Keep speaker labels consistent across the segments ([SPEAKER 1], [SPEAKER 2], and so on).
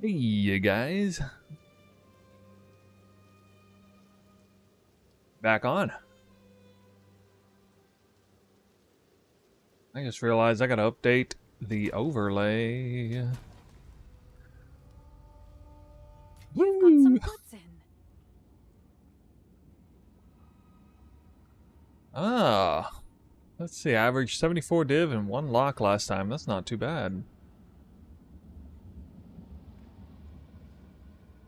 [SPEAKER 1] Hey, you guys. Back on. I just realized I gotta update the overlay.
[SPEAKER 2] You've got some goods in.
[SPEAKER 1] Ah. Let's see, I averaged 74 div and 1 lock last time. That's not too bad.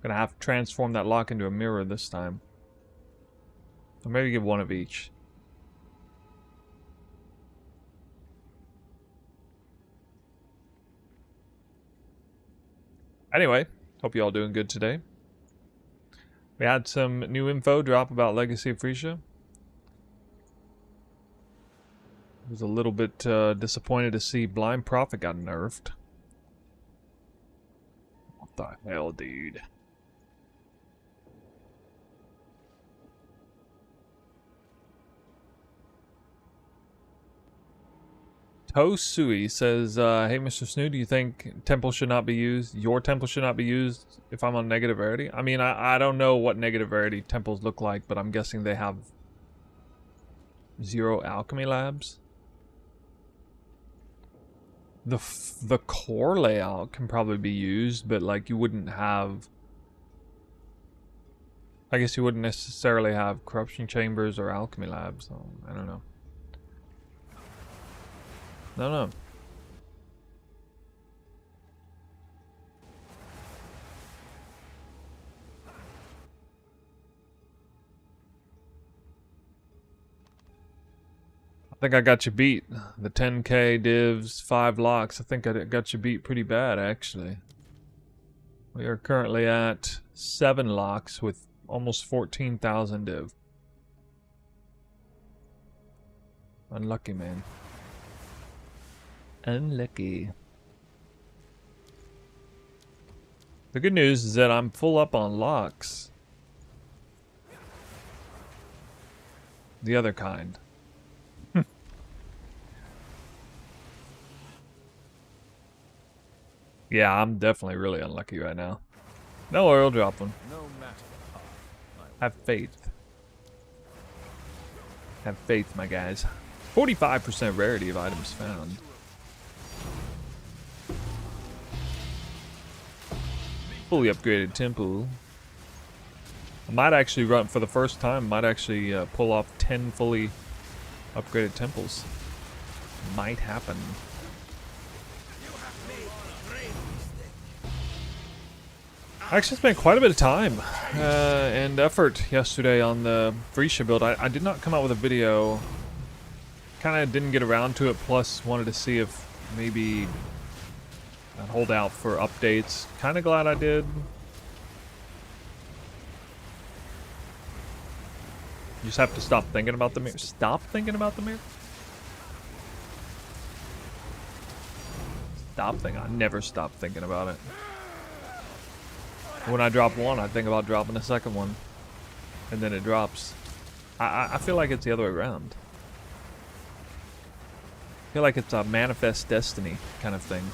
[SPEAKER 1] Gonna have to transform that lock into a mirror this time. Or maybe give one of each. Anyway, hope you all doing good today. We had some new info drop about Legacy of Phrecia. Was a little bit disappointed to see Blind Prophet got nerfed. What the hell, dude? Tosui says, hey Mr. Snoo, do you think temple should not be used? Your temple should not be used if I'm on negative rarity? I mean, I don't know what negative rarity temples look like, but I'm guessing they have 0 alchemy labs. The core layout can probably be used, but like you wouldn't have... I guess you wouldn't necessarily have corruption chambers or alchemy labs. So I don't know. No. I think I got you beat. The 10k divs, 5 locks. I think I got you beat pretty bad, actually. We are currently at 7 locks with almost 14,000 div. Unlucky, man. Unlucky. The good news is that I'm full up on locks. The other kind. Yeah, I'm definitely really unlucky right now. No oil drop one. Have faith. Have faith, my guys. 45% rarity of items found. Fully upgraded temple. I might actually run, for the first time, might actually pull off 10 fully upgraded temples. Might happen. I actually spent quite a bit of time and effort yesterday on the Phrecia build. I did not come out with a video. Kind of didn't get around to it, plus wanted to see if maybe I'd hold out for updates. Kind of glad I did. You just have to stop thinking about the mirror. Stop thinking about the mirror? Stop thinking. I never stop thinking about it. When I drop one, I think about dropping a second one. And then it drops. I feel like it's the other way around. I feel like it's a manifest destiny kind of thing.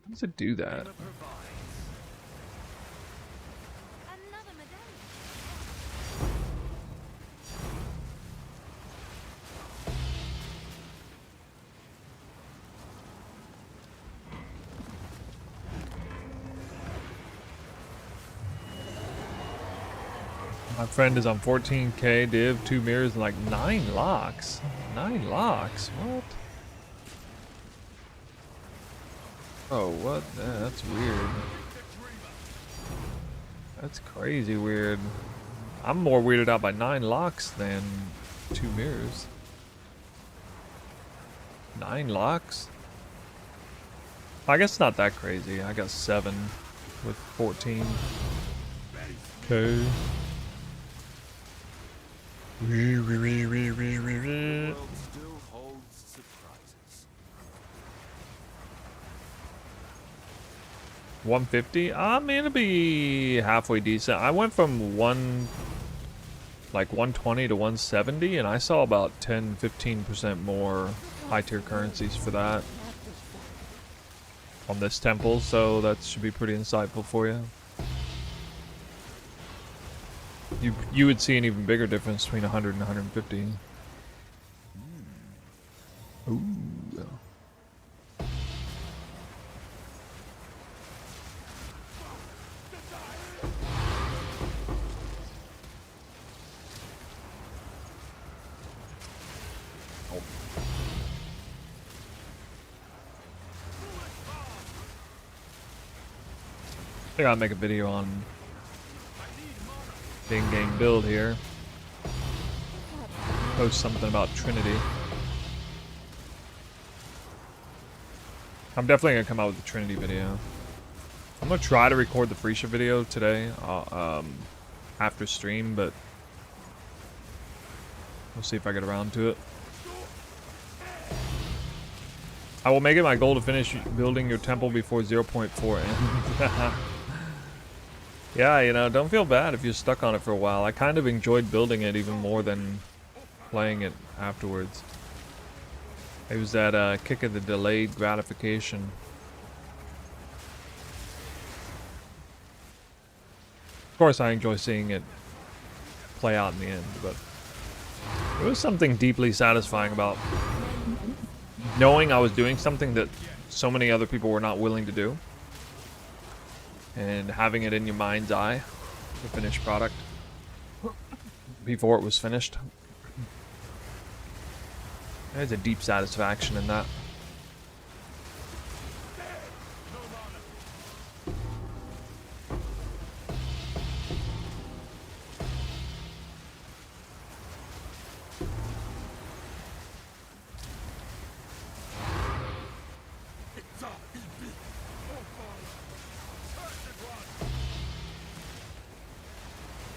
[SPEAKER 1] How does it do that?
[SPEAKER 2] Another medallion.
[SPEAKER 1] My friend is on 14k div, 2 mirrors, and like 9 locks. 9 locks? What? Oh, what? That's weird. That's crazy weird. I'm more weirded out by 9 locks than 2 mirrors. 9 locks? I guess it's not that crazy. I got 7 with 14. Okay.
[SPEAKER 3] World still holds surprise.
[SPEAKER 1] 150? I mean, it'll be halfway decent. I went from 120 to 170, and I saw about 10-15% more high tier currencies for that on this temple, so that should be pretty insightful for you. You would see an even bigger difference between 100 and 150. Ooh. I think I'll make a video on the in-game build here. Post something about Trinity. I'm definitely gonna come out with the Trinity video. I'm gonna try to record the Phrecia video today, after stream, but we'll see if I get around to it. I will make it my goal to finish building your temple before 0.4 ends. Yeah, you know, don't feel bad if you're stuck on it for a while. I kind of enjoyed building it even more than playing it afterwards. It was that kick of the delayed gratification. Of course, I enjoy seeing it play out in the end, but there was something deeply satisfying about knowing I was doing something that so many other people were not willing to do, and having it in your mind's eye, the finished product, before it was finished. There's a deep satisfaction in that.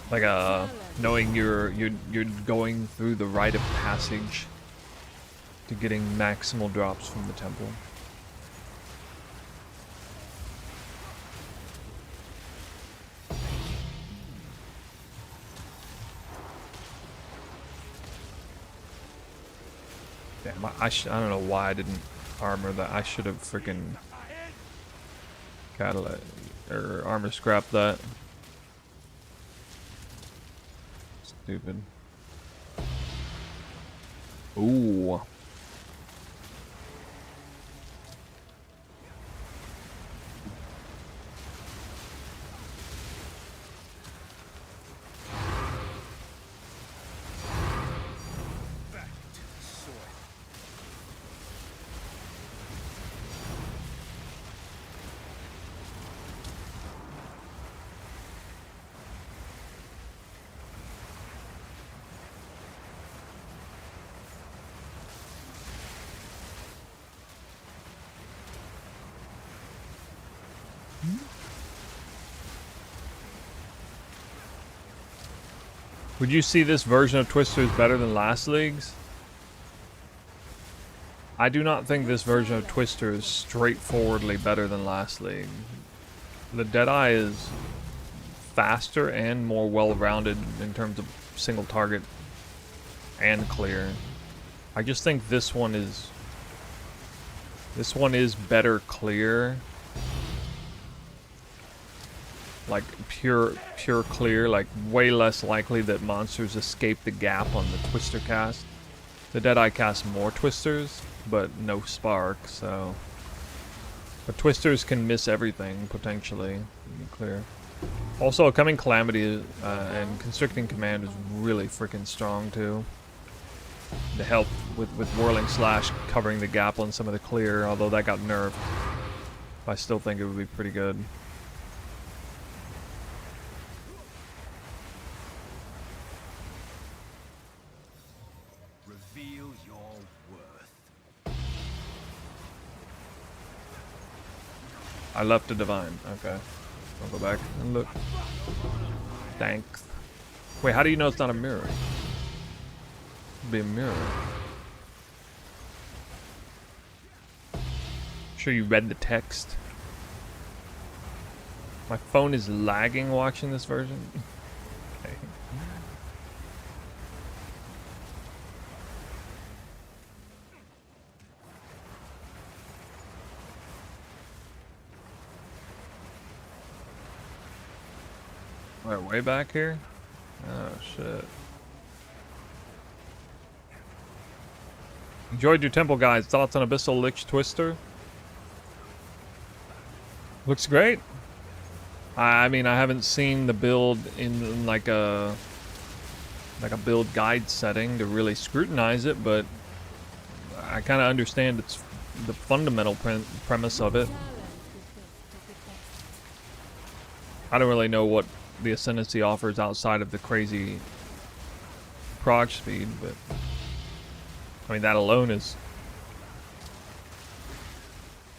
[SPEAKER 1] Like knowing you're going through the rite of passage to getting maximal drops from the temple. Damn, I don't know why I didn't armor that. I should have freaking catalyst or armor scrap that. Stupid. Ooh. Would you see this version of Twister as better than last league's? I do not think this version of Twister is straightforwardly better than last league. The Deadeye is faster and more well-rounded in terms of single target and clear. I just think this one is better clear. Like pure clear, like way less likely that monsters escape the gap on the Twister cast. The Deadeye casts more Twisters, but no spark, so. But Twisters can miss everything, potentially, to be clear. Also, Coming Calamity and Constricting Command is really freaking strong, too. To help with Whirling Slash covering the gap on some of the clear, although that got nerfed. I still think it would be pretty good. I left a divine. Okay. I'll go back and look. Thanks. Wait, how do you know it's not a mirror? It'd be a mirror. Sure you read the text. My phone is lagging watching this version. Okay. We're way back here? Oh, shit. Enjoyed your temple, guys. Thoughts on Abyssal Lich Twister? Looks great. I mean, I haven't seen the build in like a build guide setting to really scrutinize it, but I kind of understand it's the fundamental premise of it. I don't really know what the Ascendancy offers outside of the crazy prog speed, but I mean, that alone is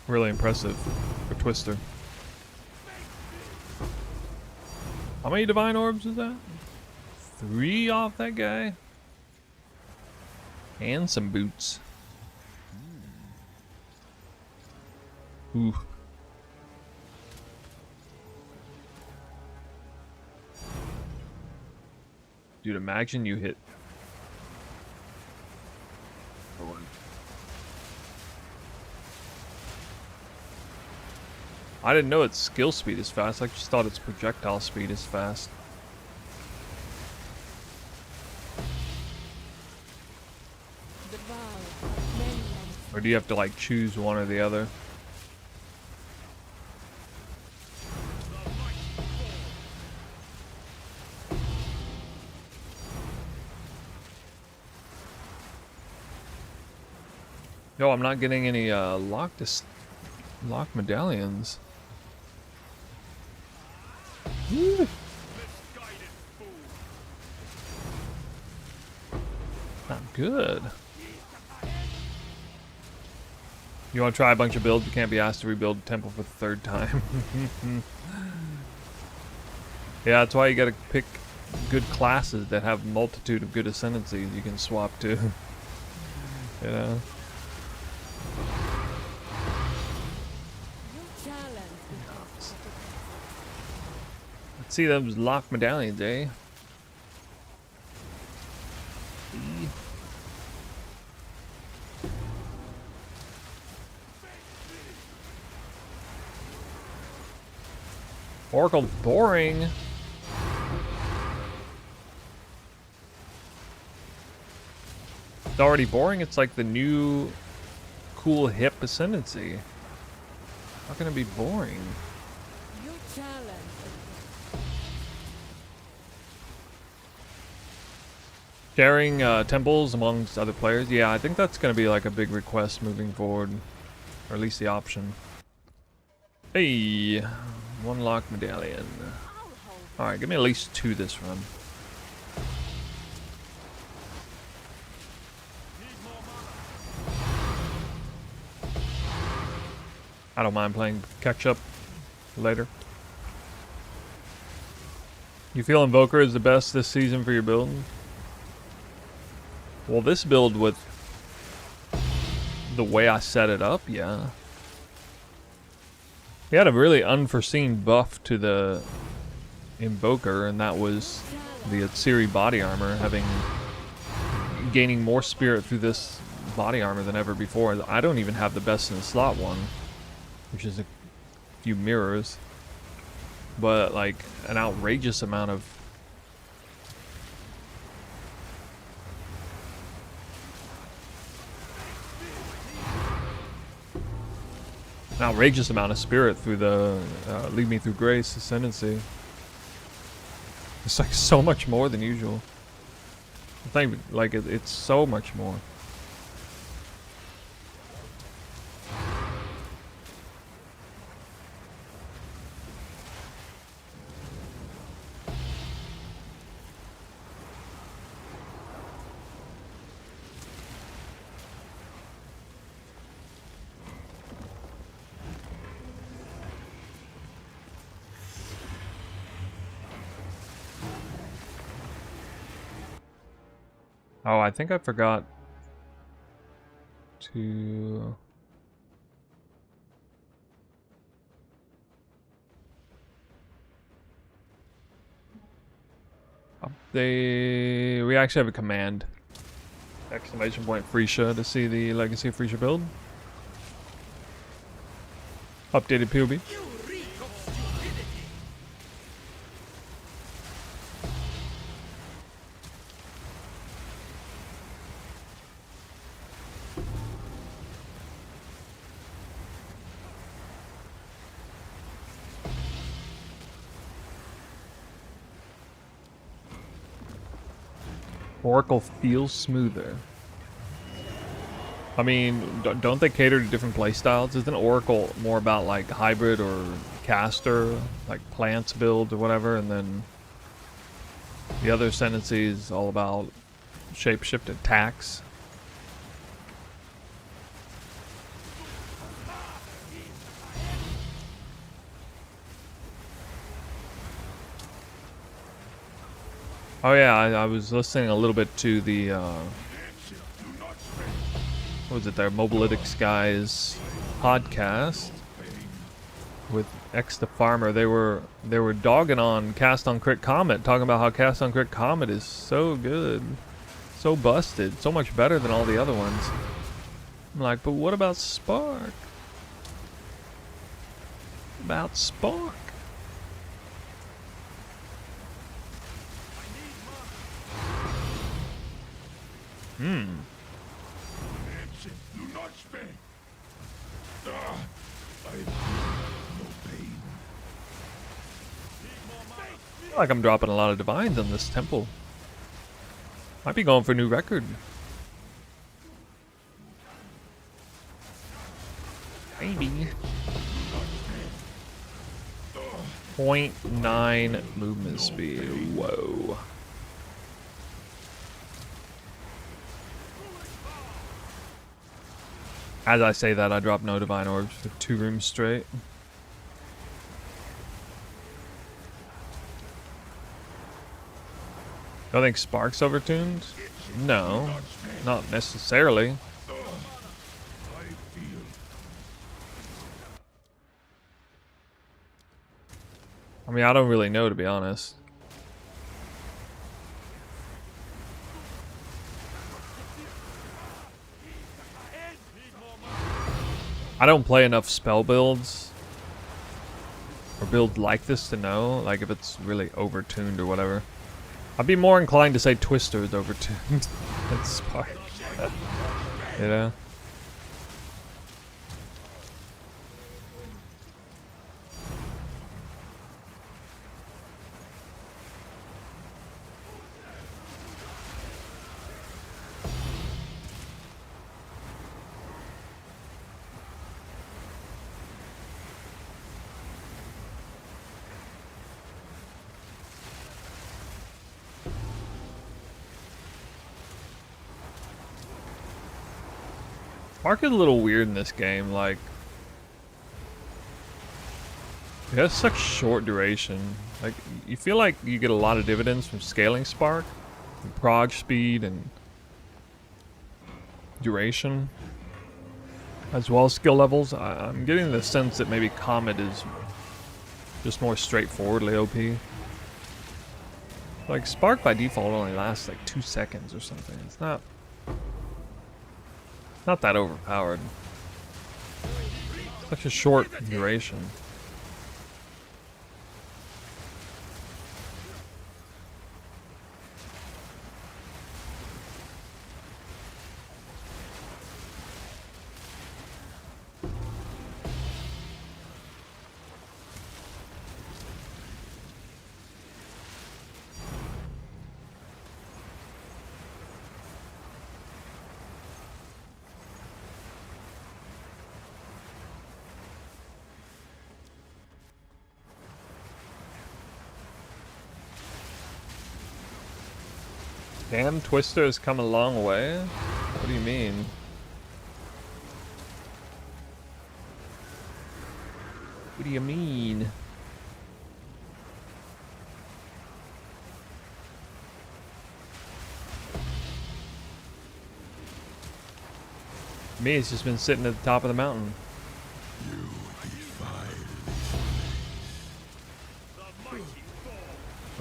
[SPEAKER 1] really impressive for Twister. How many divine orbs is that? 3 off that guy? And some boots. Ooh. Dude, imagine you hit. I didn't know its skill speed is fast. I just thought its projectile speed is fast. Or do you have to like choose one or the other? No, I'm not getting any lock medallions. Woo. Not good. You want to try a bunch of builds? You can't be asked to rebuild a temple for the 3rd time. Yeah, that's why you gotta pick good classes that have a multitude of good ascendancies you can swap to. You know? Let's see those lock medallions, eh? Oracle boring. It's already boring. It's like the new cool hip ascendancy. How can it be boring? Sharing temples amongst other players. Yeah, I think that's going to be like a big request moving forward. Or at least the option. Hey, 1 lock medallion. Alright, give me at least 2 this run. I don't mind playing catch up later. You feel Invoker is the best this season for your build? Well, this build with the way I set it up, yeah. We had a really unforeseen buff to the Invoker, and that was the Atsiri body armor gaining more spirit through this body armor than ever before. I don't even have the best in the slot one, which is a few mirrors, but like an outrageous amount of spirit through the Lead Me Through Grace Ascendancy. It's like so much more than usual. I think like it's so much more. Oh, I think I forgot to... We actually have a command. Exclamation point Phrecia to see the Legacy of Phrecia build. Updated POB. Oracle feels smoother. I mean, don't they cater to different playstyles? Isn't Oracle more about like hybrid or caster, like plants build or whatever, and then the other Ascendancy is all about shapeshift attacks? Oh yeah, I was listening a little bit to the what was it there, Mobalytics guys podcast with X the Farmer. They were dogging on Cast on Crit Comet, talking about how Cast on Crit Comet is so good, so busted, so much better than all the other ones. I'm like, but what about Spark? About Spark? I feel like I'm dropping a lot of divines on this temple. Might be going for a new record. Maybe. 0.9 movement speed. Whoa. As I say that, I drop no divine orbs for 2 rooms straight. Don't think Spark's overtuned? No, not necessarily. I mean, I don't really know, to be honest. I don't play enough spell builds or builds like this to know, like, if it's really overtuned or whatever. I'd be more inclined to say Twister is overtuned than Spark. You know? Spark is a little weird in this game, like, it has such short duration. Like, you feel like you get a lot of dividends from scaling Spark, and prog speed and duration, as well as skill levels. I'm getting the sense that maybe Comet is just more straightforwardly OP. Like, Spark by default only lasts like 2 seconds or something. It's not that overpowered. Such a short duration. Damn, Twister has come a long way? What do you mean? What do you mean? Me, it's just been sitting at the top of the mountain.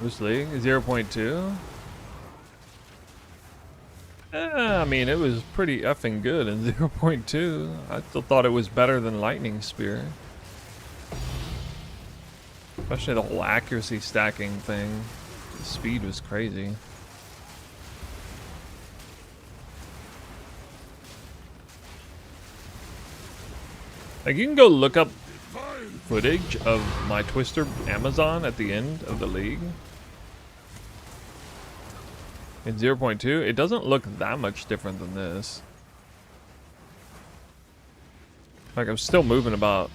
[SPEAKER 1] This league 0.2. I mean, it was pretty effing good in 0.2. I still thought it was better than Lightning Spear. Especially the whole accuracy stacking thing. The speed was crazy. Like, you can go look up footage of my Twister Amazon at the end of the league. In 0.2, it doesn't look that much different than this. Like, I'm still moving about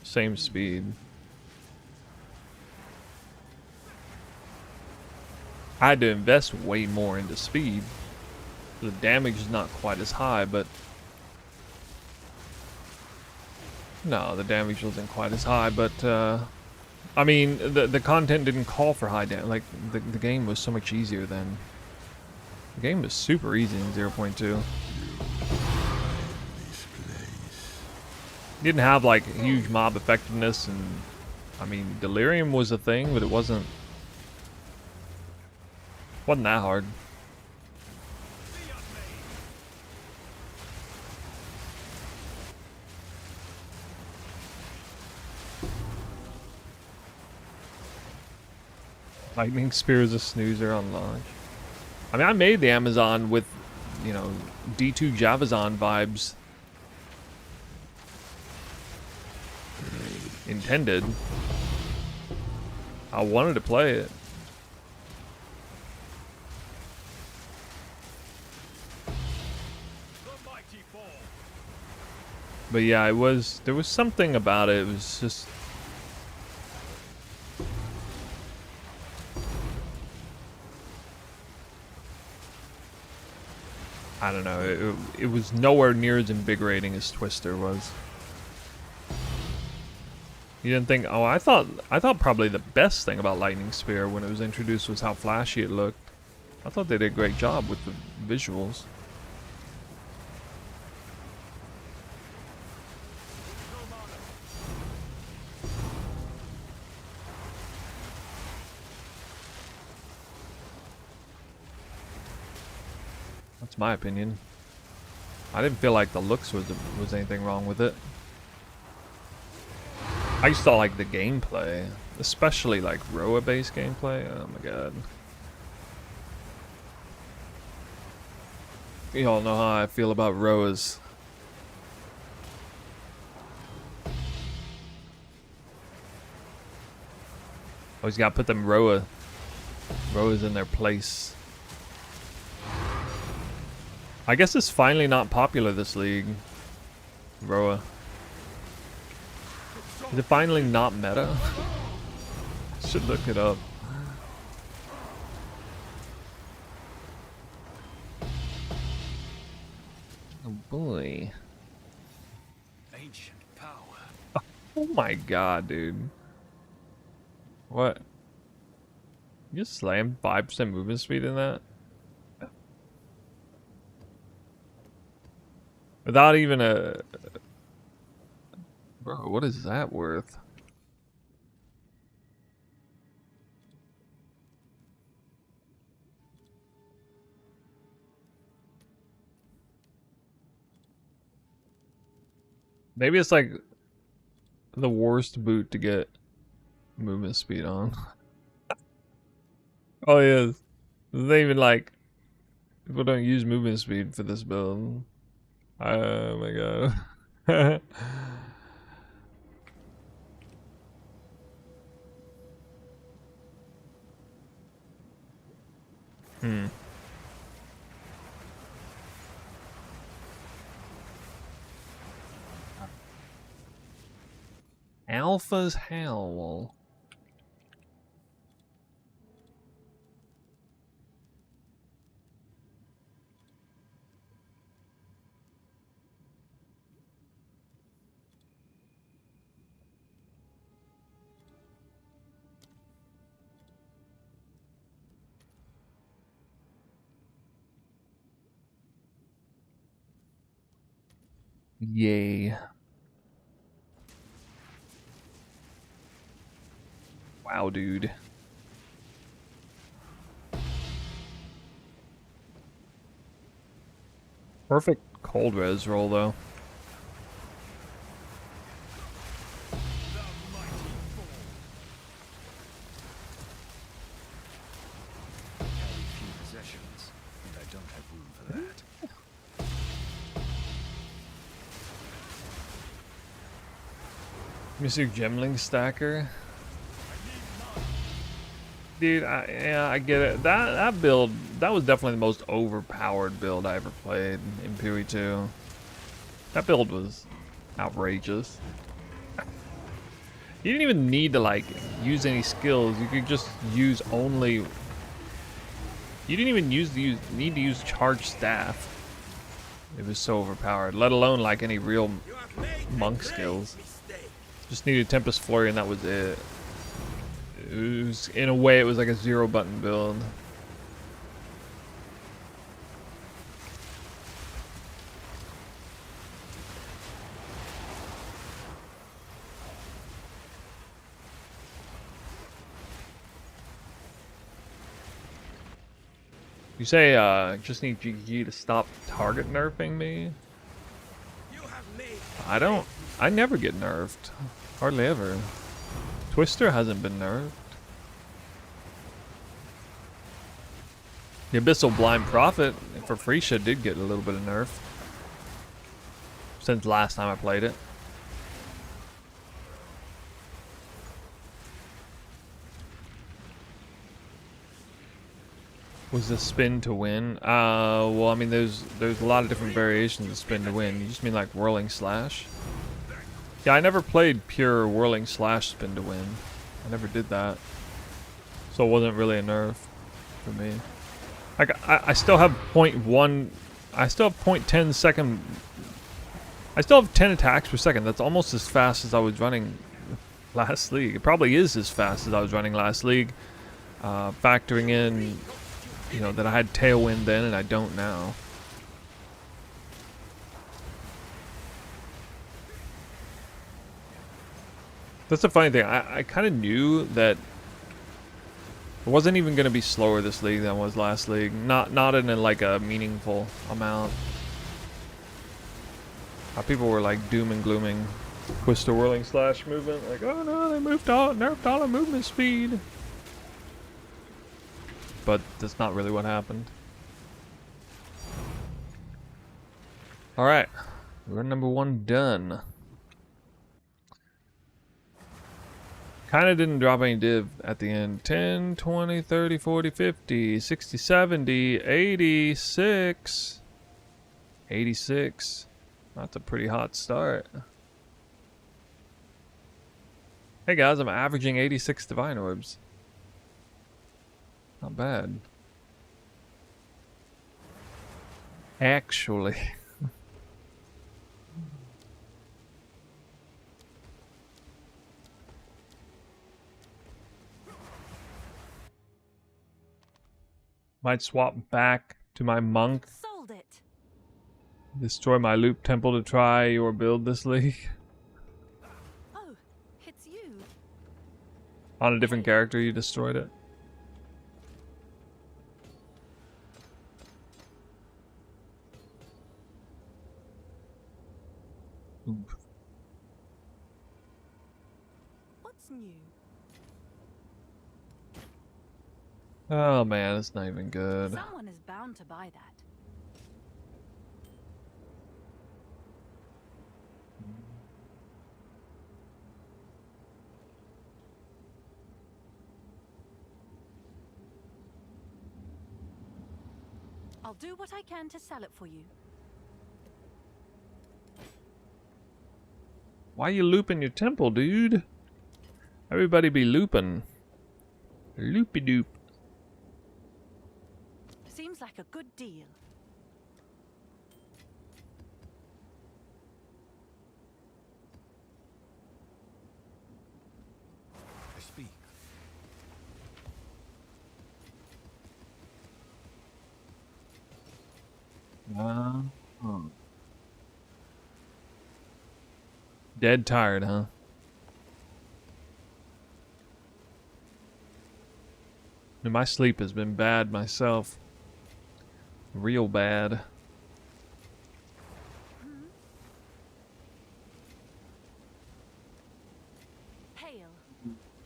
[SPEAKER 1] same speed. I had to invest way more into speed. The damage is not quite as high, but no, the damage wasn't quite as high, but I mean, the content didn't call for high damage. Like, the game was so much easier then. The game was super easy in 0.2. Didn't have, like, huge mob effectiveness, and, I mean, Delirium was a thing, but it wasn't that hard. Lightning Spear is a snoozer on launch. I mean, I made the Amazon with, you know, D2 Javazon vibes intended. I wanted to play it. But yeah, there was something about it. It was just, I don't know, it was nowhere near as invigorating as Twister was. You didn't think, oh, I thought probably the best thing about Lightning Spear when it was introduced was how flashy it looked. I thought they did a great job with the visuals. That's my opinion. I didn't feel like the looks was anything wrong with it. I just thought like the gameplay, especially like Roa-based gameplay. Oh my god. You all know how I feel about Roas. Always gotta put them Roas in their place. I guess it's finally not popular this league. Roa. Is it finally not meta? Should look it up. Oh boy.
[SPEAKER 3] Ancient power.
[SPEAKER 1] Oh my god, dude. What? You just slammed 5% movement speed in that? Without even a... Bro, what is that worth? Maybe it's like the worst boot to get movement speed on. Oh yes. It's not even like people don't use movement speed for this build. Oh my god. Hmm. Alpha's Howl. Yay. Wow, dude. Perfect cold res roll though.
[SPEAKER 3] Possessions, and I don't have room for that.
[SPEAKER 1] Mr. Gemling Stacker. Dude, yeah, I get it. That build, that was definitely the most overpowered build I ever played in Puri 2. That build was outrageous. You didn't even need to like use any skills. You could just use only. You didn't even need to use charged staff. It was so overpowered. Let alone like any real monk skills. Just needed Tempest Flurry and that was it. It was, in a way, it was like a 0-button build. You say, just need GG to stop target nerfing me? I never get nerfed. Hardly ever. Twister hasn't been nerfed. The Abyssal Blind Prophet for Phrecia did get a little bit of nerf. Since last time I played it. Was the spin to win? Well, I mean, there's a lot of different variations of spin to win. You just mean like whirling slash? Yeah, I never played pure whirling slash spin to win. I never did that, so it wasn't really a nerf for me. Like I still have 0.1. I still have 0.10 second. I still have 10 attacks per second. That's almost as fast as I was running last league. It probably is as fast as I was running last league, factoring in, you know, that I had Tailwind then and I don't now. That's the funny thing. I kind of knew that it wasn't even going to be slower this league than it was last league. Not in like a meaningful amount. People were like doom and glooming Twister whirling slash movement. Like, oh no, they nerfed all our movement speed. But that's not really what happened. Alright. We're number 1 done. Kind of didn't drop any div at the end. 10, 20, 30, 40, 50, 60, 70, 86. 86. That's a pretty hot start. Hey guys, I'm averaging 86 Divine Orbs. Not bad. Actually. Might swap back to my monk.
[SPEAKER 2] Sold it.
[SPEAKER 1] Destroy my loop temple to try your build this league.
[SPEAKER 2] Oh, it's you.
[SPEAKER 1] On a different character, you destroyed it. Oof.
[SPEAKER 2] What's new?
[SPEAKER 1] Oh man, it's not even good.
[SPEAKER 2] Someone is bound to buy that. I'll do what I can to sell it for you.
[SPEAKER 1] Why you looping your temple, dude? Everybody be looping. Loopy doop.
[SPEAKER 2] Seems like a good deal.
[SPEAKER 3] I speak.
[SPEAKER 1] Dead tired, huh? And my sleep has been bad myself. Real bad.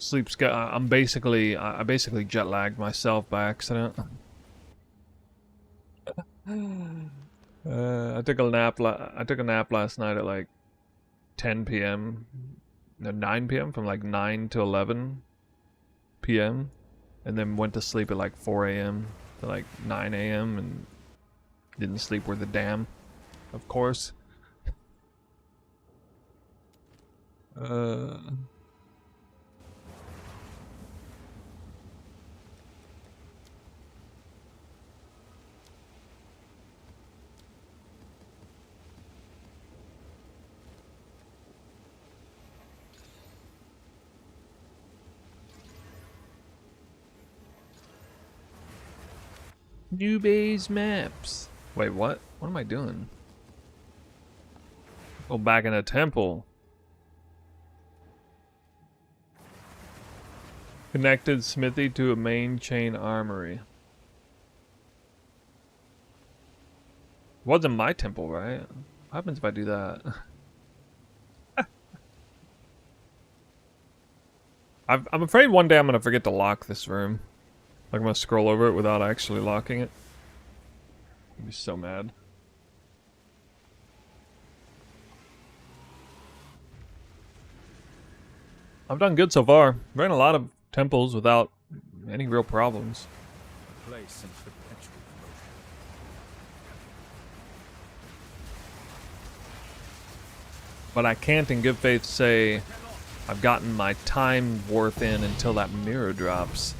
[SPEAKER 1] sleep schedule. I basically jet lagged myself by accident. I took a nap. I took a nap last night at like 10 p.m. No, 9 p.m. from like 9 to 11 p.m. and then went to sleep at like 4 a.m. to like 9 a.m. and didn't sleep worth a damn, of course. New base maps. Wait, what? What am I doing? Go back in a temple. Connected smithy to a main chain armory. Wasn't my temple, right? What happens if I do that? I'm afraid one day I'm gonna forget to lock this room. Like I'm gonna scroll over it without actually locking it. I'd be so mad. I've done good so far. Ran a lot of temples without any real problems.
[SPEAKER 3] Place and perpetual motion.
[SPEAKER 1] But I can't in good faith say I've gotten my time worth in until that mirror drops.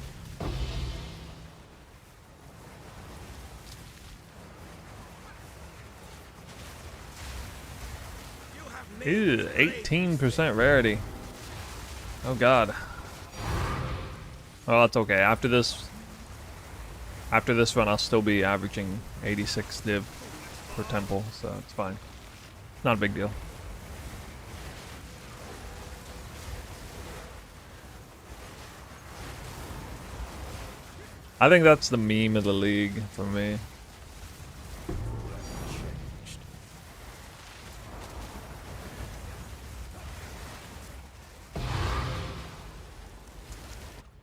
[SPEAKER 1] Ew, 18% rarity. Oh god. Well, that's okay. After this run, I'll still be averaging 86 div per temple, so it's fine. Not a big deal. I think that's the meme of the league for me.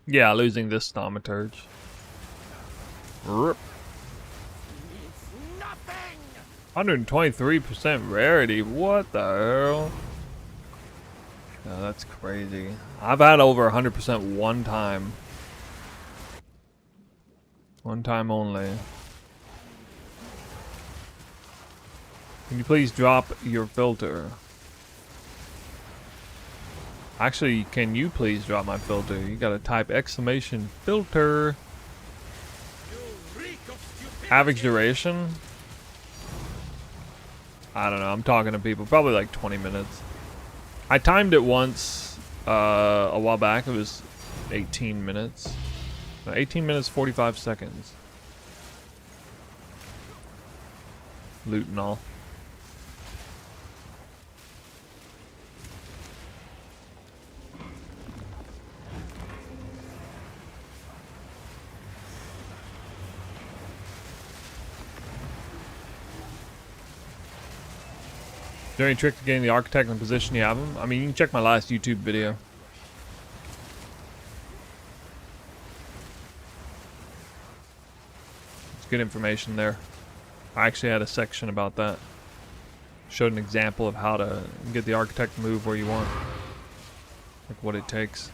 [SPEAKER 1] Yeah, losing this thaumaturge. Rip. 123% rarity. What the hell? No, that's crazy. I've had over 100% one time. One time only. Can you please drop your filter? Actually, can you please drop my filter? You gotta type exclamation filter. Average duration? I don't know, I'm talking to people. Probably like 20 minutes. I timed it once a while back. It was 18 minutes. No, 18 minutes, 45 seconds. Loot and all. Is there any trick to getting the architect in the position you have him? I mean, you can check my last YouTube video. It's good information there. I actually had a section about that. Showed an example of how to get the architect to move where you want. Like what it takes.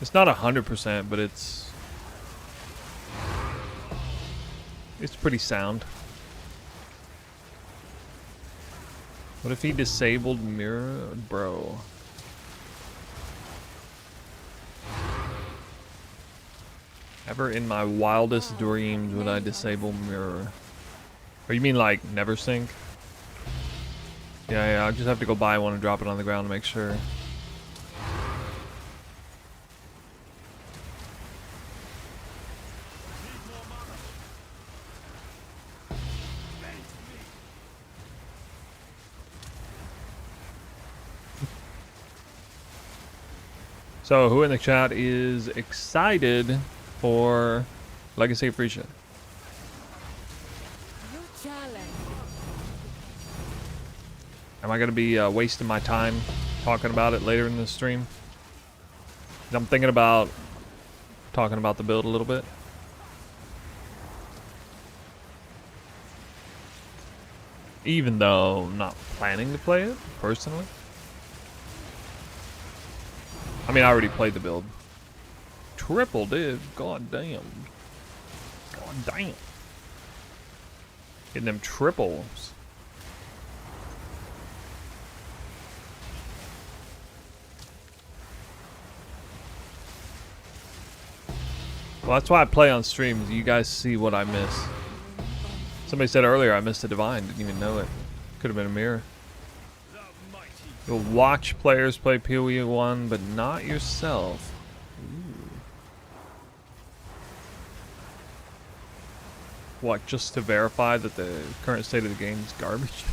[SPEAKER 1] It's not 100%, but it's pretty sound. What if he disabled mirror? Bro. Never in my wildest dreams would I disable mirror. Or you mean like never sync? Yeah, I'll just have to go buy one and drop it on the ground to make sure. So, who in the chat is excited for Legacy of Phrecia? Am I going to be wasting my time talking about it later in the stream? I'm thinking about talking about the build a little bit. Even though I'm not planning to play it, personally. I mean, I already played the build. Triple, dude. God damn. God damn. Getting them triples. Well, that's why I play on streams. You guys see what I miss. Somebody said earlier I missed a divine. Didn't even know it. Could have been a mirror. You'll watch players play PoE 1, but not yourself. Ooh. What, just to verify that the current state of the game is garbage?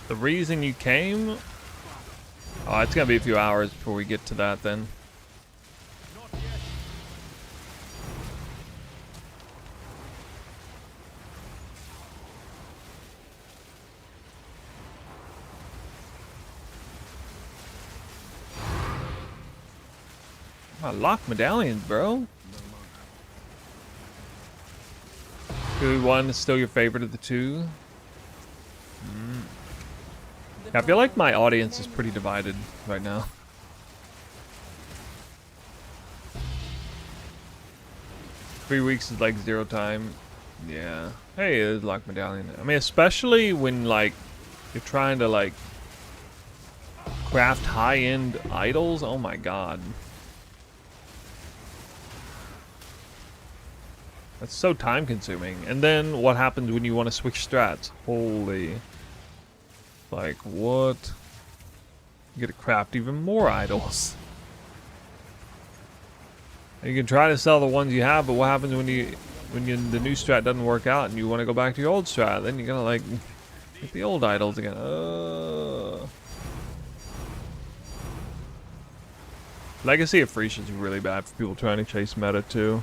[SPEAKER 1] The reason you came? Oh, it's gonna be a few hours before we get to that then. Lock medallions, bro. Who one is still your favorite of the two? I feel like my audience is pretty divided right now. Three weeks is like zero time. Yeah. Hey, there's lock medallion. I mean, especially when like you're trying to like craft high-end idols. Oh my god. That's so time consuming. And then what happens when you want to switch strats? Holy. Like, what? You gotta craft even more idols. And you can try to sell the ones you have, but what happens when the new strat doesn't work out and you want to go back to your old strat? Then you gotta like get the old idols again. Legacy of Phrecia is really bad for people trying to chase meta too.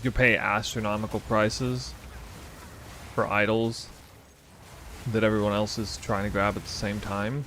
[SPEAKER 1] You pay astronomical prices for idols that everyone else is trying to grab at the same time.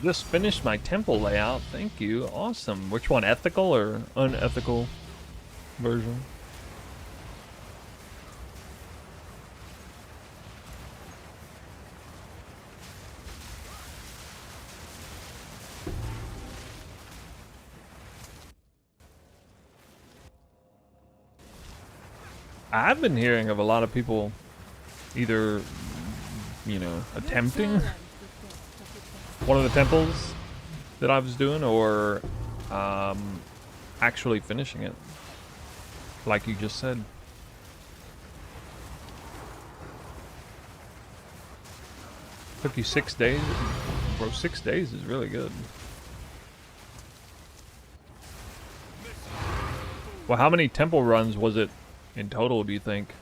[SPEAKER 1] Just finished my temple layout. Thank you. Awesome. Which one? Ethical or unethical version? I've been hearing of a lot of people either, you know, attempting one of the temples that I was doing, or actually finishing it, like you just said. Took you 6 days? Bro, 6 days is really good. Well, how many temple runs was it in total, do you think?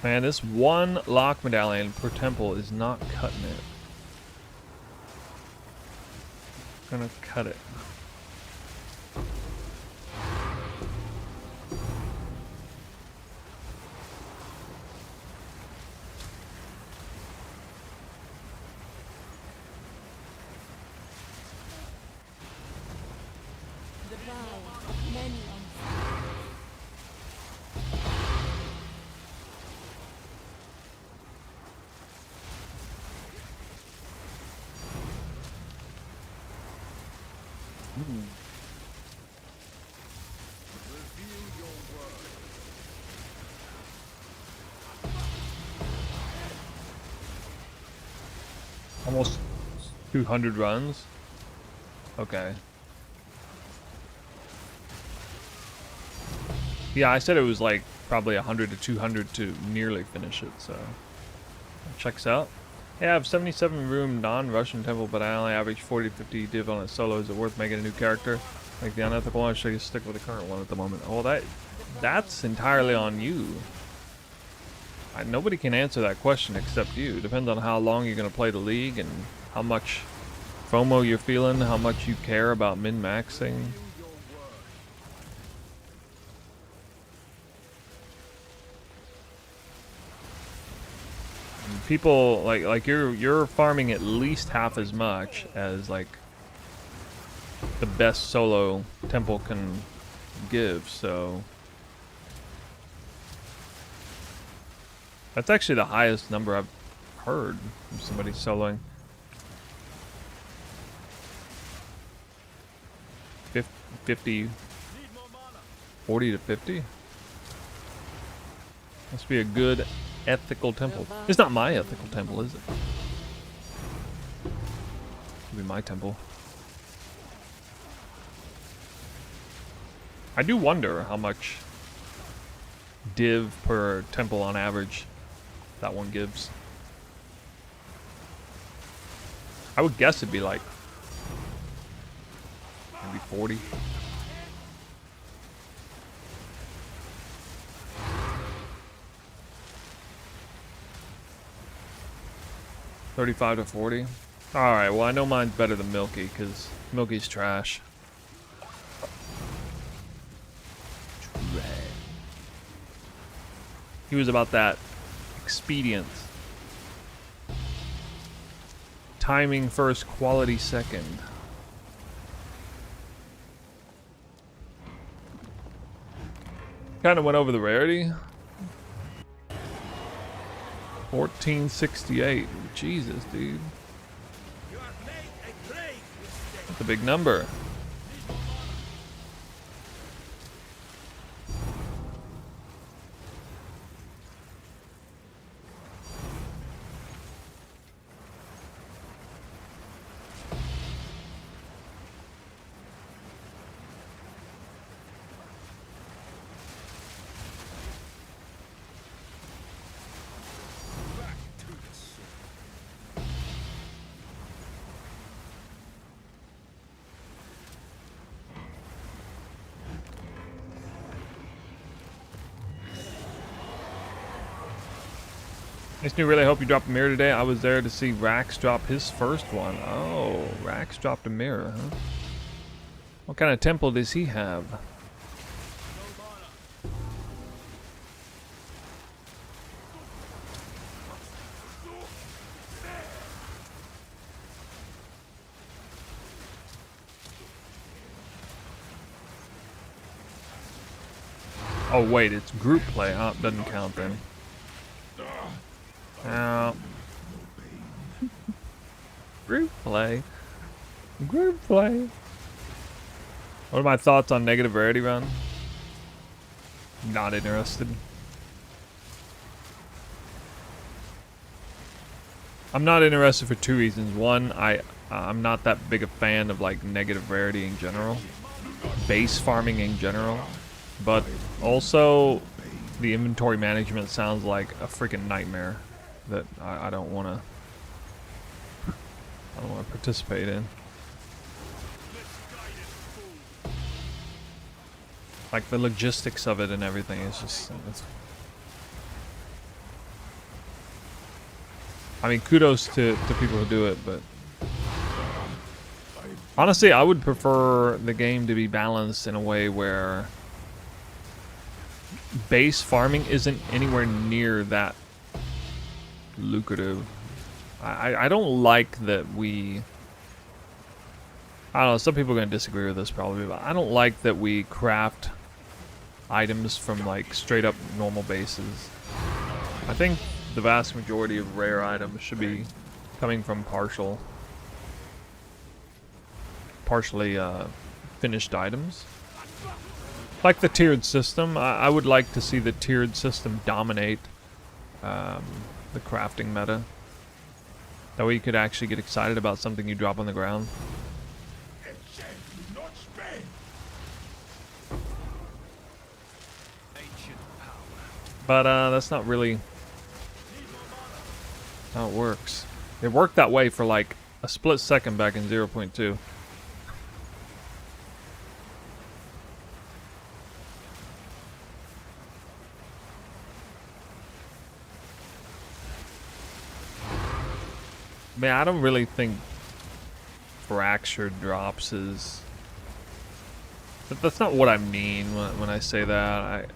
[SPEAKER 1] Man, this one lock medallion per temple is not cutting it. I'm gonna cut it. Almost 200 runs. Okay. Yeah, I said it was like probably 100 to 200 to nearly finish it, so checks out. Yeah, I have 77 room non-Russian temple, but I only average 40 to 50 div on it solo. Is it worth making a new character? Like the unethical one, or should I stick with the current one at the moment? Oh, that's entirely on you. Nobody can answer that question except you. Depends on how long you're going to play the league and how much FOMO you're feeling, how much you care about min-maxing. People like you're farming at least half as much as like the best solo temple can give, so that's actually the highest number I've heard from somebody soloing. 50, 40 to 50. Must be a good ethical temple. It's not my ethical temple, is it? It'll be my temple. I do wonder how much div per temple on average that one gives. I would guess it'd be like maybe 40. $35 to $40. All right. Well, I know mine's better than Milky because Milky's trash. He was about that expedient. Timing first, quality second. Kind of went over the rarity. 1468. Jesus, dude. That's a big number. I just really hope you dropped a mirror today. I was there to see Rax drop his first one. Oh, Rax dropped a mirror, huh? What kind of temple does he have? Oh wait, it's group play. Oh, it doesn't count then. Group play. Group play. What are my thoughts on negative rarity run? Not interested. I'm not interested for two reasons. One, I'm not that big a fan of like negative rarity in general. Base farming in general. But also the inventory management sounds like a freaking nightmare that I don't want to participate in. Like the logistics of it and everything is just I mean, kudos to people who do it, but honestly I would prefer the game to be balanced in a way where base farming isn't anywhere near that lucrative. I don't like that we... I don't know, some people are going to disagree with this probably, but I don't like that we craft items from like straight up normal bases. I think the vast majority of rare items should be coming from partially finished items. Like the tiered system, I would like to see the tiered system dominate the crafting meta. That way you could actually get excited about something you drop on the ground. But that's not really how it works. It worked that way for like a split second back in 0.2. Man, I don't really think fractured drops is... That's not what I mean when I say that.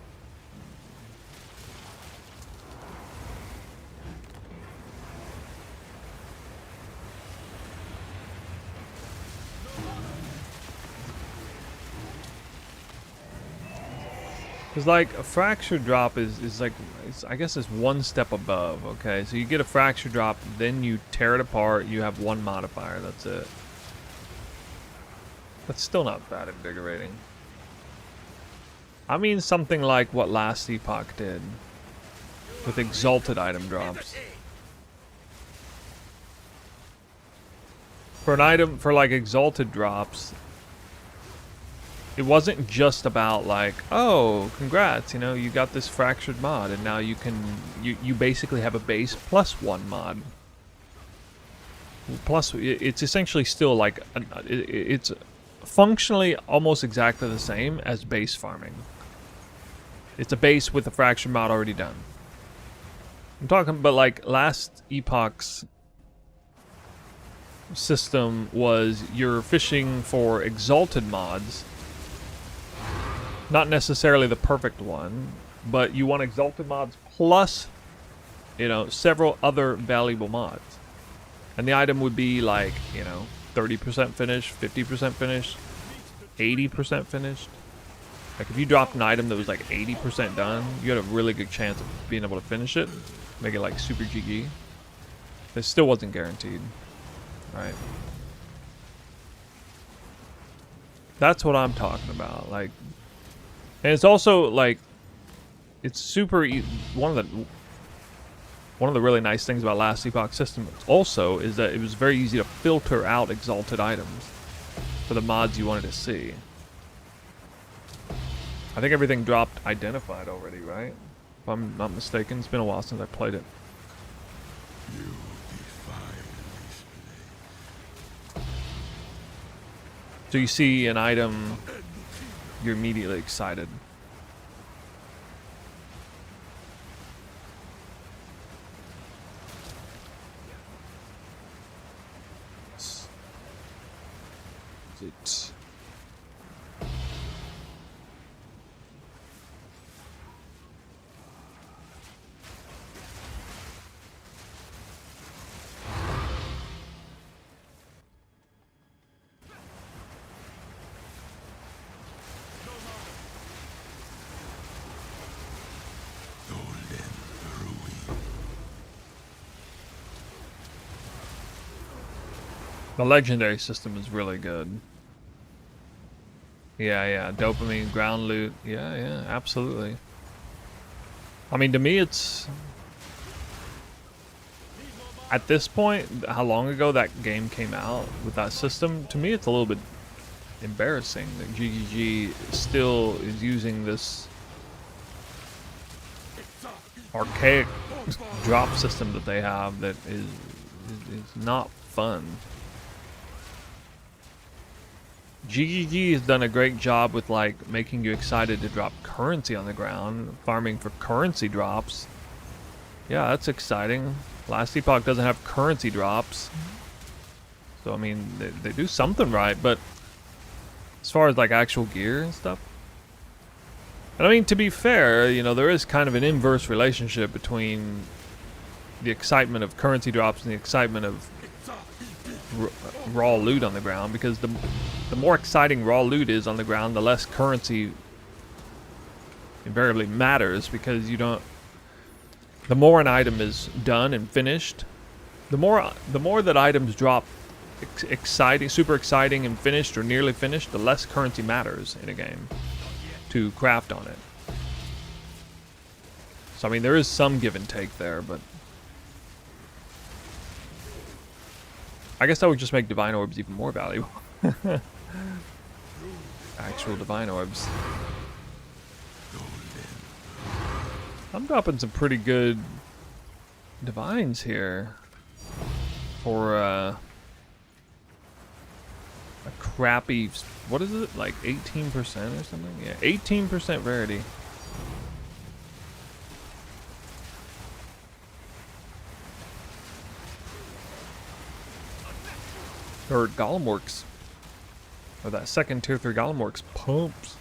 [SPEAKER 1] Because like a fracture drop is like, I guess it's one step above, okay? So you get a fracture drop, then you tear it apart, you have one modifier, that's it. That's still not that invigorating. I mean something like what last epoch did with exalted item drops. For an item, for like exalted drops, it wasn't just about like, oh, congrats, you know, you got this fractured mod and now you can, you basically have a base plus one mod. Plus, it's essentially still like, it's functionally almost exactly the same as base farming. It's a base with a fractured mod already done. I'm talking about like last epoch's system was you're fishing for exalted mods. Not necessarily the perfect one, but you want exalted mods plus, you know, several other valuable mods. And the item would be like, you know, 30% finished, 50% finished, 80% finished. Like if you dropped an item that was like 80% done, you had a really good chance of being able to finish it, make it like super GG. It still wasn't guaranteed, right? That's what I'm talking about, like. And it's also like, it's super one of the really nice things about last epoch system also is that it was very easy to filter out exalted items for the mods you wanted to see. I think everything dropped identified already, right? If I'm not mistaken, it's been a while since I played it. So you see an item, you're immediately excited. It. The legendary system is really good. Yeah, dopamine, ground loot. Yeah, absolutely. I mean, to me, it's... At this point, how long ago that game came out with that system, to me, it's a little bit embarrassing that GGG still is using this archaic drop system that they have that is not fun. GGG has done a great job with like making you excited to drop currency on the ground, farming for currency drops. Yeah, that's exciting. Last epoch doesn't have currency drops, so I mean they do something right. But as far as like actual gear and stuff, and I mean, to be fair, you know, there is kind of an inverse relationship between the excitement of currency drops and the excitement of raw loot on the ground, because the more exciting raw loot is on the ground, the less currency invariably matters, because you don't... The more an item is done and finished, the more that items drop exciting, super exciting and finished or nearly finished, the less currency matters in a game to craft on it. So I mean, there is some give and take there, but I guess that would just make divine orbs even more valuable. Actual divine orbs. I'm dropping some pretty good divines here for a crappy, what is it, like 18% or something? Yeah, 18% rarity. Or Golem Works. Or that second tier 3 Golem Works pumps.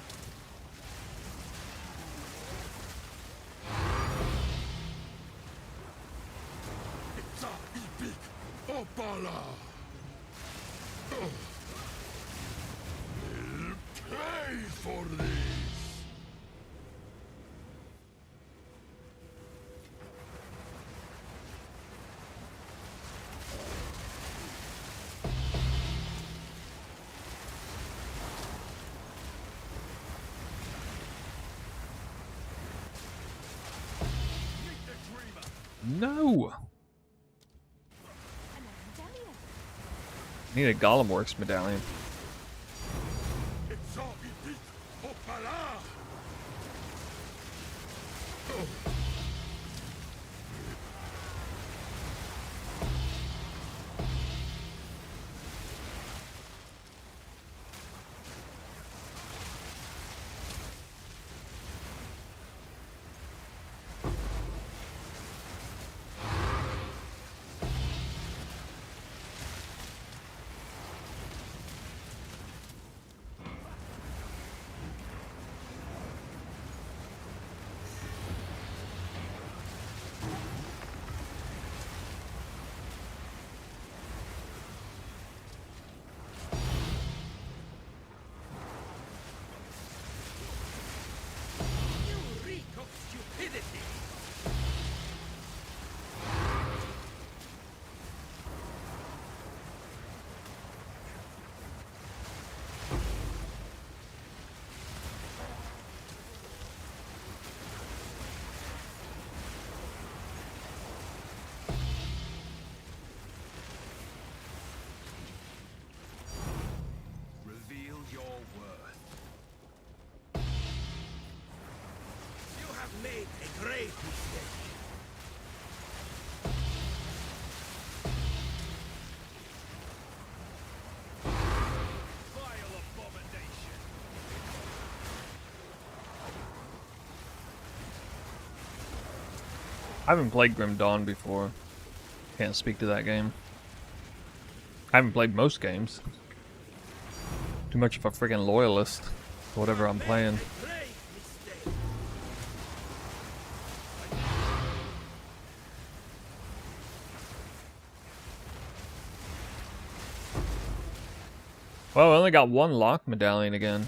[SPEAKER 1] No! Need a Golem Works medallion. I haven't played Grim Dawn before. Can't speak to that game. I haven't played most games. Too much of a friggin' loyalist to whatever I'm playing. Well, I only got one lock medallion again.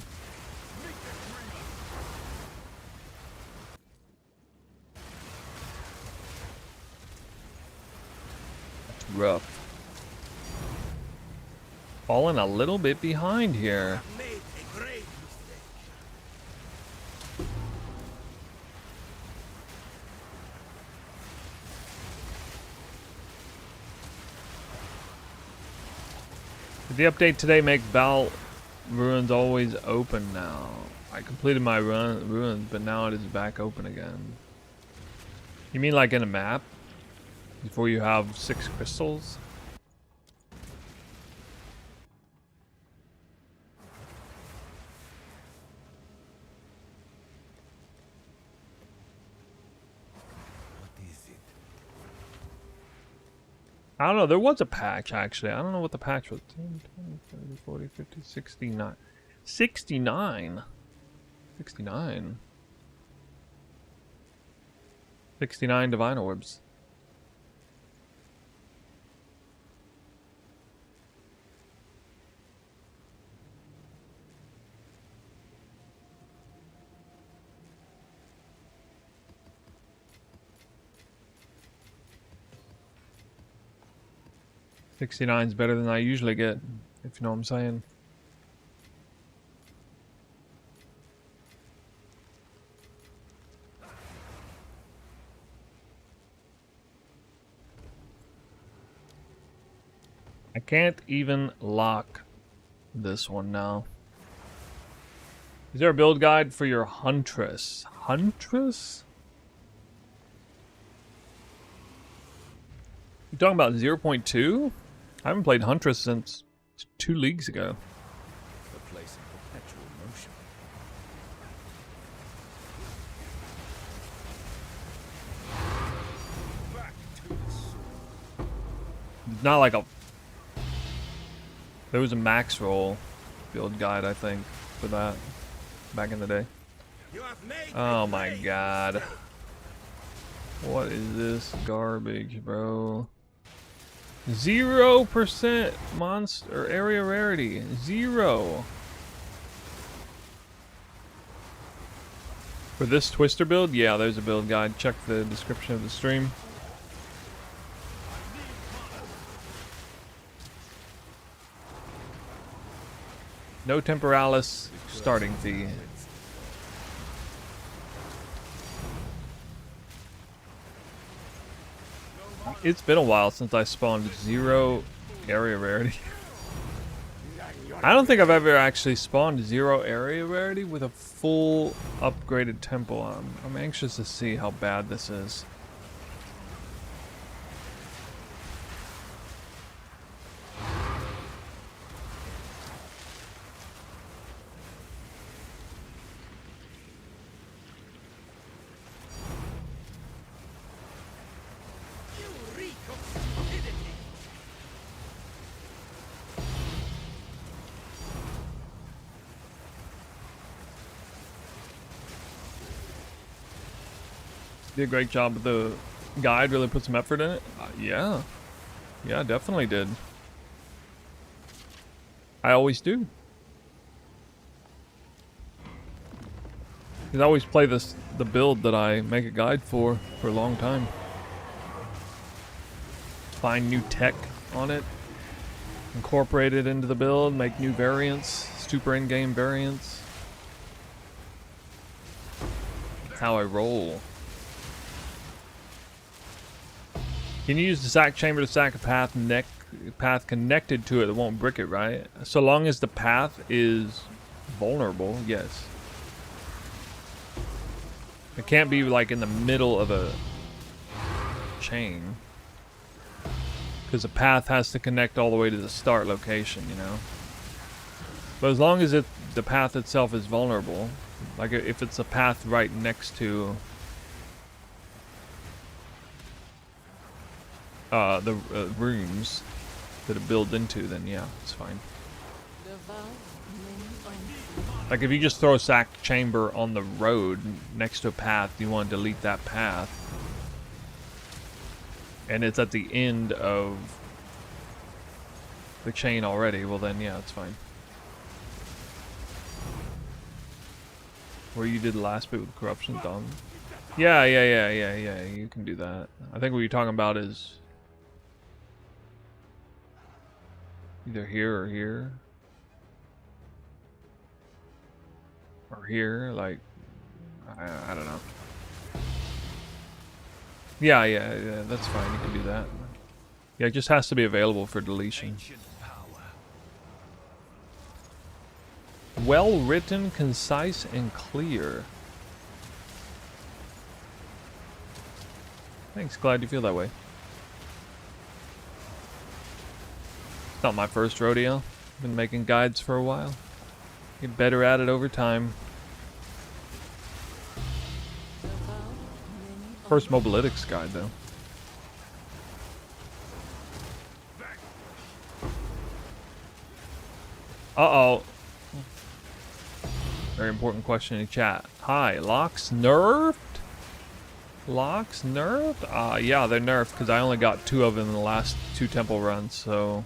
[SPEAKER 1] That's rough. Falling a little bit behind here. Did the update today make Val Ruins always open now? I completed my ruins, but now it is back open again. You mean like in a map? Before you have 6 crystals? I don't know, there was a patch actually. I don't know what the patch was. 10, 20, 30, 40, 50, 69. 69? 69. 69 divine orbs. 69 is better than I usually get, if you know what I'm saying. I can't even lock this one now. Is there a build guide for your Huntress? Huntress? You talking about 0.2? I haven't played Huntress since 2 leagues ago.
[SPEAKER 3] The place in perpetual motion. Back to the sword.
[SPEAKER 1] It's not like a... There was a max roll build guide, I think, for that back in the day. Oh my god. What is this garbage, bro? 0% monster area rarity. 0. For this twister build, yeah, there's a build guide. Check the description of the stream. No temporalis starting fee. It's been a while since I spawned 0 area rarity. I don't think I've ever actually spawned 0 area rarity with a full upgraded temple. I'm anxious to see how bad this is. Did a great job with the guide, really put some effort in it. Yeah, definitely did. I always do. Because I always play the build that I make a guide for a long time. Find new tech on it, incorporate it into the build, make new variants, super in-game variants. That's how I roll. Can you use the sack chamber to sack a path connected to it that won't brick it, right? So long as the path is vulnerable, yes. It can't be like in the middle of a chain. Because the path has to connect all the way to the start location, you know? But as long as the path itself is vulnerable, like if it's a path right next to the rooms that it builds into, then yeah, it's fine. Like if you just throw a sack chamber on the road next to a path, you want to delete that path, and it's at the end of the chain already, well then yeah, it's fine. Where you did the last bit with corruption, Dom? Yeah, you can do that. I think what you're talking about is either here or here. Or here, like, I don't know. Yeah, that's fine, you can do that. Yeah, it just has to be available for deletion. Well written, concise, and clear. Thanks, glad you feel that way. It's not my first rodeo. Been making guides for a while. Get better at it over time. First mobalytics guide, though. Uh-oh. Very important question in chat. Hi, locks nerfed? Locks nerfed? Yeah, they're nerfed because I only got 2 of them in the last 2 temple runs, so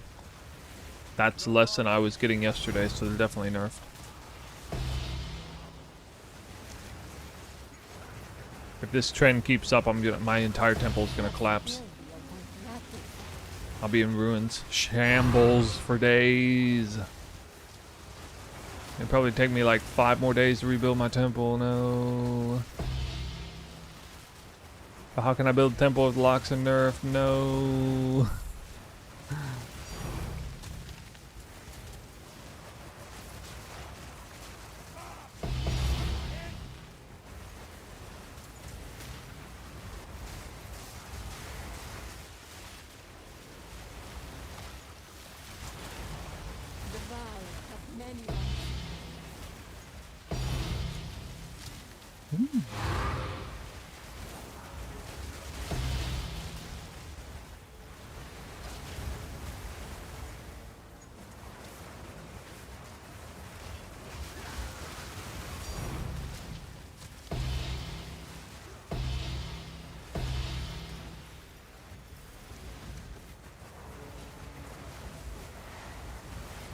[SPEAKER 1] that's less than I was getting yesterday, so they're definitely nerfed. If this trend keeps up, my entire temple is gonna collapse. I'll be in ruins. Shambles for days. It'd probably take me like 5 more days to rebuild my temple. No. But how can I build a temple with locks and nerf? No.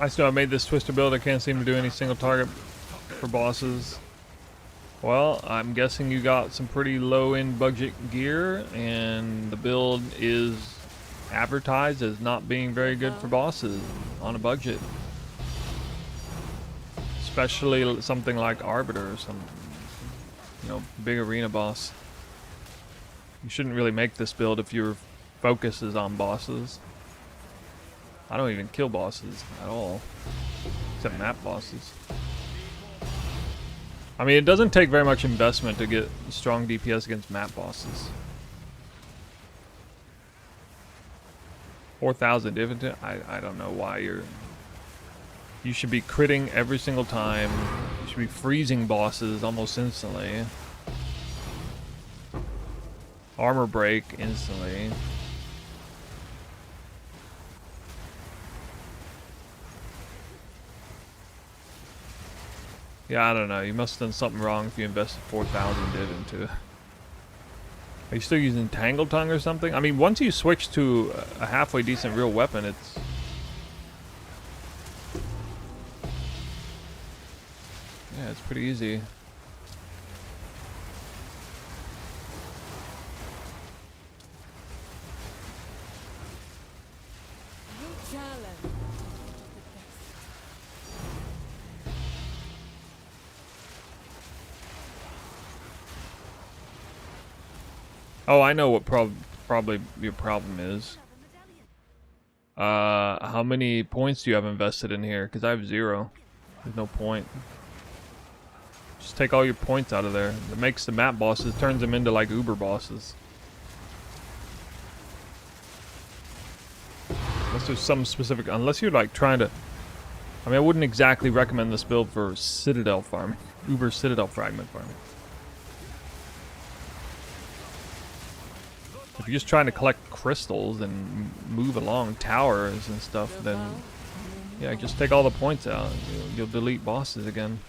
[SPEAKER 1] I still have made this twister build. I can't seem to do any single target for bosses. Well, I'm guessing you got some pretty low-end budget gear, and the build is advertised as not being very good for bosses on a budget. Especially something like Arbiter or some, you know, big arena boss. You shouldn't really make this build if your focus is on bosses. I don't even kill bosses at all, except map bosses. I mean, it doesn't take very much investment to get strong DPS against map bosses. 4,000 dividend. I don't know why you should be critting every single time. You should be freezing bosses almost instantly. Armor break instantly. Yeah, I don't know. You must have done something wrong if you invested 4,000 div into it. Are you still using Tangle Tongue or something? I mean, once you switch to a halfway decent real weapon, it's... yeah, it's pretty easy. Oh, I know what probably your problem is. How many points do you have invested in here? Because I have 0. There's no point. Just take all your points out of there. It makes the map bosses, turns them into like Uber bosses. Unless there's some specific, unless you're like trying to, I mean, I wouldn't exactly recommend this build for Citadel farming, Uber Citadel fragment farming. If you're just trying to collect crystals and move along towers and stuff, then yeah, just take all the points out. You'll delete bosses again.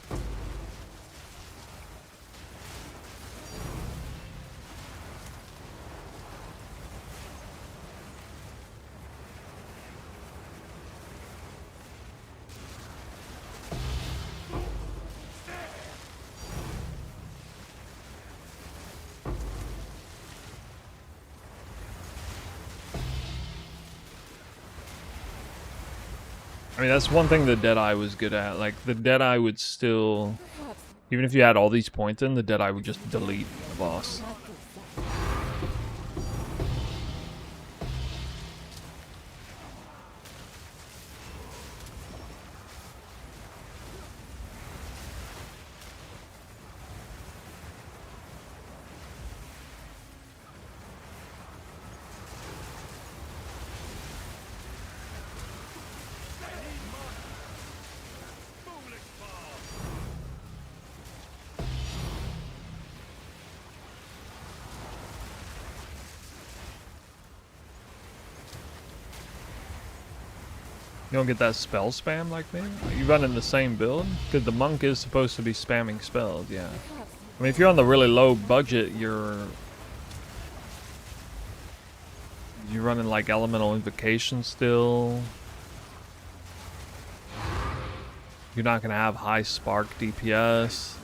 [SPEAKER 1] I mean, that's one thing the Deadeye was good at. Like, the Deadeye would still... even if you had all these points in, the Deadeye would just delete the boss. You don't get that spell spam like me? Are you running the same build? Because the monk is supposed to be spamming spells, yeah. I mean, if you're on the really low budget, you're running like elemental invocation still. You're not gonna have high spark DPS.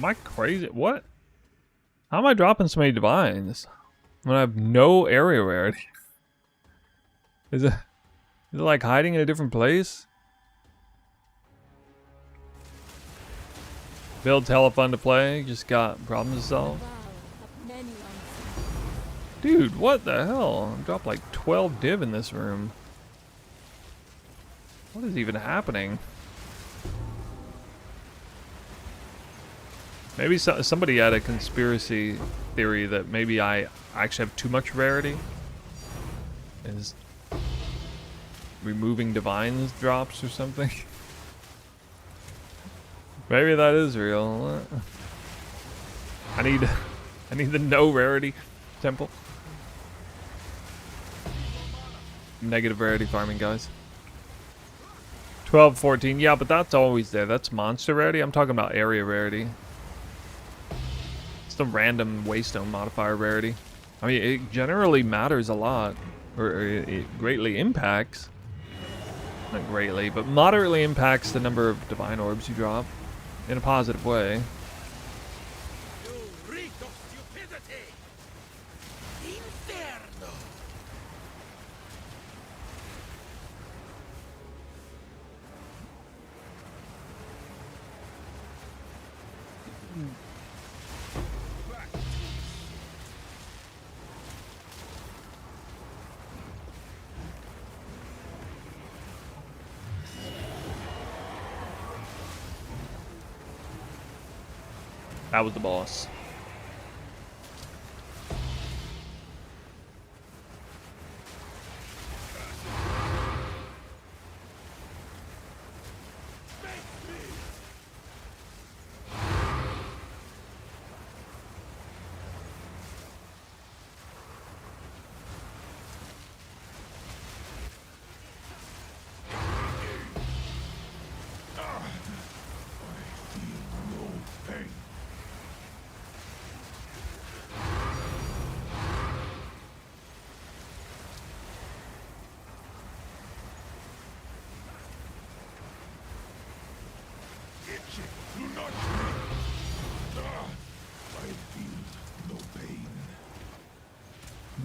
[SPEAKER 1] Am I crazy? What? How am I dropping so many divines when I have no area rarity? Is it like hiding in a different place? Build's hella fun to play. Just got problems to solve. Dude, what the hell? I dropped like 12 div in this room. What is even happening? Maybe somebody had a conspiracy theory that maybe I actually have too much rarity. Is removing divines drops or something? Maybe that is real. I need the no rarity temple. Negative rarity farming, guys. 12, 14. Yeah, but that's always there. That's monster rarity. I'm talking about area rarity. It's the random waystone modifier rarity. I mean, it generally matters a lot. Or it greatly impacts. Not greatly, but moderately impacts the number of divine orbs you drop. In a positive way.
[SPEAKER 3] You reek of stupidity! Inferno!
[SPEAKER 1] That was the boss.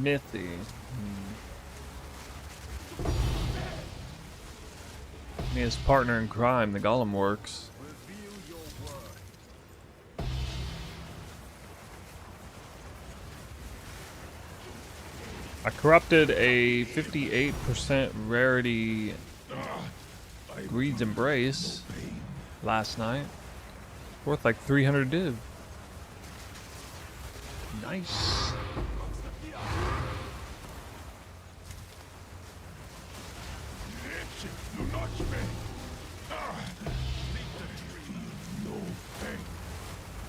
[SPEAKER 1] Mithy. His partner in crime, the Golem works. I corrupted a 58% rarity Greed's Embrace last night. Worth like 300 div. Nice.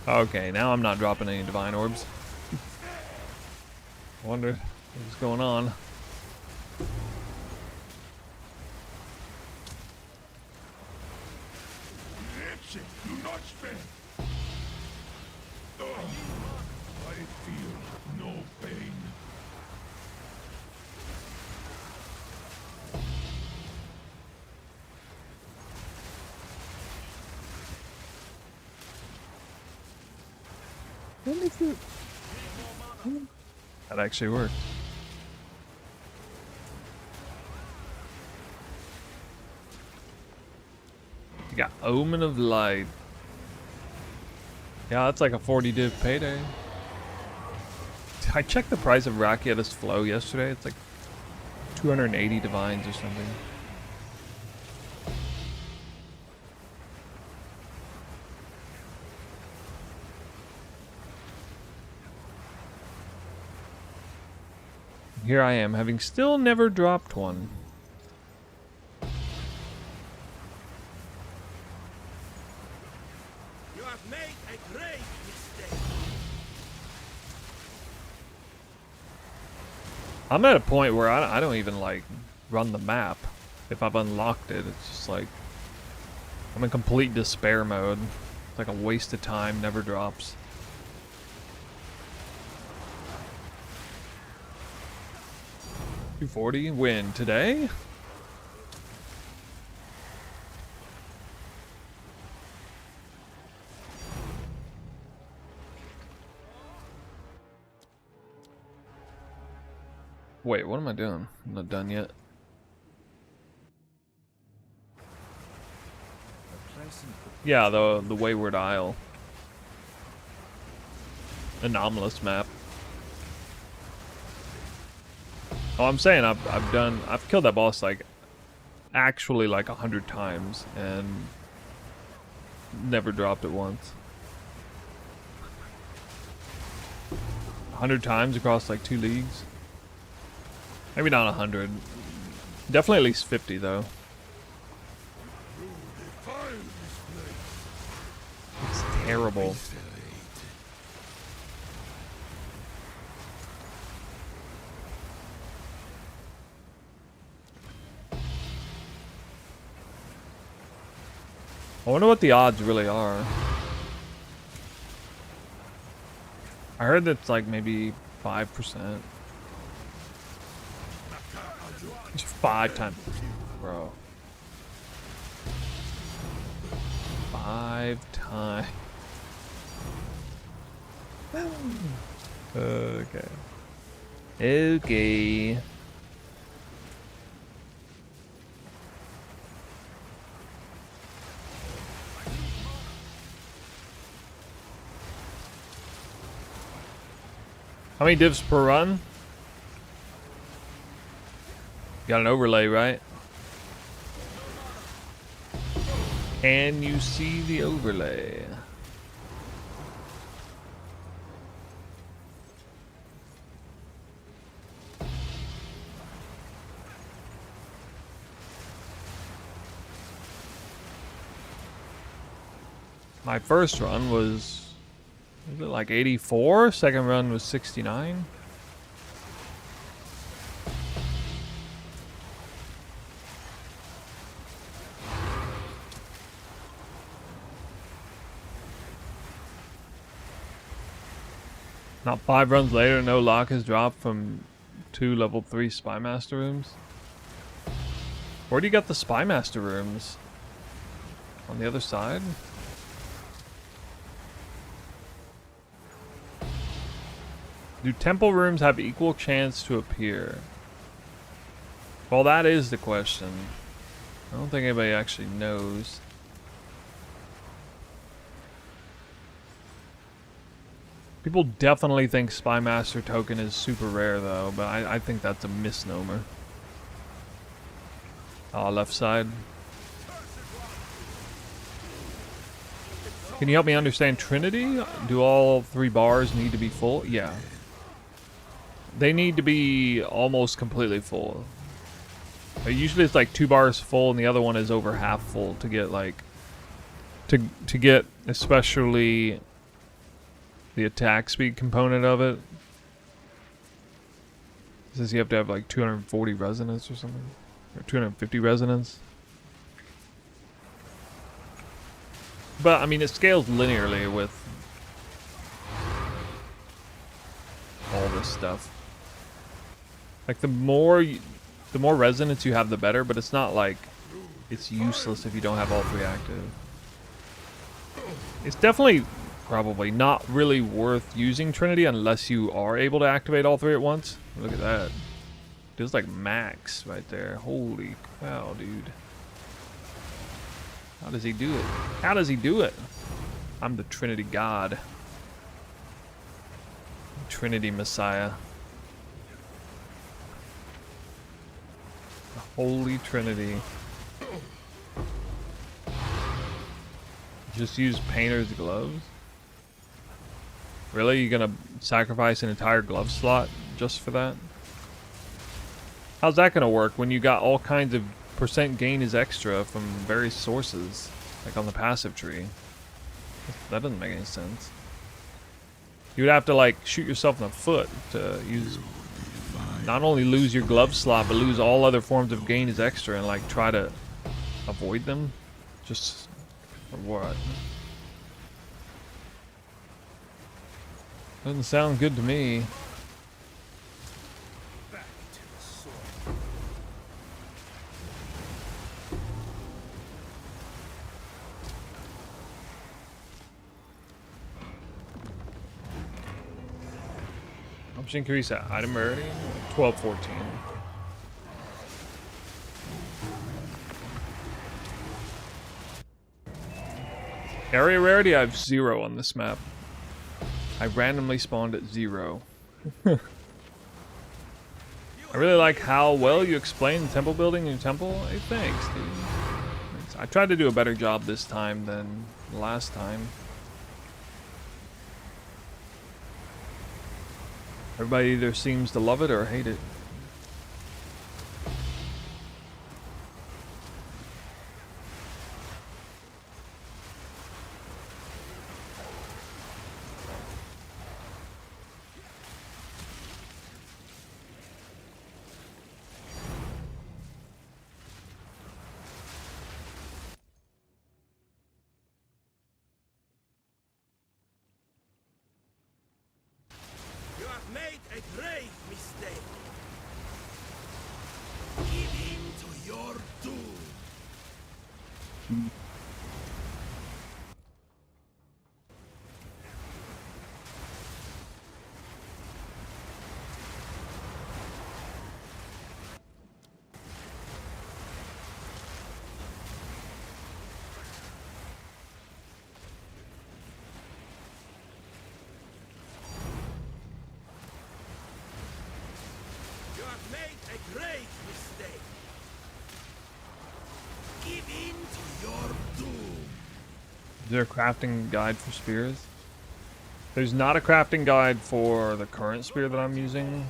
[SPEAKER 1] Okay, now I'm not dropping any divine orbs. Wonder what's going on.
[SPEAKER 3] I feel no pain.
[SPEAKER 1] That actually worked. You got Omen of Light. Yeah, that's like a 40 div payday. I checked the price of Rakieta's Flow yesterday. It's like 280 divines or something. Here I am, having still never dropped one.
[SPEAKER 3] You have made a great mistake.
[SPEAKER 1] I'm at a point where I don't even like run the map. If I've unlocked it, it's just like I'm in complete despair mode. It's like a waste of time, never drops. $240 win today? Wait, what am I doing? I'm not done yet. Yeah, the Wayward Isle. Anomalous map. Oh, I'm saying I've killed that boss like actually like 100 times and never dropped it once. 100 times across like 2 leagues. Maybe not 100. Definitely at least 50 though. It's terrible. I wonder what the odds really are. I heard that's like maybe 5%. It's 5 times. Bro. 5 times. Okay. Okay. How many divs per run? Got an overlay, right? Can you see the overlay? My first run was it like 84? Second run was 69. Not 5 runs later, no lock is dropped from 2 level 3 Spy Master rooms. Where do you got the Spy Master rooms? On the other side? Do temple rooms have equal chance to appear? Well, that is the question. I don't think anybody actually knows. People definitely think Spy Master token is super rare though, but I think that's a misnomer. Left side. Can you help me understand Trinity? Do all 3 bars need to be full? Yeah. They need to be almost completely full. Usually it's like 2 bars full and the other one is over half full to get like to get especially the attack speed component of it. It says you have to have like 240 resonance or something. Or 250 resonance. But I mean it scales linearly with all this stuff. Like the more resonance you have, the better. But it's not like it's useless if you don't have all 3 active. It's definitely probably not really worth using Trinity unless you are able to activate all 3 at once. Look at that. It's like max right there. Holy cow, dude. How does he do it? How does he do it? I'm the Trinity God. Trinity Messiah. The Holy Trinity. Just use painter's gloves? Really? You're gonna sacrifice an entire glove slot just for that? How's that gonna work when you got all kinds of percent gain is extra from various sources, like on the passive tree? That doesn't make any sense. You would have to like shoot yourself in the foot to use, not only lose your glove slot, but lose all other forms of gain is extra and like try to avoid them. Just for what? Doesn't sound good to me. Increase item rarity. 12, 14. Area rarity, I have 0 on this map. I randomly spawned at 0. I really like how well you explain temple building in your temple. Hey, thanks, dude. Thanks. I tried to do a better job this time than last time. Everybody either seems to love it or hate it.
[SPEAKER 3] You have made a grave mistake. Give in to your doom. You have made a grave mistake. Give in to your doom.
[SPEAKER 1] Is there a crafting guide for spears? There's not a crafting guide for the current spear that I'm using.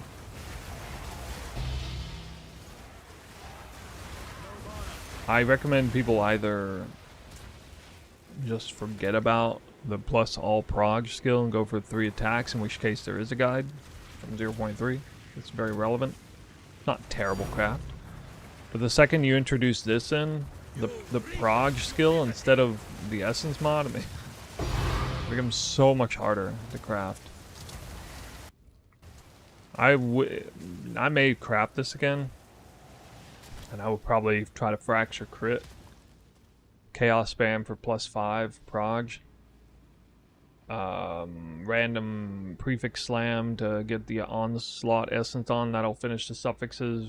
[SPEAKER 1] I recommend people either just forget about the plus all prog skill and go for 3 attacks, in which case there is a guide from 0.3. It's very relevant. Not terrible craft. But the second you introduce this in, the prog skill instead of the essence mod, it becomes so much harder to craft. I may craft this again, and I will probably try to fracture crit. Chaos spam for +5 prog. Random prefix slam to get the onslaught essence on. That'll finish the suffixes.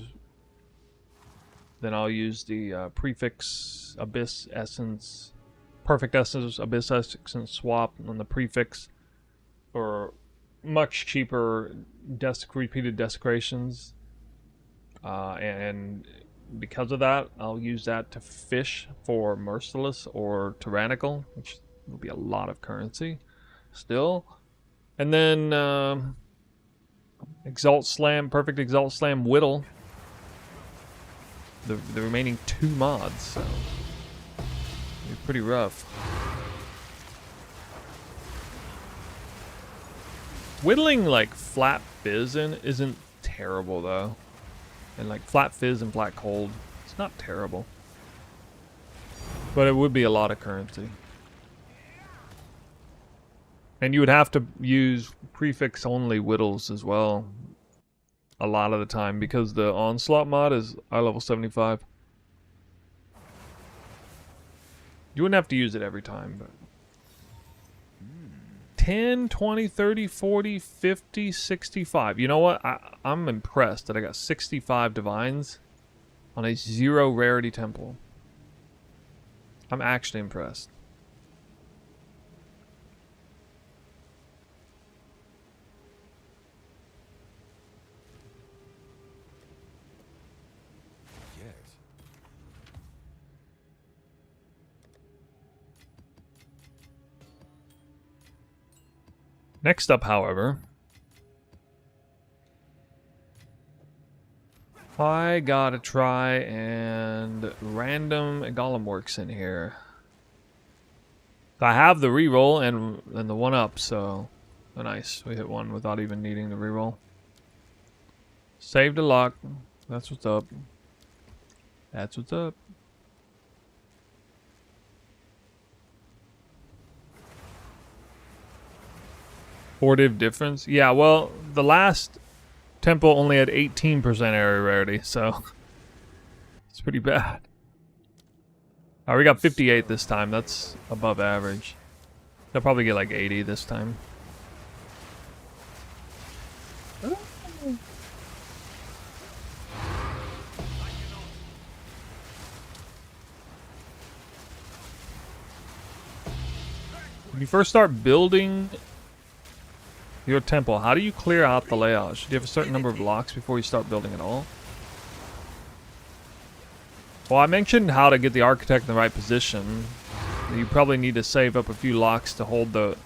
[SPEAKER 1] Then I'll use the prefix abyss essence, perfect essence, abyss essence swap on the prefix for much cheaper repeated desecrations. And because of that, I'll use that to fish for merciless or tyrannical, which will be a lot of currency still. And then exalt slam, perfect exalt slam whittle. The remaining 2 mods, so it's pretty rough. Whittling like flat fizz in isn't terrible though, and like flat fizz and flat cold, it's not terrible, but it would be a lot of currency, and you would have to use prefix only whittles as well. A lot of the time, because the onslaught mod is eye level 75. You wouldn't have to use it every time, but 10, 20, 30, 40, 50, 65. You know what? I'm impressed that I got 65 divines on a 0 rarity temple. I'm actually impressed. Next up, however, I gotta try and random golem works in here. I have the reroll and the 1-up, so nice. We hit 1 without even needing the reroll. Saved a lock. That's what's up. That's what's up. Div difference? Yeah, well, the last temple only had 18% area rarity, so it's pretty bad. Alright, we got 58 this time. That's above average. They'll probably get like 80 this time. When you first start building your temple, how do you clear out the layout? Should you have a certain number of blocks before you start building at all? Well, I mentioned how to get the architect in the right position. You probably need to save up a few locks to hold the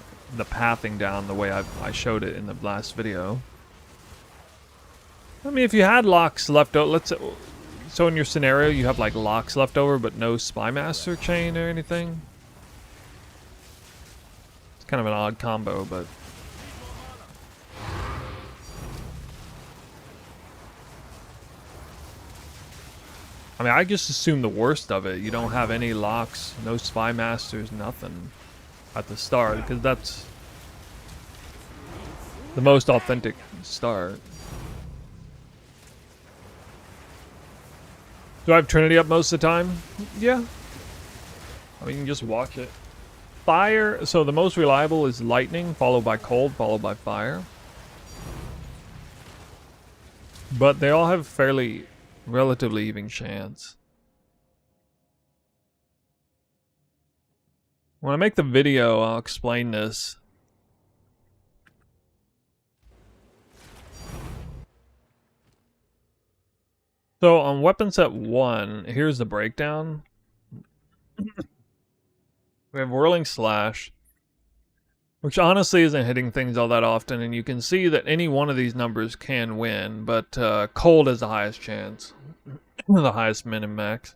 [SPEAKER 1] pathing down the way I showed it in the last video. I mean, if you had locks left over, let's say, so in your scenario you have like locks left over but no spy master chain or anything. It's kind of an odd combo, but I mean, I just assume the worst of it. You don't have any locks, no spy masters, nothing at the start, because that's the most authentic start. Do I have Trinity up most of the time? Yeah. I mean, you can just watch it. Fire, so the most reliable is lightning, followed by cold, followed by fire. But they all have fairly relatively even chance. When I make the video, I'll explain this. So on weapon set 1, here's the breakdown. We have Whirling Slash, which honestly isn't hitting things all that often, and you can see that any one of these numbers can win, but Cold has the highest chance. The highest min and max.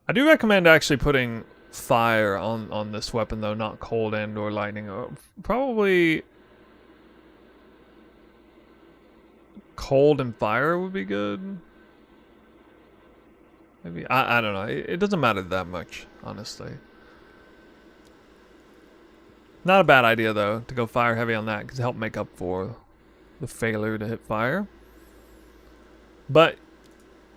[SPEAKER 1] I do recommend actually putting Fire on this weapon though, not Cold and or Lightning. Probably Cold and Fire would be good. Maybe, I don't know. It doesn't matter that much, honestly. Not a bad idea though, to go fire heavy on that, because it helped make up for the failure to hit fire. But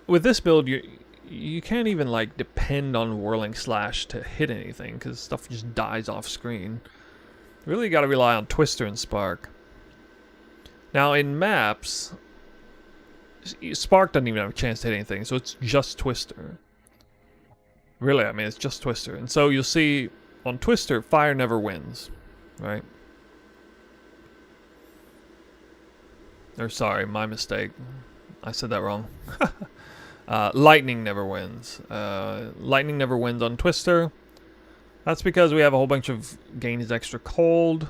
[SPEAKER 1] with this build, you can't even like depend on Whirling Slash to hit anything, because stuff just dies off screen. You really got to rely on Twister and Spark. Now in maps, Spark doesn't even have a chance to hit anything, so it's just Twister. Really, I mean, it's just Twister. And so you'll see on Twister, fire never wins, right? Or sorry, my mistake. I said that wrong. Lightning never wins. Lightning never wins on Twister. That's because we have a whole bunch of gains extra cold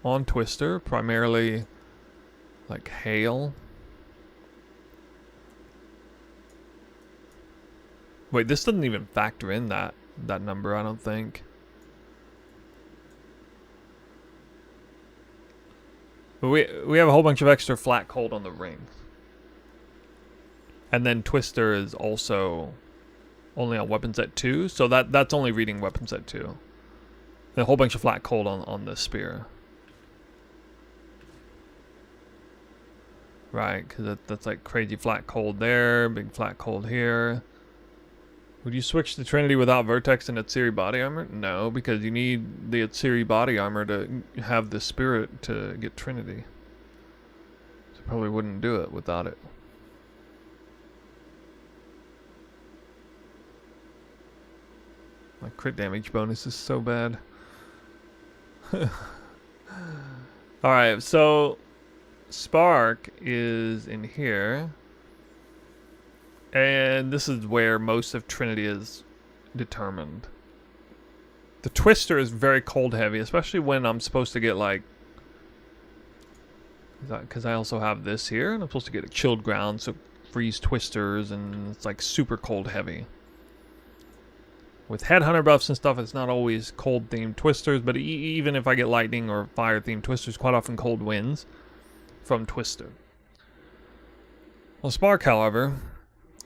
[SPEAKER 1] on Twister, primarily like hail. Wait, this doesn't even factor in that number, I don't think. But we have a whole bunch of extra flat cold on the rings. And then Twister is also only on weapon set 2, so that's only reading weapon set 2. And a whole bunch of flat cold on the spear. Right, because that's like crazy flat cold there, big flat cold here. Would you switch to Trinity without Vertex and Atsiri body armor? No, because you need the Atsiri body armor to have the spirit to get Trinity. So probably wouldn't do it without it. My crit damage bonus is so bad. Alright, so Spark is in here. And this is where most of Trinity is determined. The Twister is very cold heavy, especially when I'm supposed to get like... Because I also have this here, and I'm supposed to get a chilled ground, so freeze Twisters, and it's like super cold heavy. With Headhunter buffs and stuff, it's not always cold themed Twisters, but even if I get lightning or fire themed Twisters, quite often cold wins from Twister. Well, Spark, however...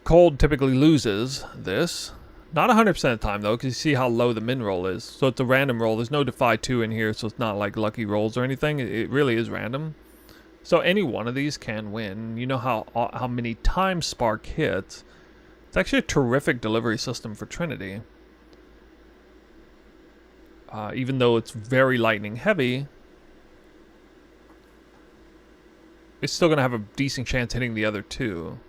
[SPEAKER 1] Cold typically loses this. Not 100% of the time though, because you see how low the min roll is. So it's a random roll. There's no Defy 2 in here, so it's not like lucky rolls or anything. It really is random. So any one of these can win. You know how many times Spark hits. It's actually a terrific delivery system for Trinity. Even though it's very lightning heavy, it's still going to have a decent chance hitting the other two.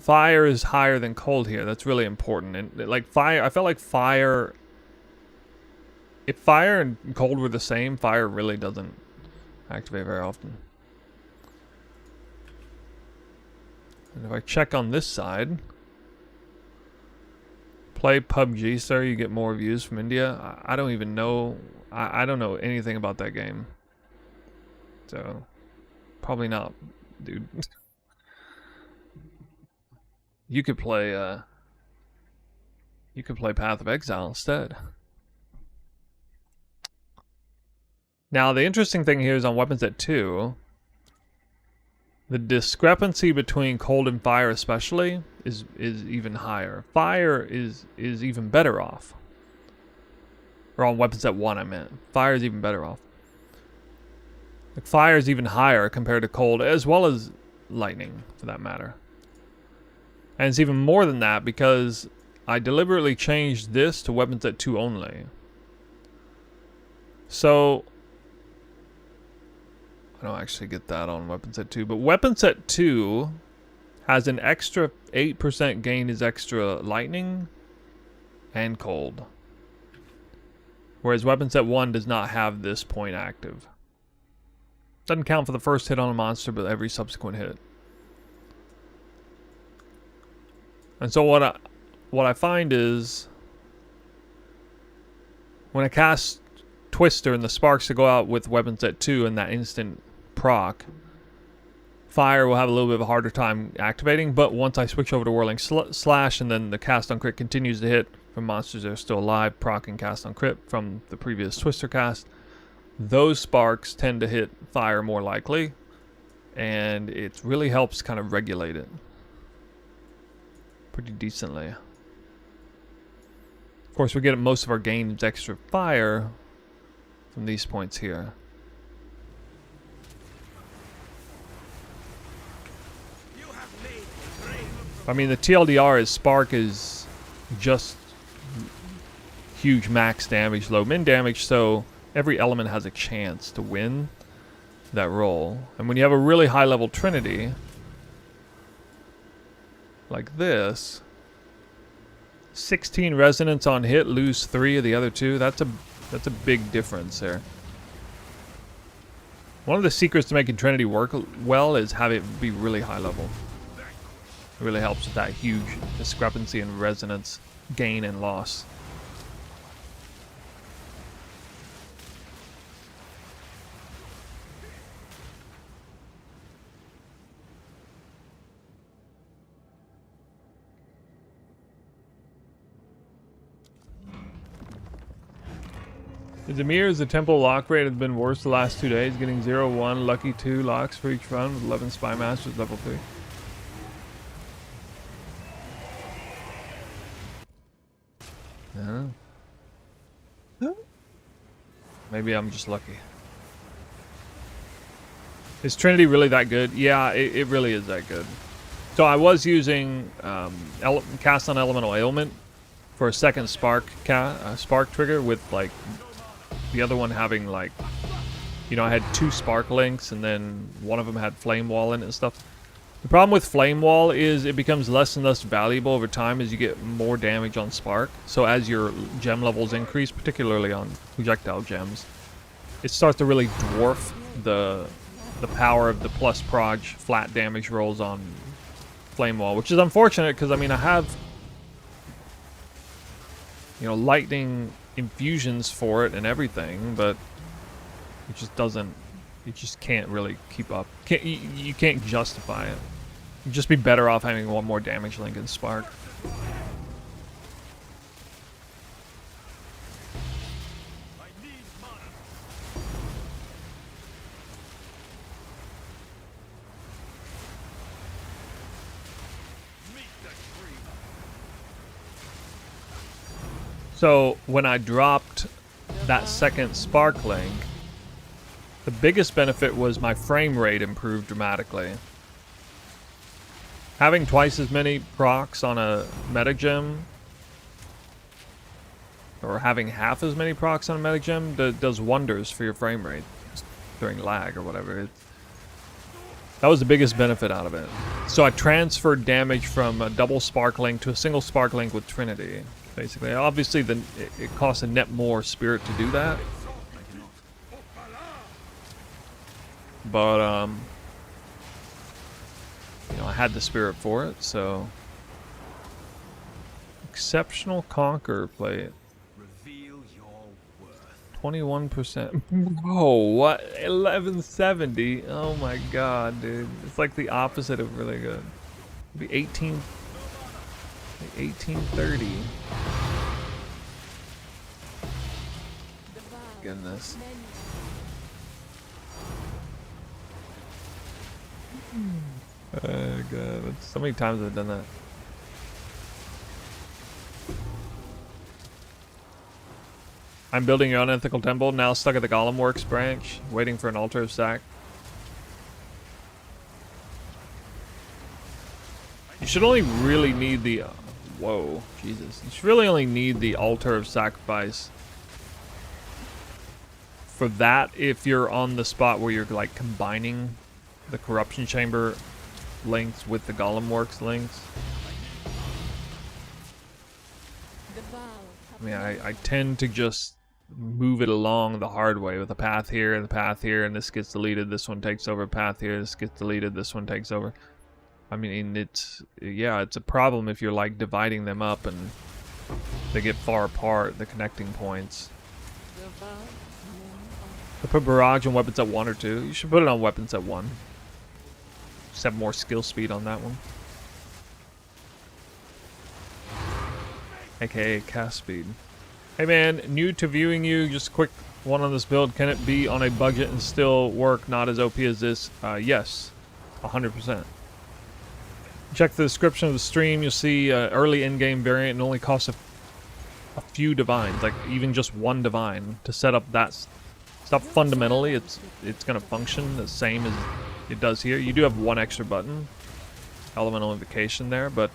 [SPEAKER 1] fire is higher than cold here. That's really important. And like fire, I felt like fire. If fire and cold were the same, fire really doesn't activate very often. And if I check on this side, play PUBG, sir, you get more views from India. I don't even know. I don't know anything about that game. So, probably not, dude. You could play Path of Exile instead. Now, the interesting thing here is on weapons at 2, the discrepancy between cold and fire especially is even higher. Fire is even better off. Or on weapons at 1, I meant. Fire is even better off. Like, fire is even higher compared to cold, as well as lightning, for that matter. And it's even more than that because I deliberately changed this to weapons at 2 only. So, I don't actually get that on weapons at 2, but weapons at 2 has an extra 8% gain as extra lightning and cold. Whereas weapons at 1 does not have this point active. Doesn't count for the first hit on a monster, but every subsequent hit. And so what I find is when I cast Twister and the sparks to go out with weapons at 2 and that instant proc, fire will have a little bit of a harder time activating, but once I switch over to Whirling Slash and then the cast on crit continues to hit from monsters that are still alive, proc and cast on crit from the previous Twister cast, those sparks tend to hit fire more likely, and it really helps kind of regulate it pretty decently. Of course, we get most of our gains extra fire from these points here. I mean, the TLDR is Spark is just huge max damage, low min damage, so every element has a chance to win that roll. And when you have a really high level Trinity like this, 16 resonance on hit, lose 3 of the other 2, that's a big difference there. One of the secrets to making Trinity work well is have it be really high level. It really helps with that huge discrepancy in resonance gain and loss. Demir's the temple lock rate has been worse the last 2 days, getting 0, 1, lucky 2 locks for each run with 11 Spy Masters level 3. Maybe I'm just lucky. Is Trinity really that good? Yeah, it really is that good. So I was using cast on Elemental Ailment for a second spark trigger with like the other one having like, you know, I had 2 spark links and then one of them had flame wall in it and stuff. The problem with flame wall is it becomes less and less valuable over time as you get more damage on spark. So as your gem levels increase, particularly on projectile gems, it starts to really dwarf the power of the plus proj flat damage rolls on flame wall, which is unfortunate because I mean I have, you know, lightning infusions for it and everything, but it just doesn't, you just can't really keep up. You can't justify it. You'd just be better off having one more damage link in Spark. So when I dropped that second Spark link, the biggest benefit was my frame rate improved dramatically. Having twice as many procs on a metagem, or having half as many procs on a metagem, does wonders for your frame rate during lag or whatever. That was the biggest benefit out of it. So I transferred damage from a double spark link to a single spark link with Trinity. Basically, obviously, it costs a net more spirit to do that. But you know, I had the spirit for it, so exceptional conquer plate. 21%. Whoa, what? 1170? Oh my god, dude. It's like the opposite of really good. It'd be 1830. Goodness. God. So many times I've done that. I'm building your unethical temple, now stuck at the Golem Works branch, waiting for an altar of sac. You should only really need the... whoa, Jesus. You should really only need the altar of sacrifice for that if you're on the spot where you're like combining the corruption chamber links with the Golem Works links. I mean, I tend to just move it along the hard way with a path here and the path here, and this gets deleted, this one takes over, path here, this gets deleted, this one takes over. I mean, it's, yeah, it's a problem if you're like dividing them up and they get far apart, the connecting points. I put barrage on weapons at 1 or 2. You should put it on weapons at 1. Just have more skill speed on that one. AKA cast speed. Hey man, new to viewing you, just a quick one on this build. Can it be on a budget and still work, not as OP as this? Yes, 100%. Check the description of the stream, you'll see early in-game variant and only costs a few divines, like even just 1 divine to set up that stuff. Fundamentally, it's going to function the same as it does here. You do have 1 extra button, elemental invocation there, but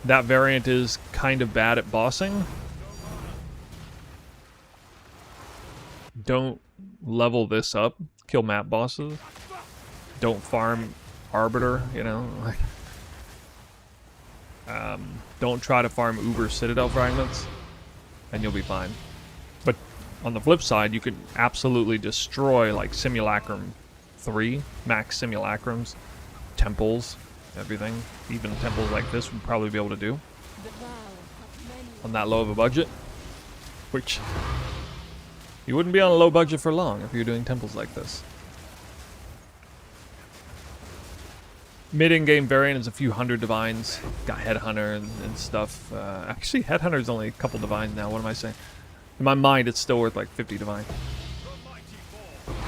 [SPEAKER 1] that variant is kind of bad at bossing. Don't level this up. Kill map bosses. Don't farm Arbiter, you know. Don't try to farm Uber Citadel fragments, and you'll be fine. But on the flip side, you could absolutely destroy like Simulacrum 3, max Simulacrums, temples, everything. Even temples like this would probably be able to do on that low of a budget, which you wouldn't be on a low budget for long if you're doing temples like this. Mid-in-game variant is a few hundred divines. Got Headhunter and stuff. Actually, Headhunter's only a couple divines now. What am I saying? In my mind, it's still worth like 50 divine.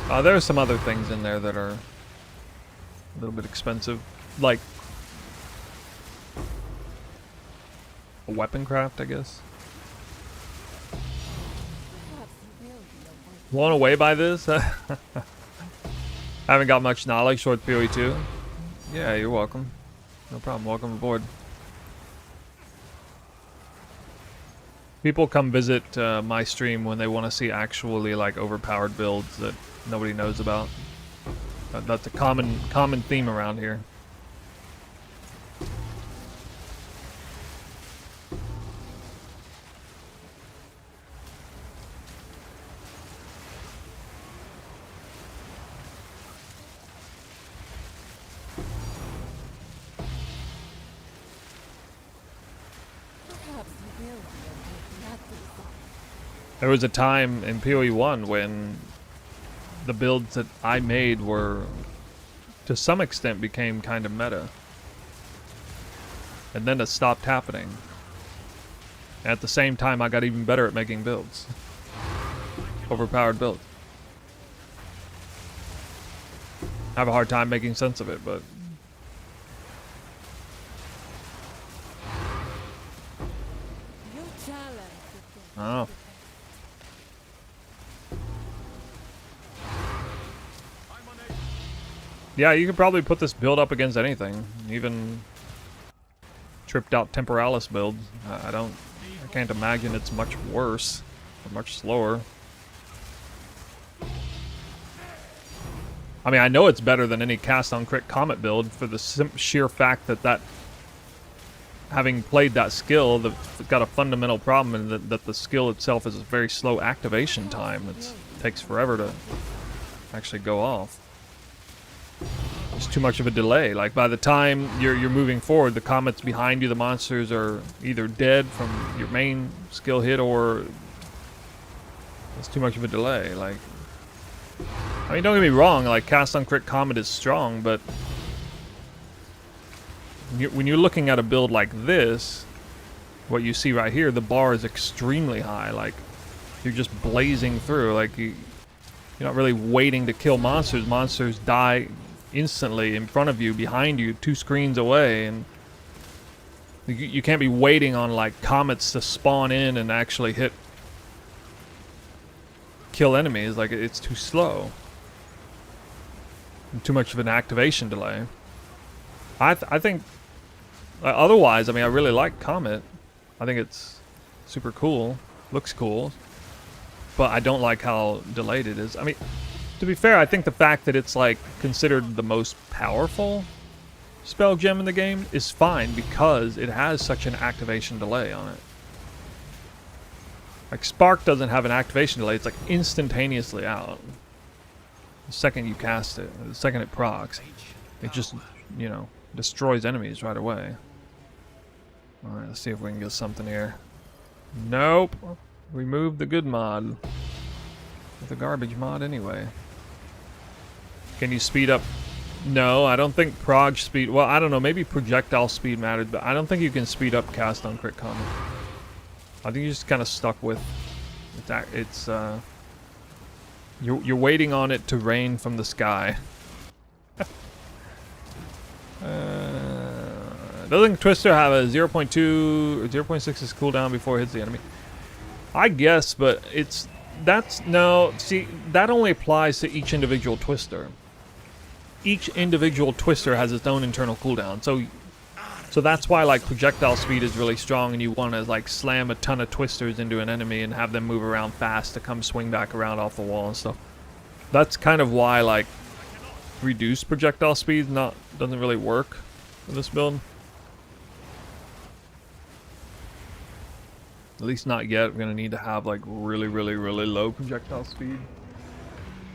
[SPEAKER 1] There are some other things in there that are a little bit expensive, like a weapon craft, I guess. Blown away by this? I haven't got much knowledge towards PoE 2. Yeah, you're welcome. No problem. Welcome aboard. People come visit my stream when they want to see actually like overpowered builds that nobody knows about. That's a common theme around here. There was a time in PoE 1 when the builds that I made were, to some extent, became kind of meta. And then it stopped happening. At the same time, I got even better at making builds. Overpowered builds. I have a hard time making sense of it, but... Oh. Yeah, you could probably put this build up against anything, even tripped out Temporalis build. I can't imagine it's much worse or much slower. I mean, I know it's better than any cast on crit comet build for the sheer fact that having played that skill, it's got a fundamental problem in that the skill itself is a very slow activation time. It takes forever to actually go off. There's too much of a delay. Like, by the time you're moving forward, the comets behind you, the monsters are either dead from your main skill hit, or there's too much of a delay. Like, I mean, don't get me wrong, like, cast on crit comet is strong, but when you're looking at a build like this, what you see right here, the bar is extremely high. Like, you're just blazing through. Like, you're not really waiting to kill monsters. Monsters die instantly in front of you, behind you, 2 screens away, and you can't be waiting on, like, comets to spawn in and actually kill enemies. Like, it's too slow. And too much of an activation delay. I think otherwise, I mean, I really like Comet. I think it's super cool, looks cool, but I don't like how delayed it is. I mean, to be fair, I think the fact that it's like considered the most powerful spell gem in the game is fine because it has such an activation delay on it. Like, Spark doesn't have an activation delay. It's like instantaneously out. The second you cast it, the second it procs, it just, you know, destroys enemies right away. Alright, let's see if we can get something here. Nope. Remove the good mod. The garbage mod anyway. Can you speed up? No, I don't think prog speed. Well, I don't know. Maybe projectile speed matters, but I don't think you can speed up cast on crit comet. I think you're just kind of stuck with it's you're waiting on it to rain from the sky. Doesn't Twister have a 0.2 or 0.6 is cooldown before it hits the enemy? I guess, but no. See, that only applies to each individual Twister. Each individual Twister has its own internal cooldown, so that's why, like, projectile speed is really strong, and you want to, like, slam a ton of Twisters into an enemy and have them move around fast to come swing back around off the wall and stuff. That's kind of why, like, reduced projectile speed doesn't really work for this build. At least not yet. We're gonna need to have, like, really, really, really low projectile speed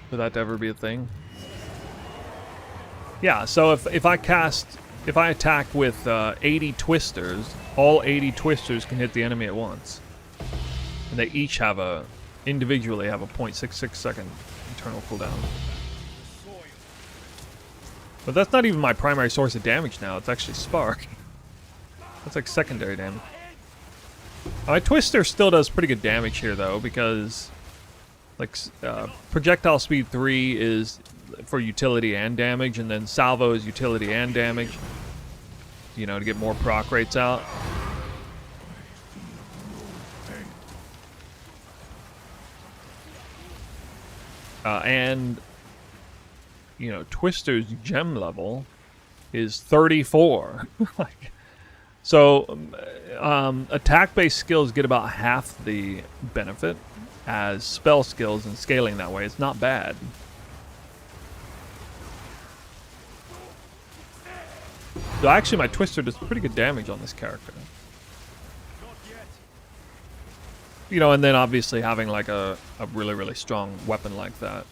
[SPEAKER 1] for that to ever be a thing. Yeah, so if I attack with 80 Twisters, all 80 Twisters can hit the enemy at once. And they each individually have a 0.66 second internal cooldown. But that's not even my primary source of damage now, it's actually Spark. That's like secondary damage. My Twister still does pretty good damage here though, because like projectile speed 3 is for utility and damage, and then salvo is utility and damage, you know, to get more proc rates out. And you know, Twister's gem level is 34. Like, so attack-based skills get about half the benefit as spell skills, and scaling that way, it's not bad. So actually, my Twister does pretty good damage on this character. You know, and then obviously having like a really, really strong weapon like that.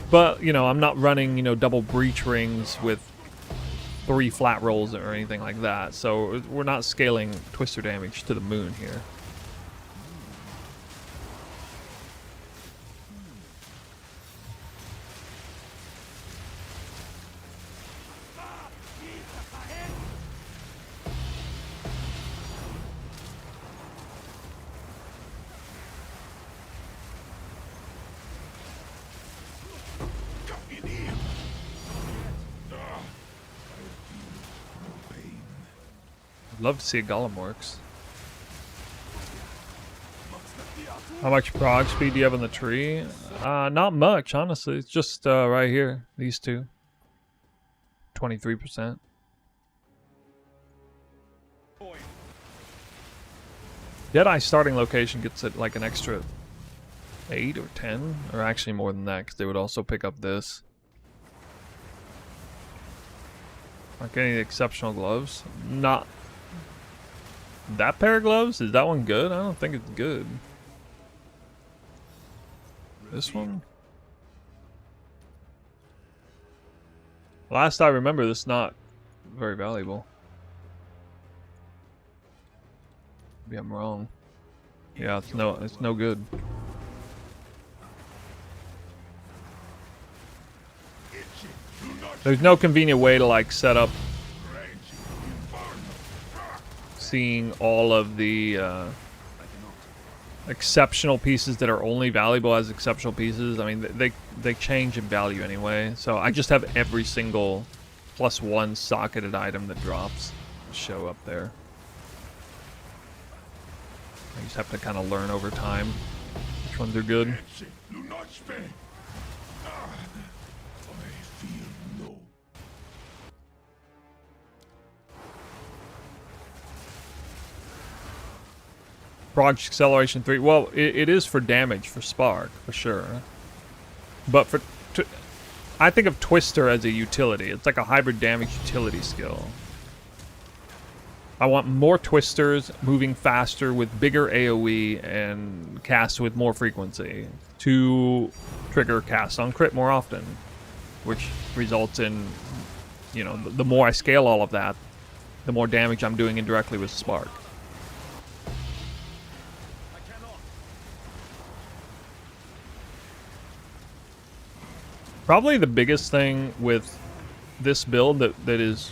[SPEAKER 1] But, you know, I'm not running, you know, double breach rings with 3 flat rolls or anything like that. So we're not scaling Twister damage to the moon here. Love to see a Golem works. How much prog speed do you have on the tree? Not much, honestly. It's just right here. These two. 23%. Deadeye starting location gets it like an extra 8 or 10, or actually more than that, because they would also pick up this. Aren't getting the exceptional gloves. Not that pair of gloves. Is that one good? I don't think it's good. This one. Last I remember, this is not very valuable. Maybe I'm wrong. Yeah, it's no good. There's no convenient way to like set up seeing all of the exceptional pieces that are only valuable as exceptional pieces. I mean, they change in value anyway. So I just have every single +1 socketed item that drops show up there. I just have to kind of learn over time which ones are good. Prog acceleration 3. Well, it is for damage for Spark for sure, but I think of Twister as a utility. It's like a hybrid damage utility skill. I want more Twisters moving faster with bigger AoE and cast with more frequency to trigger cast on crit more often, which results in, you know, the more I scale all of that, the more damage I'm doing indirectly with Spark. Probably the biggest thing with this build that is,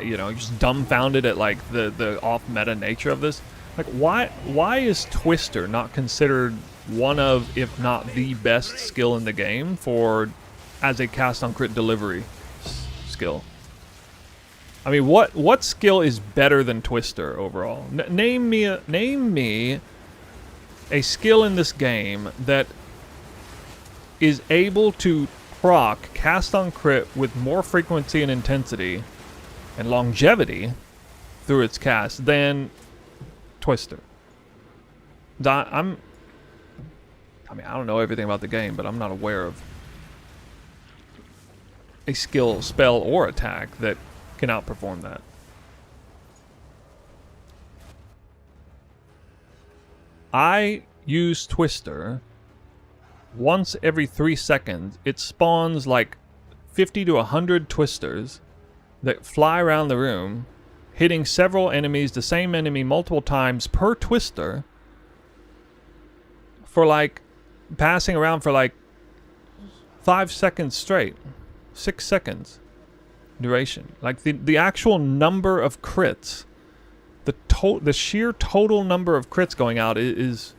[SPEAKER 1] you know, just dumbfounded at like the off-meta nature of this. Like, why is Twister not considered one of, if not the best skill in the game for as a cast on crit delivery skill? I mean, what skill is better than Twister overall? Name me a skill in this game that is able to proc cast on crit with more frequency and intensity and longevity through its cast than Twister. I mean, I don't know everything about the game, but I'm not aware of a skill, spell, or attack that can outperform that. I use Twister once every 3 seconds. It spawns like 50 to 100 Twisters that fly around the room, hitting several enemies, the same enemy multiple times per Twister, for like passing around for like 5 seconds straight, 6 seconds duration. Like the actual number of crits, the sheer total number of crits going out is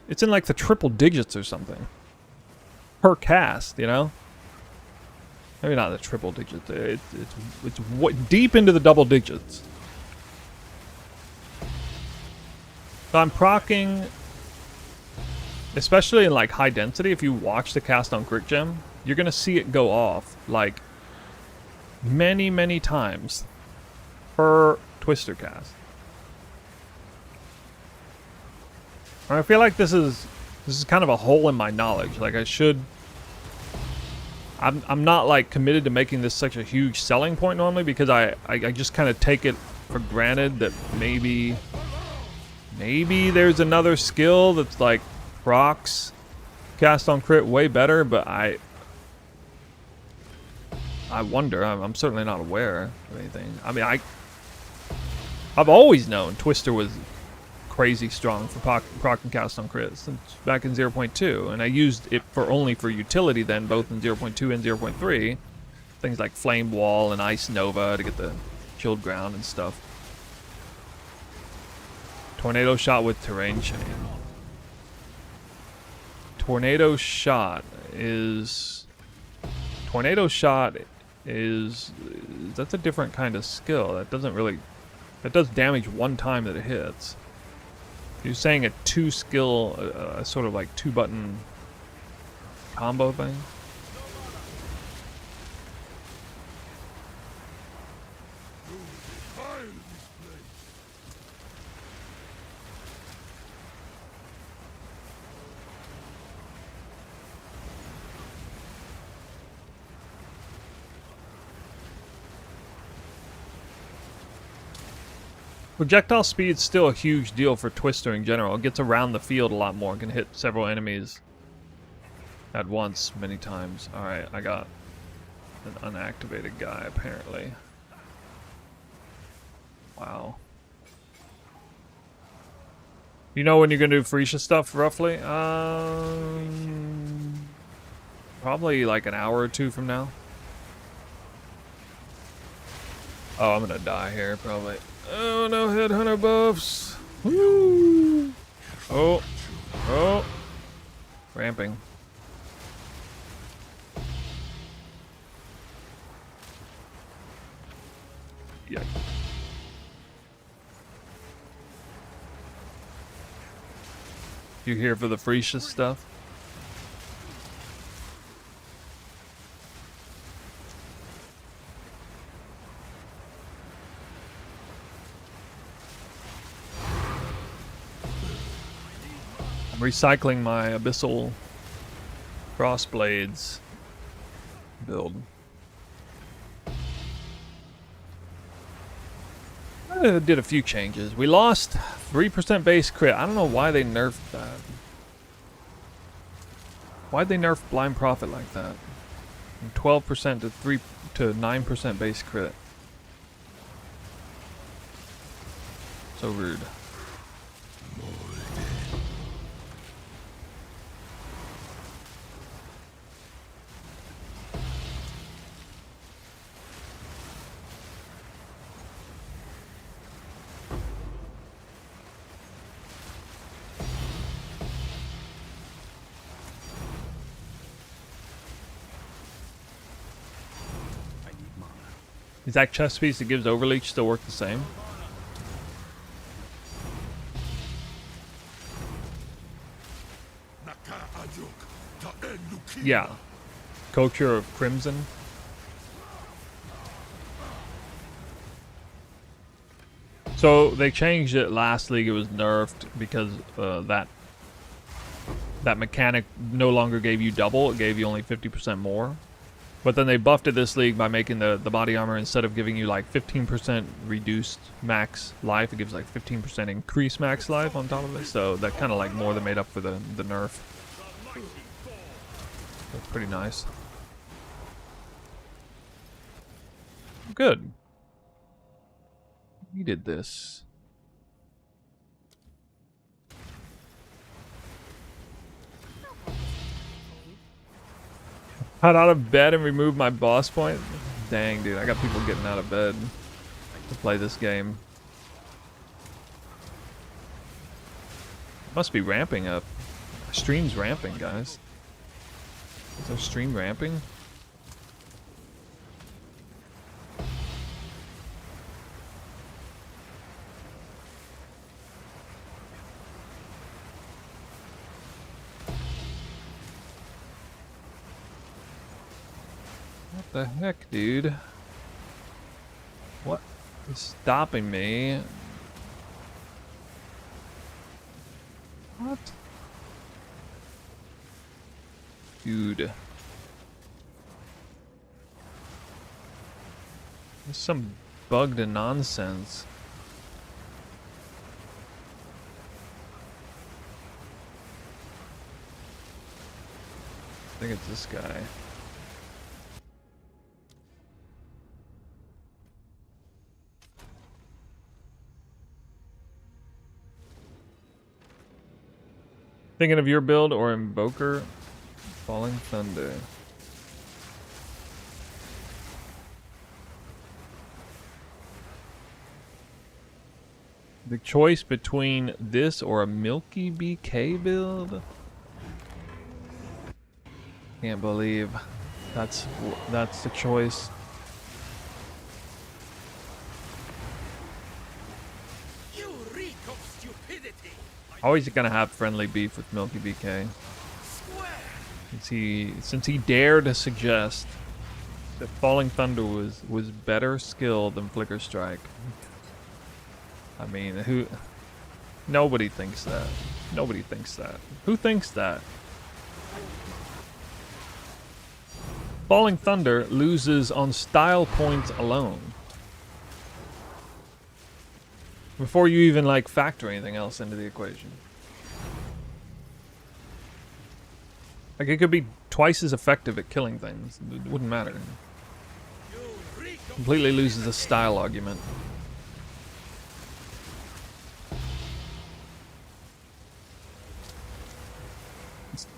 [SPEAKER 1] it's in like the triple digits or something per cast, you know? Maybe not the triple digits. It's deep into the double digits. So I'm proccing, especially in like high density. If you watch the cast on crit gem, you're gonna see it go off like many times per Twister cast. I feel like this is kind of a hole in my knowledge. Like I'm not like committed to making this such a huge selling point normally, because I just kind of take it for granted that maybe there's another skill that's like procs cast on crit way better, but I wonder. I'm certainly not aware of anything. I mean, I've always known Twister was crazy strong for proc and cast on crit since back in 0.2, and I used it only for utility then, both in 0.2 and 0.3. Things like Flame Wall and Ice Nova to get the chilled ground and stuff. Tornado Shot with Terrain Chain. Tornado Shot is that's a different kind of skill. That does damage one time that it hits. You're saying a 2-skill, sort of like 2-button combo thing? Projectile speed's still a huge deal for Twister in general. It gets around the field a lot more. It can hit several enemies at once many times. Alright, I got an unactivated guy apparently. Wow. You know when you're gonna do Phrecia stuff roughly? Probably like an hour or two from now. Oh, I'm gonna die here probably. Oh no, headhunter buffs. Woo! Oh. Oh. Ramping. Yeah. You here for the Phrecia stuff? I'm recycling my abyssal crossblades build. I did a few changes. We lost 3% base crit. I don't know why they nerfed that. Why'd they nerf Blind Prophet like that? From 12% to 9% base crit. So rude. Is that chest piece that gives overleech still work the same? Yeah. Culture of Crimson. So they changed it last league. It was nerfed because that mechanic no longer gave you double. It gave you only 50% more. But then they buffed it this league by making the body armor, instead of giving you like 15% reduced max life, it gives like 15% increased max life on top of it. So that kind of like more than made up for the nerf. That's pretty nice. Good. We did this. Got out of bed and removed my boss point? Dang, dude, I got people getting out of bed to play this game. Must be ramping up. Stream's ramping, guys. Is our stream ramping? What the heck, dude? What is stopping me? What? Dude. There's some bugged nonsense. I think it's this guy. Thinking of your build or Invoker? Falling Thunder. The choice between this or a Milky BK build? Can't believe that's the choice.
[SPEAKER 3] You reek of stupidity.
[SPEAKER 1] Always gonna have friendly beef with Milky BK. Since he dared to suggest that Falling Thunder was better skill than Flicker Strike. I mean, nobody thinks that. Nobody thinks that. Who thinks that? Falling Thunder loses on style points alone. Before you even like factor anything else into the equation. Like it could be twice as effective at killing things. It wouldn't matter. Completely loses the style argument.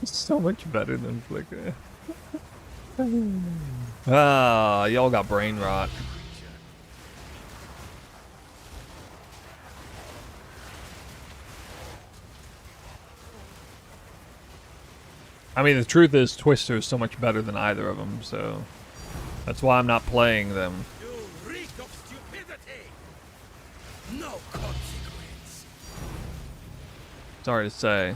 [SPEAKER 1] It's so much better than Flicker. Ah, y'all got brain rot. I mean, the truth is, Twister is so much better than either of them, so that's why I'm not playing them.
[SPEAKER 3] You reek of stupidity. No consequence.
[SPEAKER 1] Sorry to say.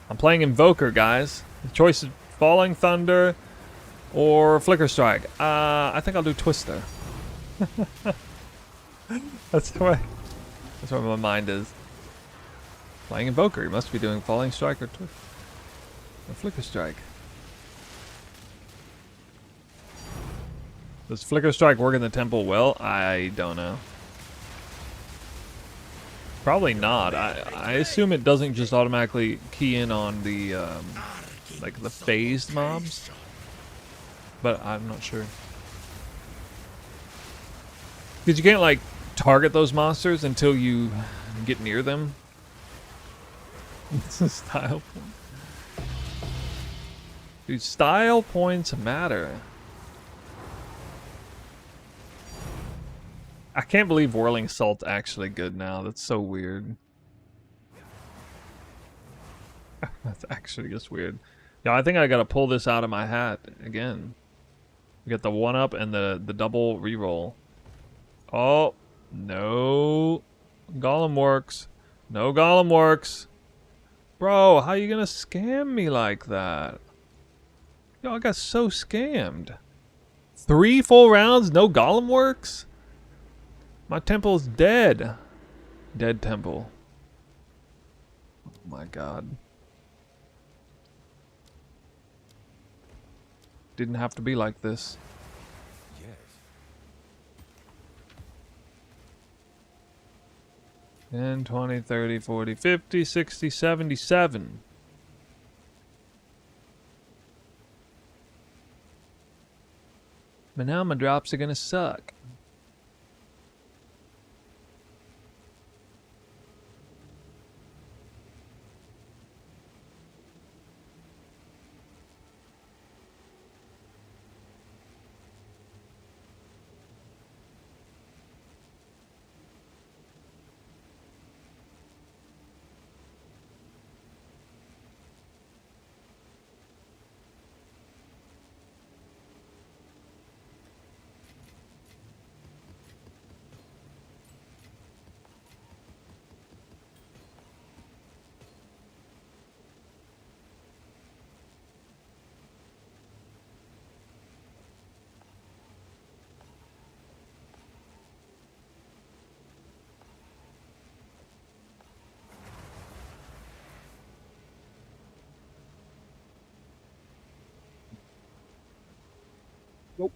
[SPEAKER 1] I'm playing Invoker, guys. The choice is Falling Thunder or Flicker Strike. I think I'll do Twister. That's where my mind is. Playing Invoker, you must be doing Falling Strike or Twister. A Flicker Strike. Does Flicker Strike work in the temple well? I don't know. Probably not. I assume it doesn't just automatically key in on the like the phased mobs, but I'm not sure. Because you can't like target those monsters until you get near them. It's a style point. Dude, style points matter. I can't believe Whirling Salt's actually good now. That's so weird. That's actually just weird. Yeah, I think I gotta pull this out of my hat again. We got the 1-up and the double reroll. Oh, no. Golem works. No Golem works. Bro, how you gonna scam me like that? Yo, I got so scammed. 3 full rounds, no Golem works? My temple's dead. Dead temple. Oh my god. Didn't have to be like this.
[SPEAKER 3] Yes.
[SPEAKER 1] 10, 20, 30, 40, 50, 60, 77. But now my drops are gonna suck. Nope.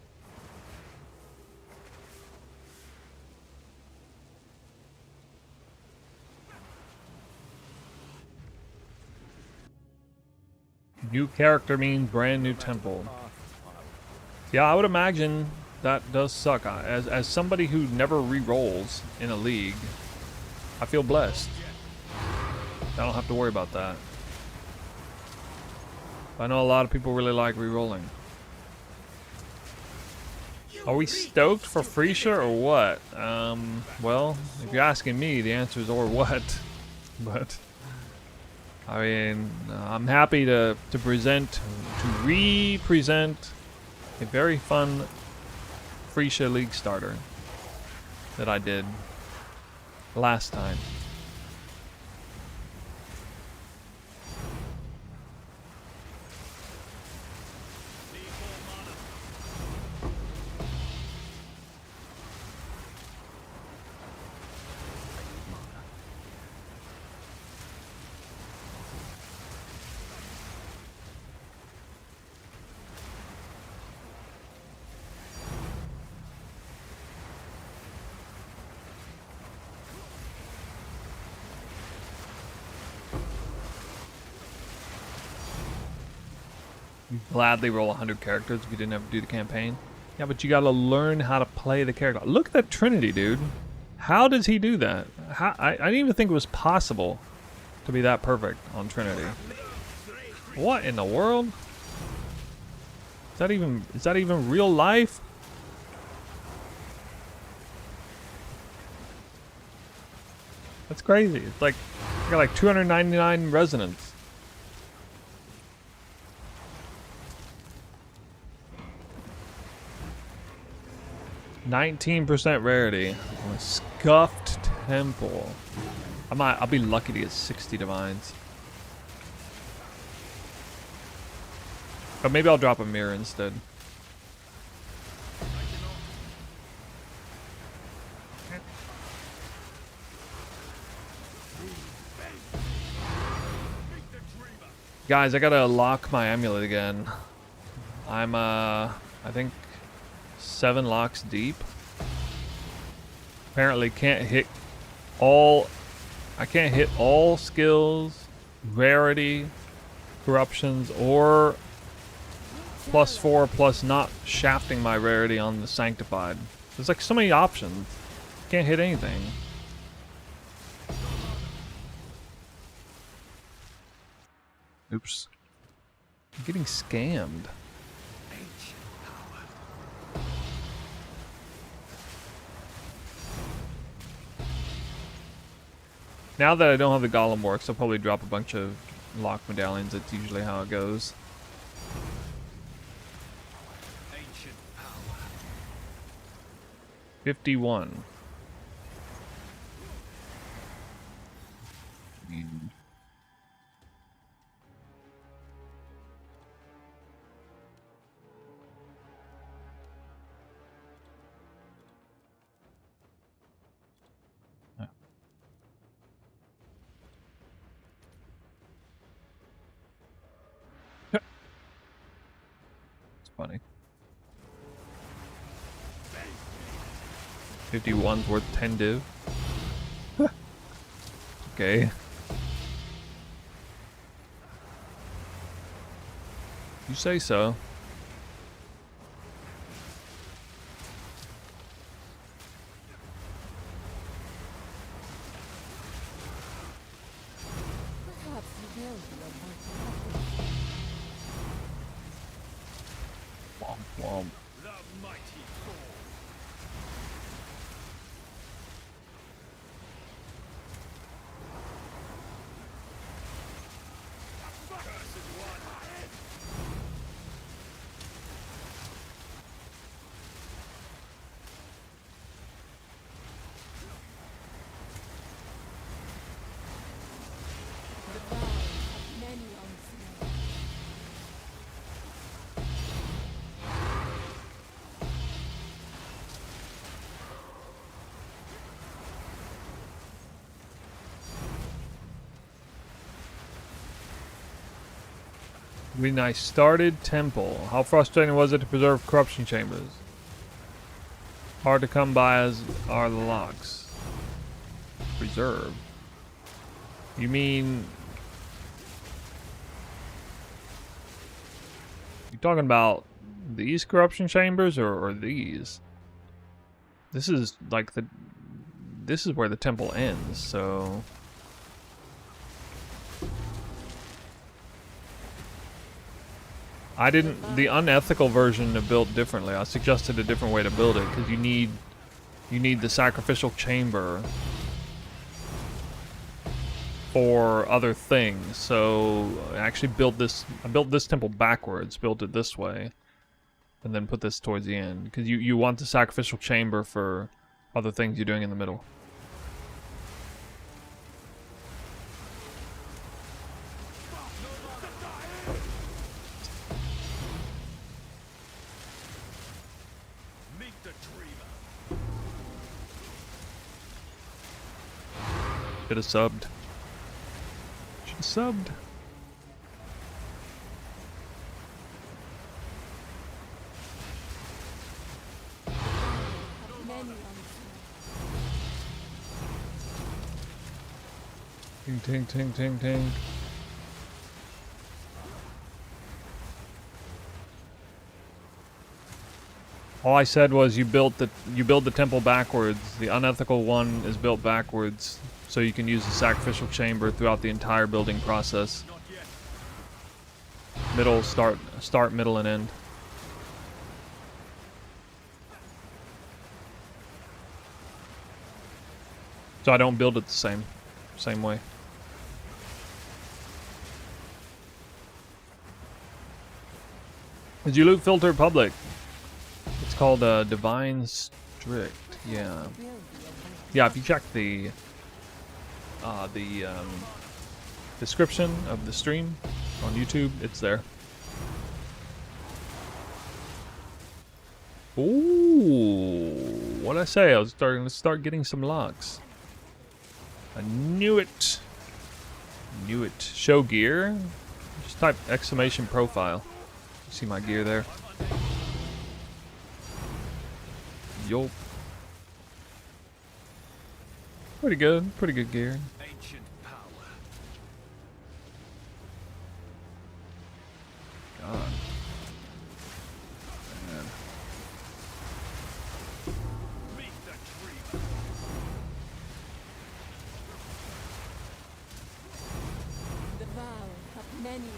[SPEAKER 1] New character means brand new temple. Yeah, I would imagine that does suck. As somebody who never re-rolls in a league, I feel blessed. I don't have to worry about that. I know a lot of people really like re-rolling. Are we stoked for Phrecia or what? Well, if you're asking me, the answer is or what. But I mean, I'm happy to re-present a very fun Phrecia League starter that I did last time. You'd gladly roll 100 characters if you didn't ever do the campaign. Yeah, but you gotta learn how to play the character. Look at that Trinity, dude. How does he do that? I didn't even think it was possible to be that perfect on Trinity. What in the world? Is that even real life? That's crazy. It's like I got like 299 resonance. %, rarity on a scuffed temple. I'll be lucky to get 60 divines. But maybe I'll drop a mirror instead. Guys, I gotta lock my amulet again. I'm I think 7 locks deep. Apparently can't hit all skills, rarity, corruptions, or +4 plus not shafting my rarity on the sanctified. There's like so many options. Can't hit anything. Oops. I'm getting scammed. Now that I don't have the Golem works, I'll probably drop a bunch of lock medallions. That's usually how it goes. 51. Funny. 51's worth 10 div. Okay. You say so. Womp. When I started Temple, how frustrating was it to preserve corruption chambers? Hard to come by as are the locks. Preserve? You mean... You talking about these corruption chambers or these? This is like the... This is where the temple ends, so... I didn't... The unethical version of built differently. I suggested a different way to build it, because you need the sacrificial chamber for other things. So I actually built this... I built this temple backwards, built it this way, and then put this towards the end. Because you want the sacrificial chamber for other things you're doing in the middle. Should have subbed. Should have subbed. Ting ting ting ting ting. All I said was you build the temple backwards. The unethical one is built backwards, so you can use the sacrificial chamber throughout the entire building process. Middle, start, middle, and end. So I don't build it the same way. Did you loot filter public? It's called Divine Strict. Yeah. Yeah, if you check the description of the stream on YouTube, it's there. Ooh, what'd I say? I was starting to start getting some locks. I knew it. Knew it. Show gear. Just type exclamation profile. See my gear there. Yup. Pretty good. Pretty good gear.
[SPEAKER 3] Ancient power.
[SPEAKER 1] God. Man.
[SPEAKER 3] Meet the tree.
[SPEAKER 4] The vow of many unseen.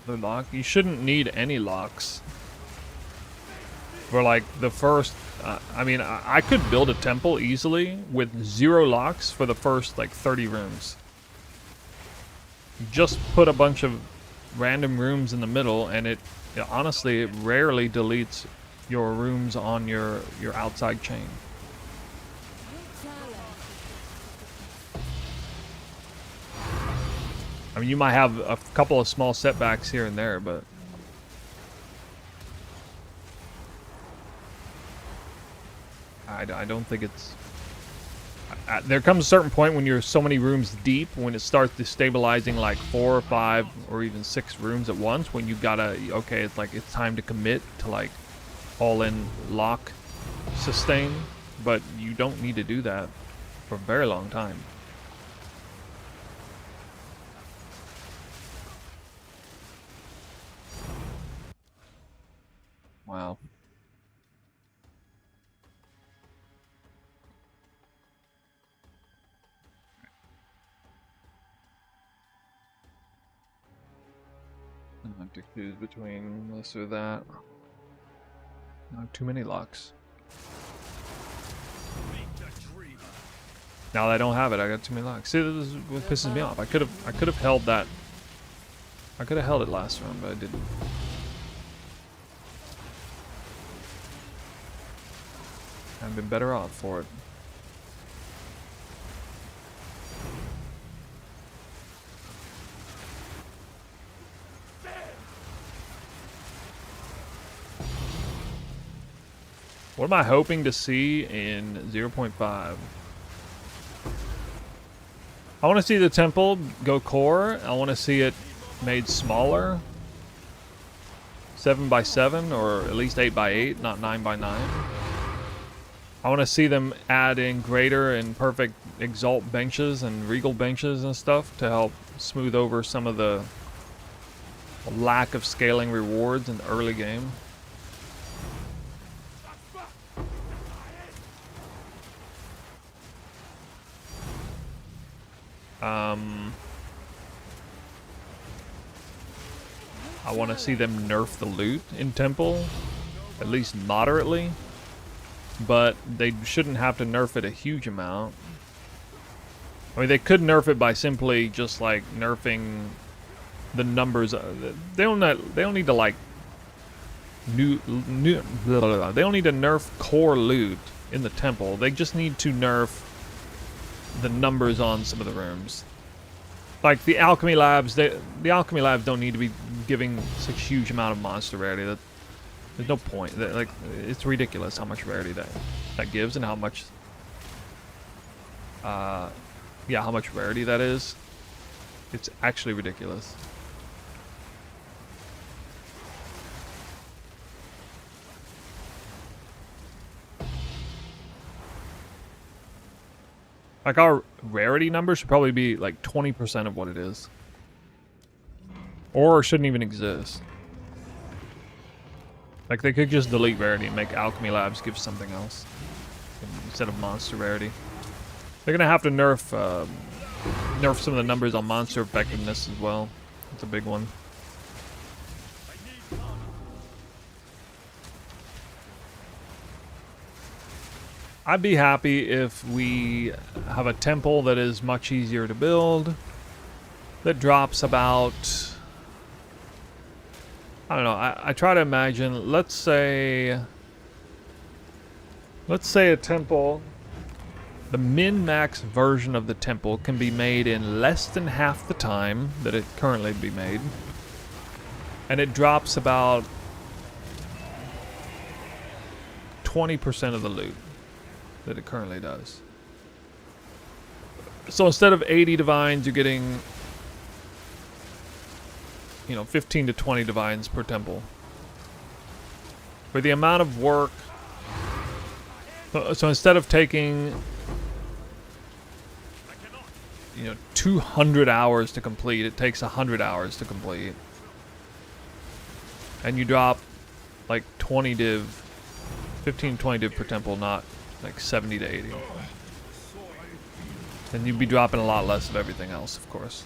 [SPEAKER 1] The lock? You shouldn't need any locks. For like the first, I mean, I could build a temple easily with 0 locks for the first like 30 rooms. Just put a bunch of random rooms in the middle, and honestly, it rarely deletes your rooms on your outside chain. I mean, you might have a couple of small setbacks here and there, but I don't think it's... there comes a certain point when you're so many rooms deep, when it starts destabilizing like 4 or 5 or even 6 rooms at once, when you gotta, okay, it's like it's time to commit to like all-in lock sustain, but you don't need to do that for a very long time. Wow. I have to choose between this or that. I have too many locks.
[SPEAKER 3] Meet the tree.
[SPEAKER 1] Now that I don't have it, I got too many locks. See, this is what pisses me off. I could have held that. I could have held it last round, but I didn't. I've been better off for it. What am I hoping to see in 0.5? I want to see the temple go core. I want to see it made smaller. 7 by 7 or at least 8 by 8, not 9 by 9. I want to see them add in greater and perfect exalt benches and regal benches and stuff to help smooth over some of the lack of scaling rewards in the early game. I want to see them nerf the loot in temple, at least moderately. But they shouldn't have to nerf it a huge amount. I mean, they could nerf it by simply just like nerfing the numbers. They don't need to like they don't need to nerf core loot in the temple. They just need to nerf the numbers on some of the rooms. Like the alchemy labs, the alchemy labs don't need to be giving such a huge amount of monster rarity. There's no point. Like, it's ridiculous how much rarity that gives and how much, yeah, how much rarity that is. It's actually ridiculous. Like, our rarity number should probably be like 20% of what it is. Or shouldn't even exist. Like, they could just delete rarity and make Alchemy Labs give something else instead of monster rarity. They're gonna have to nerf nerf some of the numbers on monster effectiveness as well. That's a big one. I'd be happy if we have a temple that is much easier to build, that drops about, I don't know, I try to imagine, let's say a temple, the min-max version of the temple can be made in less than half the time that it currently be made, and it drops about 20% of the loot that it currently does. So instead of 80 divines, you're getting, you know, 15 to 20 divines per temple. For the amount of work, so instead of taking, you know, 200 hours to complete, it takes 100 hours to complete. And you drop like 20 div, 15 to 20 div per temple, not like 70 to 80. Then you'd be dropping a lot less of everything else, of course.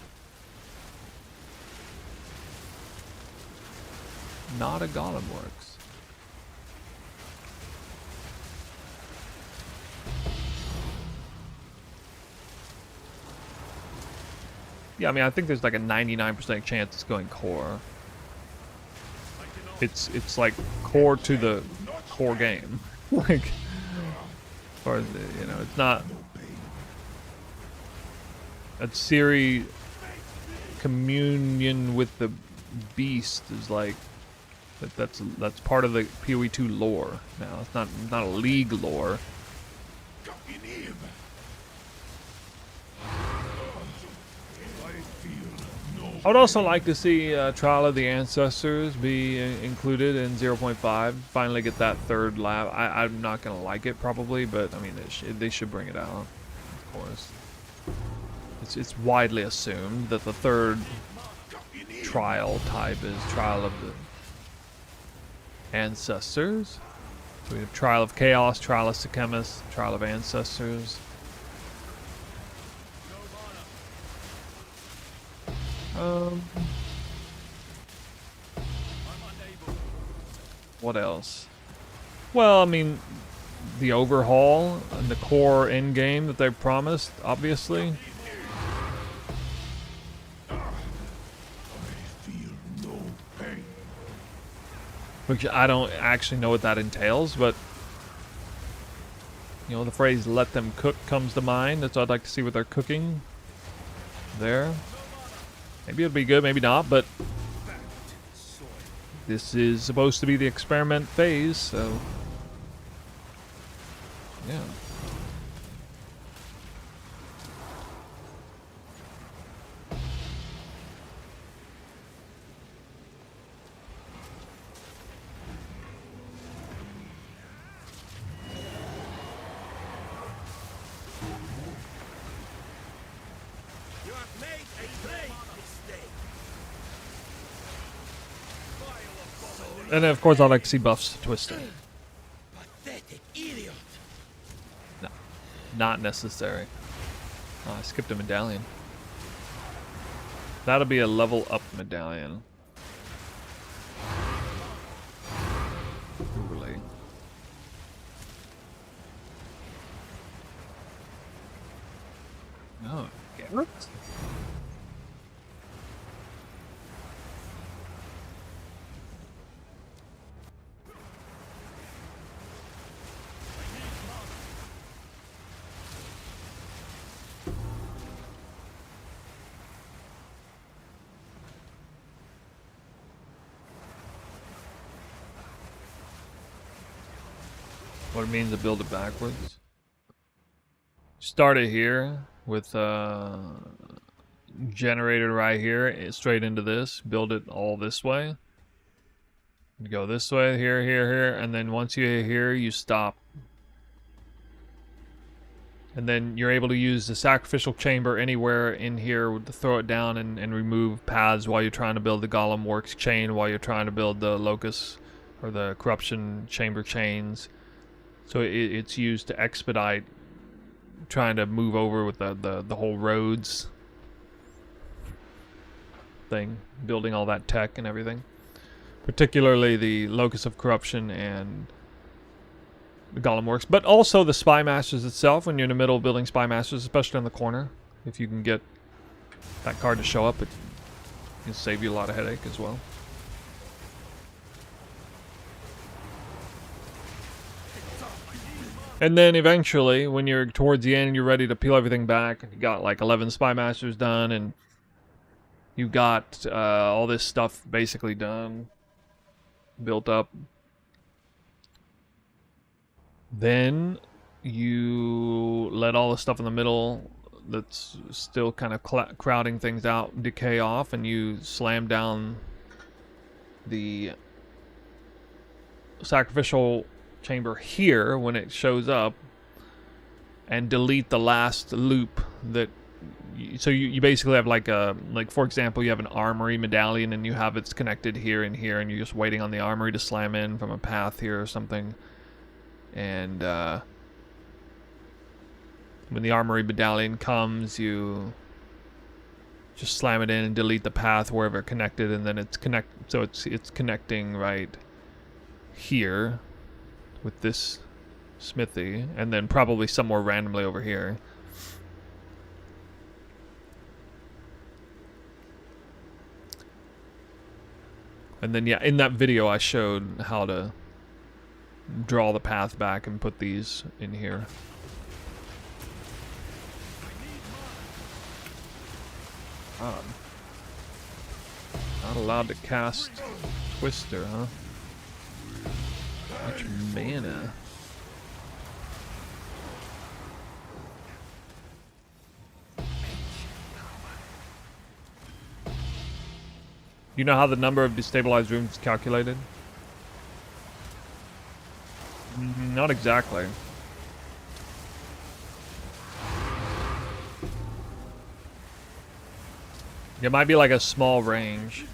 [SPEAKER 1] Not a golem works. Yeah, I mean, I think there's like a 99% chance it's going core. It's like core to the core game. Like, or, you know, it's not. A Ciri communion with the beast is like that's part of the PoE2 lore now. It's not a league lore. I would also like to see Trial of the Ancestors be included in 0.5. Finally get that third lab. I'm not gonna like it probably, but I mean they should bring it out, of course. It's widely assumed that the third trial type is Trial of the Ancestors. So we have Trial of Chaos, Trial of Sychemis, Trial of Ancestors. What else? Well, I mean, the overhaul and the core end game that they promised, obviously. Which I don't actually know what that entails, but you know, the phrase "let them cook" comes to mind. That's what I'd like to see what they're cooking there. Maybe it'll be good, maybe not, but this is supposed to be the experiment phase, so yeah. And then, of course, I'd like to see buffs to Twister.
[SPEAKER 3] Pathetic idiot.
[SPEAKER 1] No, not necessary. Oh, I skipped a medallion. That'll be a level up medallion. Really. No, Garrett? What it means to build it backwards. Start it here with generator right here, straight into this. Build it all this way. You go this way, here, here, here, and then once you hit here, you stop. And then you're able to use the sacrificial chamber anywhere in here to throw it down and remove paths while you're trying to build the Golem Works chain, while you're trying to build the Locust or the Corruption Chamber chains. So it's used to expedite trying to move over with the whole roads thing, building all that tech and everything. Particularly the Locus of Corruption and the Golem Works, but also the Spy Masters itself. When you're in the middle of building Spy Masters, especially in the corner, if you can get that card to show up, it can save you a lot of headache as well. And then eventually, when you're towards the end, you're ready to peel everything back, and you got like 11 Spy Masters done, and you got all this stuff basically done, built up. Then you let all the stuff in the middle that's still kind of crowding things out decay off, and you slam down the sacrificial chamber here when it shows up and delete the last loop that so you basically have like for example, you have an armory medallion and you have it's connected here and here, and you're just waiting on the armory to slam in from a path here or something. And when the armory medallion comes, you just slam it in and delete the path wherever it connected, and then it's connecting right here with this smithy, and then probably somewhere randomly over here. And then yeah, in that video I showed how to draw the path back and put these in here. Not allowed to cast Twister, huh? Much mana. You know how the number of destabilized rooms is calculated? Not exactly. It might be like a small range.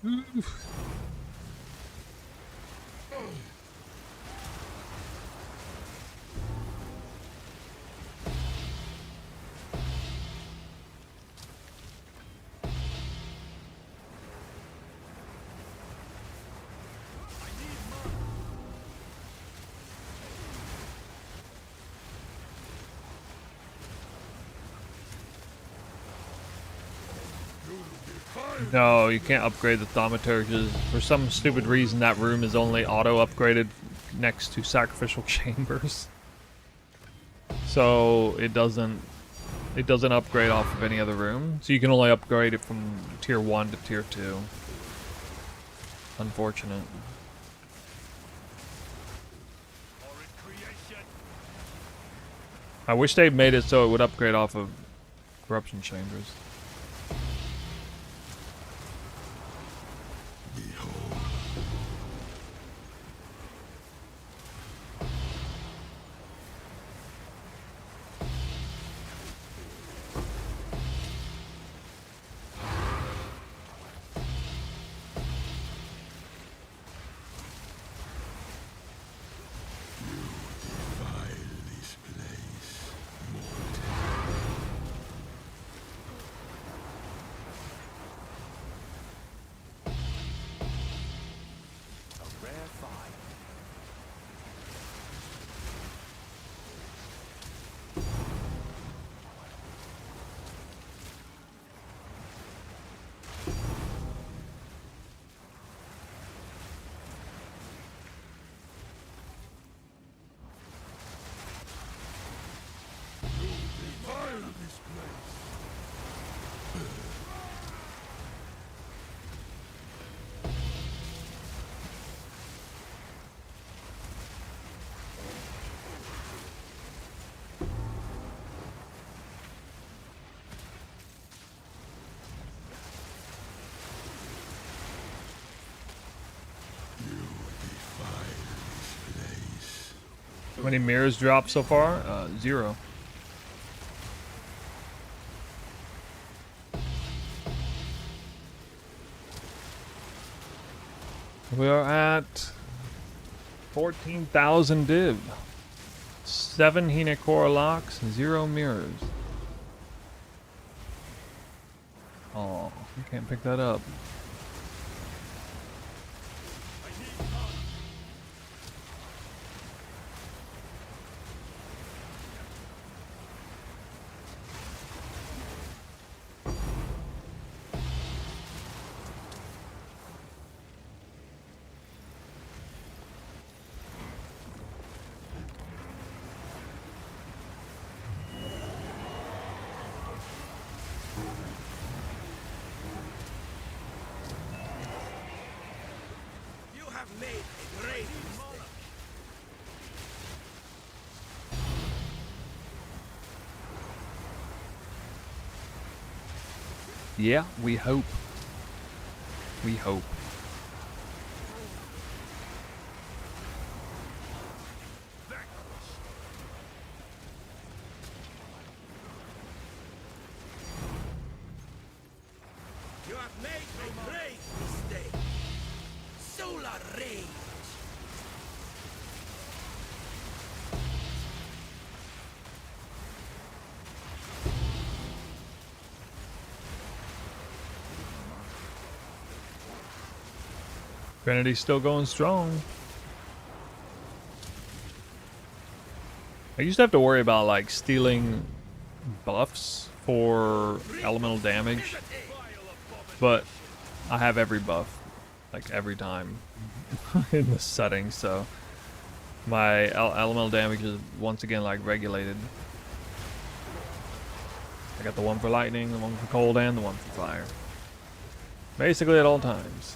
[SPEAKER 1] Oof. No, you can't upgrade the thaumaturges. For some stupid reason, that room is only auto-upgraded next to sacrificial chambers. So it doesn't upgrade off of any other room. So you can only upgrade it from tier 1 to tier 2. Unfortunate. I wish they'd made it so it would upgrade off of corruption chambers. many mirrors dropped so far? 0. We are at 14,000 div. 7 Hinekora locks, 0 mirrors. Oh, you can't pick that up.
[SPEAKER 3] You have made a great mistake.
[SPEAKER 1] Yeah, we hope. We hope.
[SPEAKER 3] You have made a great mistake. Solar rage.
[SPEAKER 1] Trinity's still going strong. I used to have to worry about like stealing buffs for elemental damage, but I have every buff, like every time in the settings, so my elemental damage is once again like regulated. I got the one for lightning, the one for cold, and the one for fire. Basically at all times.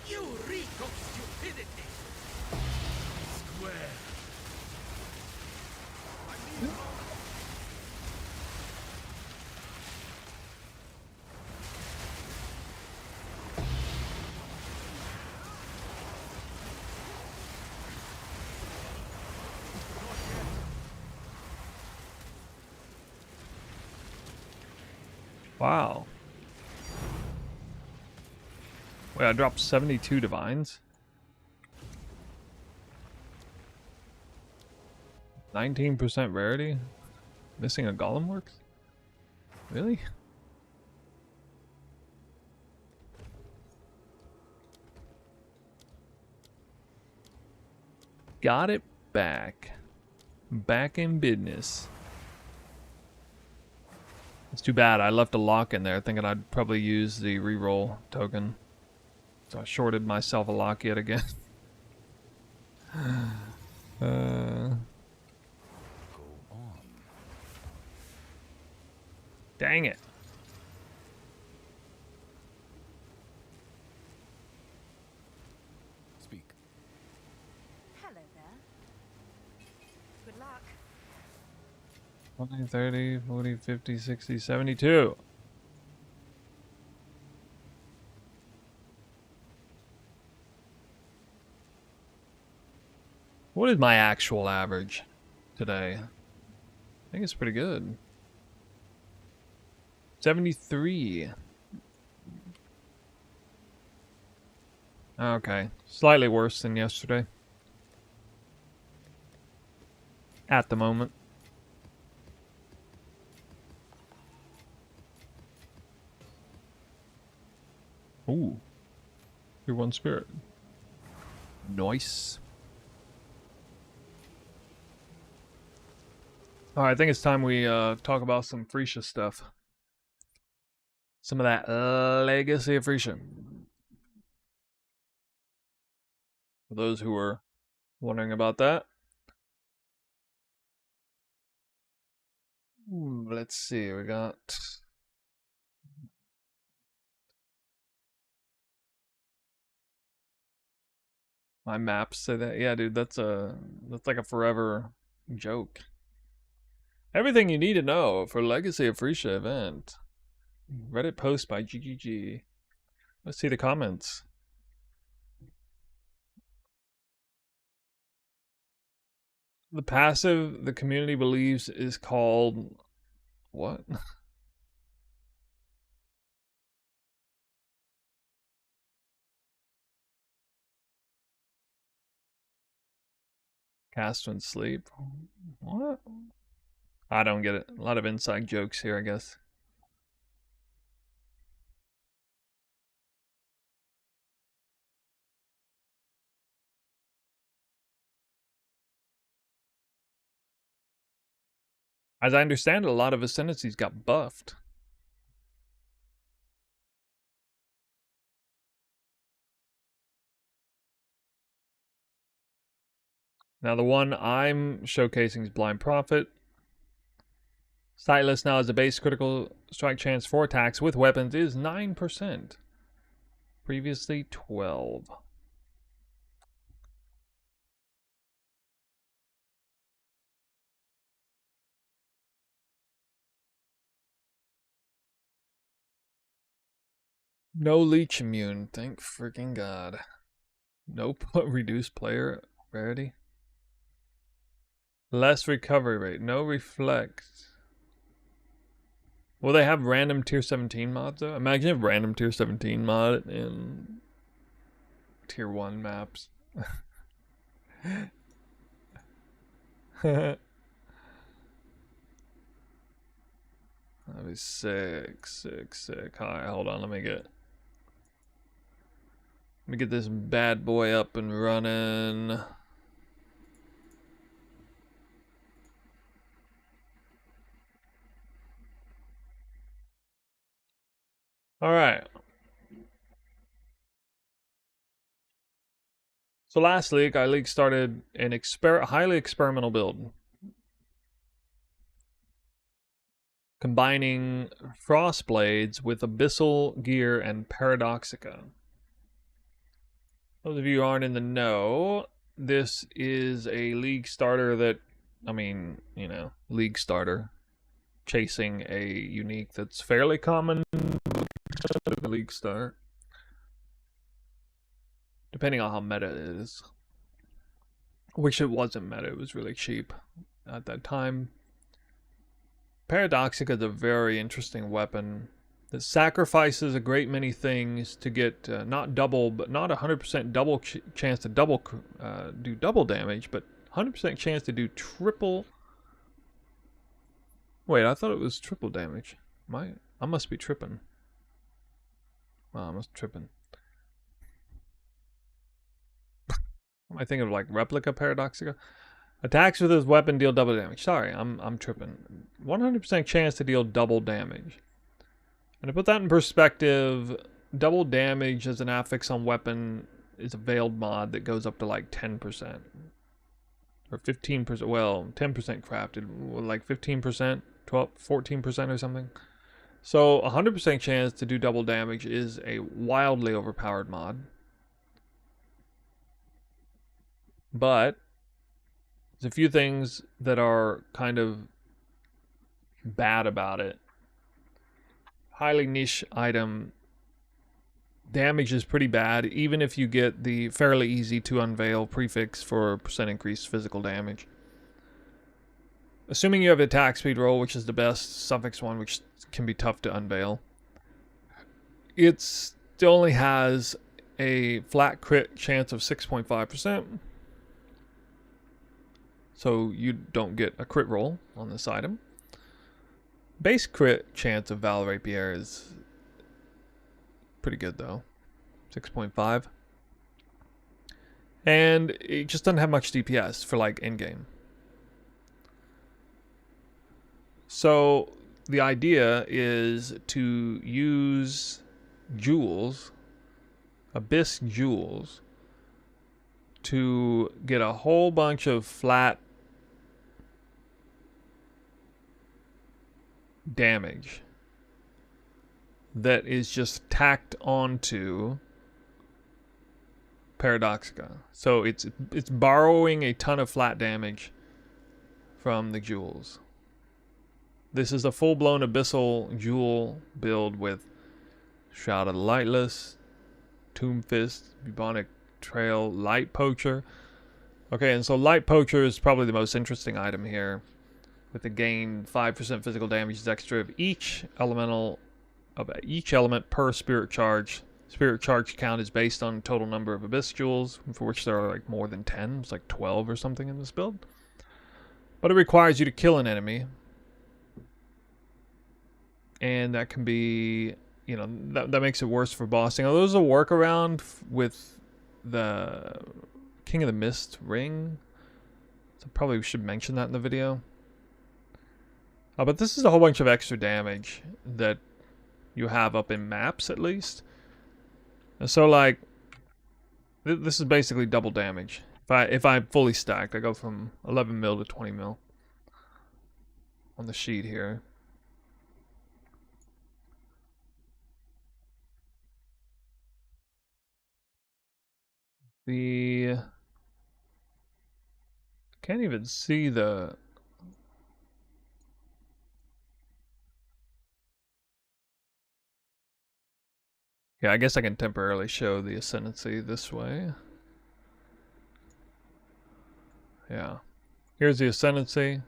[SPEAKER 3] You reek of stupidity. Square.
[SPEAKER 1] Wow. Wait, I dropped 72 divines. 19% rarity? Missing a golem works? Really? Got it back. Back in business. It's too bad I left a lock in there thinking I'd probably use the reroll token. So I shorted myself a lock yet again. Dang it.
[SPEAKER 5] Speak.
[SPEAKER 2] Hello there. Good luck.
[SPEAKER 1] 20, 30, 40, 50, 60, 72. What is my actual average today? I think it's pretty good. 73. Okay, slightly worse than yesterday. At the moment. Ooh. You're one spirit. Nice. Alright, I think it's time we talk about some Phrecia stuff. Some of that legacy of Phrecia. For those who were wondering about that. Let's see, we got... My maps say that. Yeah, dude, that's like a forever joke. Everything you need to know for Legacy of Phrecia event. Reddit post by GGG. Let's see the comments. The passive the community believes is called what? Cast when sleep. What? I don't get it. A lot of inside jokes here, I guess. As I understand it, a lot of Ascendancies got buffed. Now the one I'm showcasing is Blind Prophet. Sightless now has a base critical strike chance for attacks with weapons is 9%. Previously 12. No leech immune, thank freaking God. No reduced player rarity. Less recovery rate, no reflect. Will they have random tier 17 mods though? Imagine if random tier 17 mod in tier 1 maps. That'd be sick, sick, sick. Alright, hold on, let me get this bad boy up and running. Alright. So last league, I started an highly experimental build. Combining Frost Blades with Abyssal Gear and Paradoxica. Those of you who aren't in the know, this is a league starter that, I mean, you know, league starter. Chasing a unique that's fairly common league starter. Depending on how meta it is. Wish it wasn't meta, it was really cheap at that time. Paradoxica is a very interesting weapon that sacrifices a great many things to get not double, but not 100% double chance to do double damage, but 100% chance to do triple. Wait, I thought it was triple damage. I must be tripping. I must be tripping. Am I thinking of like replica Paradoxica? Attacks with this weapon deal double damage. Sorry, I'm tripping. 100% chance to deal double damage. And to put that in perspective, double damage as an affix on weapon is a veiled mod that goes up to like 10%. Or 15%, well, 10% crafted, like 15%, 12, 14% or something. So 100% chance to do double damage is a wildly overpowered mod. But there's a few things that are kind of bad about it. Highly niche item. Damage is pretty bad, even if you get the fairly easy to unveil prefix for percent increased physical damage. Assuming you have attack speed roll, which is the best suffix one, which can be tough to unveil. It only has a flat crit chance of 6.5%. So you don't get a crit roll on this item. Base crit chance of Val Rapier is pretty good though. 6.5. And it just doesn't have much DPS for like endgame. So the idea is to use jewels, Abyss jewels, to get a whole bunch of flat damage that is just tacked onto Paradoxica. So it's borrowing a ton of flat damage from the jewels. This is a full-blown Abyssal jewel build with Shroud of the Lightless, Tomb Fist, Bubonic Trail, Light Poacher. Okay, and so Light Poacher is probably the most interesting item here, with the gain 5% physical damage extra of each element per spirit charge. Spirit charge count is based on total number of abyss jewels, for which there are like more than 10. It's like 12 or something in this build. But it requires you to kill an enemy. And that can be, you know, that makes it worse for bossing. Although there's a workaround with the King of the Mist ring. So probably we should mention that in the video. But this is a whole bunch of extra damage that you have up in maps, at least. And so, like, this is basically double damage. If I'm fully stacked, I go from 11 mil to 20 mil on the sheet here. Can't even see the... Yeah, I guess I can temporarily show the Ascendancy this way. Yeah. Here's the Ascendancy.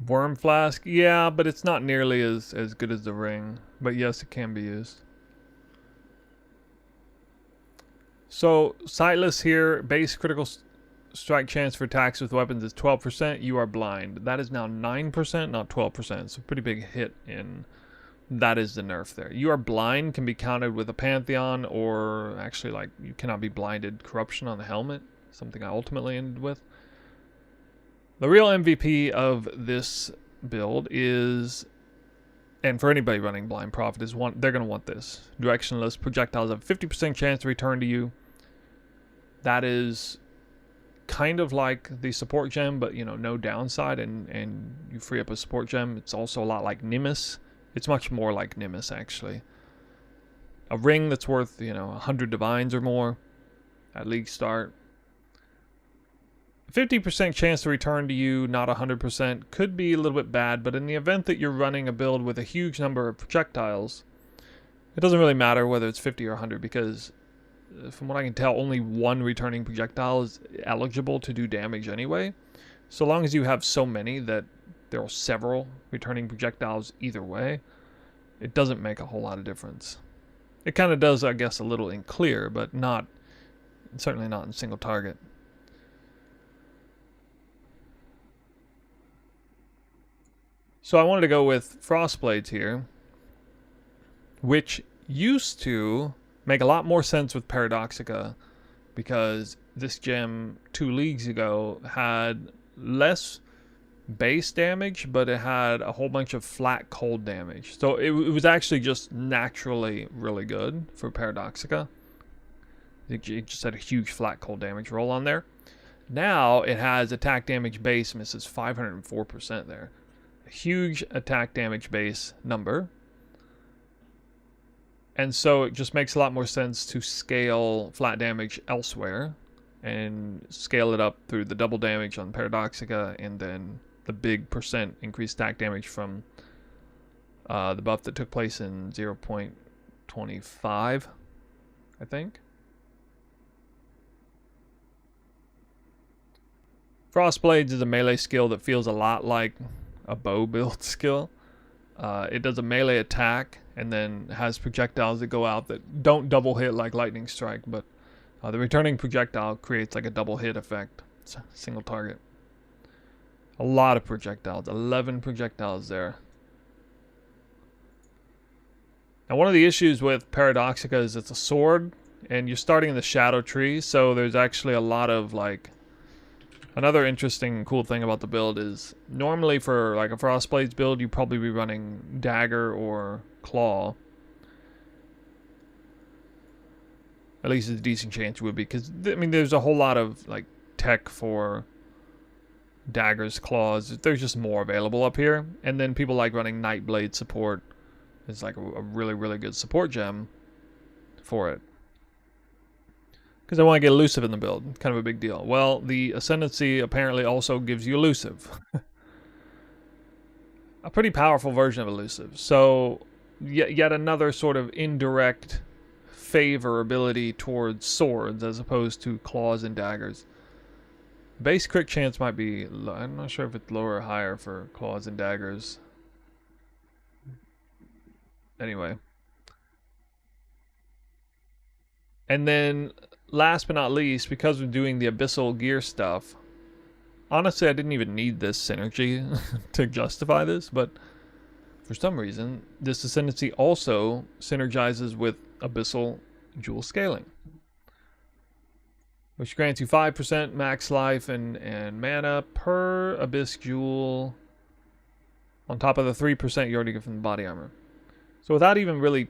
[SPEAKER 1] Worm Flask. Yeah, but it's not nearly as good as the ring. But yes, it can be used. So, Sightless here. Base critical strike chance for attacks with weapons is 12%. You are blind. That is now 9%, not 12%. It's a pretty big hit in... That is the nerf there. You are blind can be counted with a Pantheon, or actually, like, you cannot be blinded. Corruption on the helmet, something I ultimately ended with. The real MVP of this build is, and for anybody running Blind Prophet, is they're going to want this. Directionless projectiles have a 50% chance to return to you. That is kind of like the support gem, but, you know, no downside, and you free up a support gem. It's also a lot like Nimbus. It's much more like Nimbus, actually. A ring that's worth, you know, 100 divines or more at league start. 50% chance to return to you, not 100%. Could be a little bit bad, but in the event that you're running a build with a huge number of projectiles, it doesn't really matter whether it's 50 or 100, because from what I can tell, only one returning projectile is eligible to do damage anyway. So long as you have so many that there are several returning projectiles either way, it doesn't make a whole lot of difference. It kind of does, I guess, a little in clear, but not, certainly not in single target. So I wanted to go with Frostblades here, which used to make a lot more sense with Paradoxica, because this gem 2 leagues ago had less base damage, but it had a whole bunch of flat cold damage. So it was actually just naturally really good for Paradoxica. It just had a huge flat cold damage roll on there. Now it has attack damage base, misses 504% there. A huge attack damage base number. And so it just makes a lot more sense to scale flat damage elsewhere and scale it up through the double damage on Paradoxica, and then the big percent increased attack damage from the buff that took place in 0.25, I think. Frostblades is a melee skill that feels a lot like a bow build skill. It does a melee attack and then has projectiles that go out that don't double hit like Lightning Strike, but the returning projectile creates like a double hit effect. It's a single target. A lot of projectiles, 11 projectiles there. Now one of the issues with Paradoxica is it's a sword, and you're starting in the shadow tree, so there's actually a lot of like... Another interesting cool thing about the build is normally for like a Frostblades build, you'd probably be running Dagger or Claw. At least it's a decent chance you would be, because I mean there's a whole lot of like tech for daggers, claws. There's just more available up here. And then people like running Nightblade support. It's like a really, really good support gem for it. Because I want to get elusive in the build. Kind of a big deal. Well, the Ascendancy apparently also gives you elusive. A pretty powerful version of elusive. So, yet another sort of indirect favorability towards swords as opposed to claws and daggers. Base crit chance might be low. I'm not sure if it's lower or higher for claws and daggers. Anyway. And then, last but not least, because we're doing the abyssal gear stuff, honestly, I didn't even need this synergy to justify this, but for some reason, this Ascendancy also synergizes with abyssal jewel scaling, which grants you 5% max life and mana per abyss jewel on top of the 3% you already get from the body armor. So without even really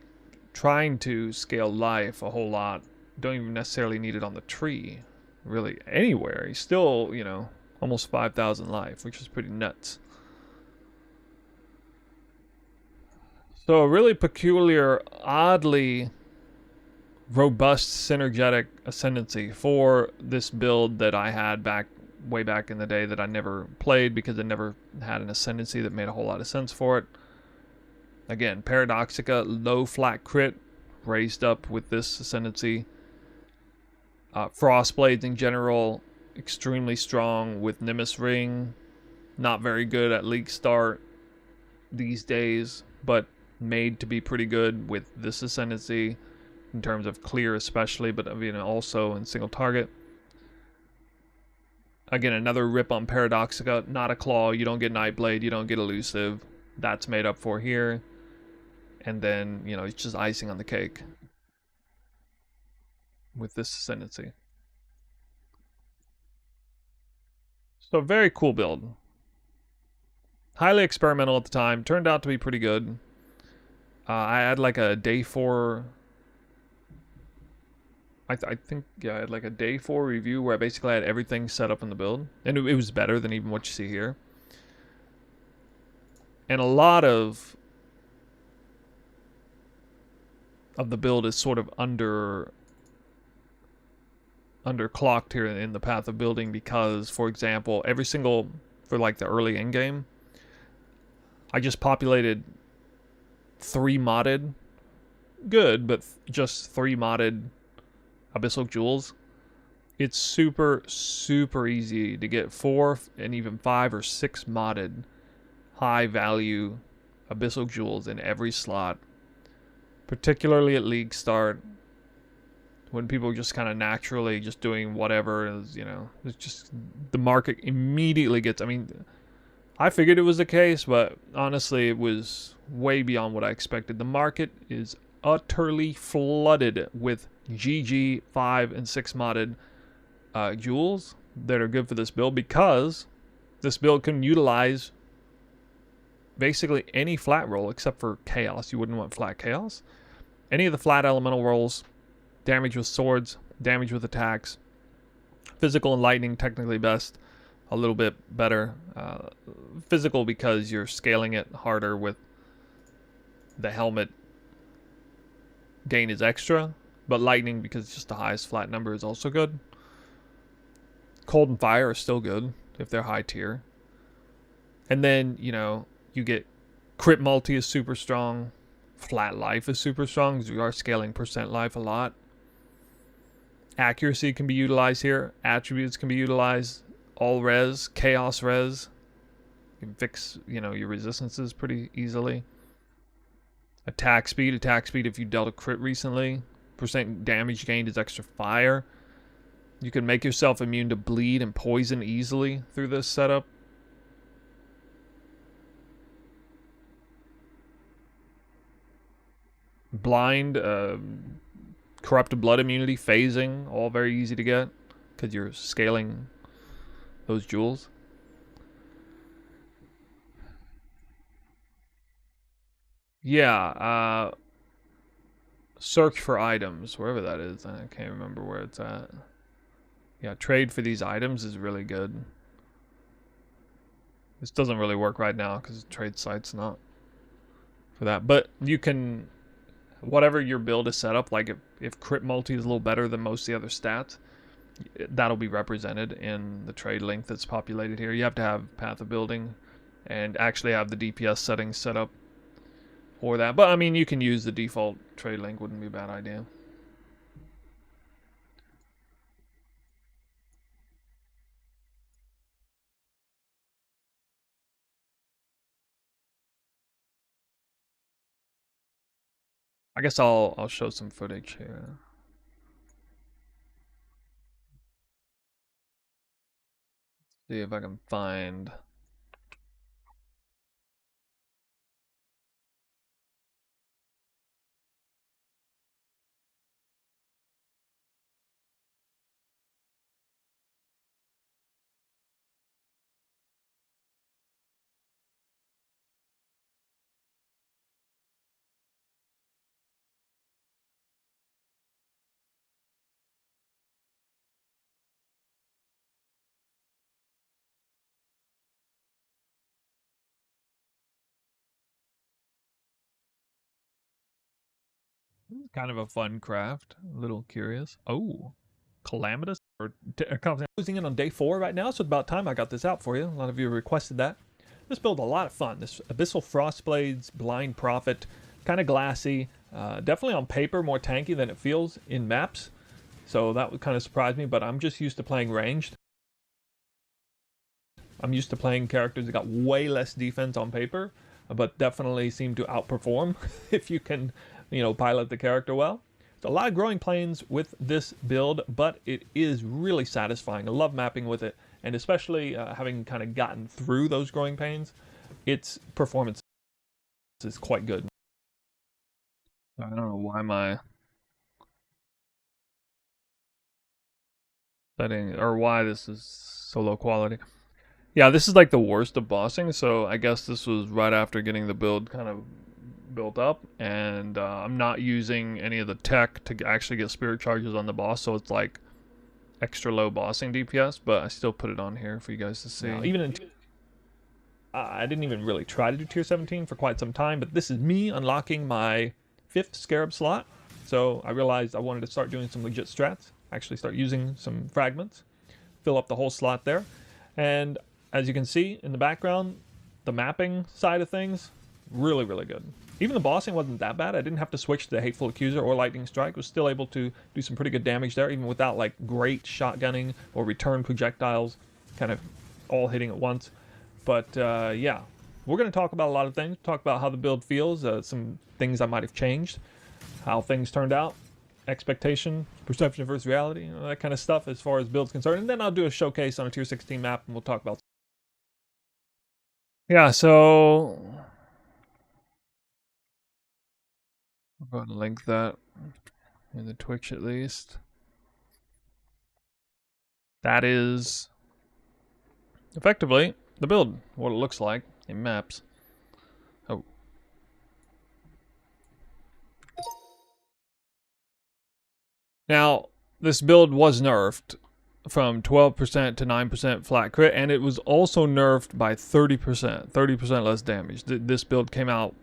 [SPEAKER 1] trying to scale life a whole lot, don't even necessarily need it on the tree, really anywhere. He's still, you know, almost 5,000 life, which is pretty nuts. So a really peculiar, oddly robust synergetic ascendancy for this build that I had way back in the day that I never played because it never had an ascendancy that made a whole lot of sense for it. Again, Paradoxica, low flat crit, raised up with this ascendancy. Frostblades in general, extremely strong with Nimbus Ring. Not very good at League Start these days, but made to be pretty good with this ascendancy in terms of clear especially, but I mean also in single target. Again, another rip on Paradoxica, not a claw, you don't get Nightblade, you don't get elusive. That's made up for here. And then, you know, it's just icing on the cake with this ascendancy. So very cool build. Highly experimental at the time, turned out to be pretty good. I had like a day 4, I think, yeah, I had like a day 4 review where I basically had everything set up in the build. And it was better than even what you see here. And a lot of the build is sort of underclocked here in the path of building because, for example, for like the early end game, I just populated 3 modded, good, but just 3 modded abyssal jewels. It's super, super easy to get 4 and even 5 or 6 modded high value abyssal jewels in every slot, particularly at League Start, when people are just kind of naturally just doing whatever is, you know, it's just the market immediately gets, I mean, I figured it was the case, but honestly it was way beyond what I expected. The market is utterly flooded with GG 5 and 6 modded jewels that are good for this build because this build can utilize basically any flat roll except for chaos. You wouldn't want flat chaos. Any of the flat elemental rolls, damage with swords, damage with attacks, physical and lightning technically best, a little bit better. Physical because you're scaling it harder with the helmet gain is extra, but lightning because just the highest flat number is also good. Cold and fire are still good if they're high tier. And then, you know, you get crit multi is super strong. Flat life is super strong because we are scaling percent life a lot. Accuracy can be utilized here. Attributes can be utilized. All res, chaos res. You can fix, you know, your resistances pretty easily. Attack speed if you dealt a crit recently. Percent damage gained is extra fire. You can make yourself immune to bleed and poison easily through this setup. Blind, corrupted blood immunity, phasing, all very easy to get because you're scaling those jewels. Yeah, search for items, wherever that is. I can't remember where it's at. Yeah, trade for these items is really good. This doesn't really work right now because the trade site's not for that. But you can, whatever your build is set up, like if crit multi is a little better than most of the other stats, that'll be represented in the trade link that's populated here. You have to have Path of Building and actually have the DPS settings set up for that. But I mean, you can use the default trade link, wouldn't be a bad idea. I guess I'll show some footage here. See if I can find. Kind of a fun craft. A little curious. Oh, calamitous closing in on day 4 right now, so it's about time I got this out for you. A lot of you requested that. This build a lot of fun. This Abyssal Frostblades, Blind Prophet, kind of glassy. Definitely on paper more tanky than it feels in maps. So that would kind of surprise me, but I'm just used to playing ranged. I'm used to playing characters that got way less defense on paper, but definitely seem to outperform if you can, pilot the character well. So a lot of growing pains with this build, but it is really satisfying. I love mapping with it, and especially having kind of gotten through those growing pains, its performance is quite good. I don't know why my setting, or why this is so low quality. Yeah, this is like the worst of bossing, so I guess this was right after getting the build kind of built up, and I'm not using any of the tech to actually get spirit charges on the boss, so it's like extra low bossing DPS, but I still put it on here for you guys to see. Even in I didn't even really try to do tier 17 for quite some time, but this is me unlocking my 5th scarab slot, so I realized I wanted to start doing some legit strats, actually start using some fragments, fill up the whole slot there, and as you can see in the background, the mapping side of things, really, really good. Even the bossing wasn't that bad. I didn't have to switch to Hateful Accuser or Lightning Strike. Was still able to do some pretty good damage there, even without like great shotgunning or return projectiles, kind of all hitting at once. But yeah, we're going to talk about a lot of things. Talk about how the build feels, some things I might have changed, how things turned out, expectation, perception versus reality, that kind of stuff as far as build's concerned. And then I'll do a showcase on a tier 16 map, and we'll talk about. Yeah, so I'll go ahead and link that in the Twitch at least. That is effectively the build, what it looks like in maps. Oh. Now, this build was nerfed from 12% to 9% flat crit, and it was also nerfed by 30% less damage. This build came out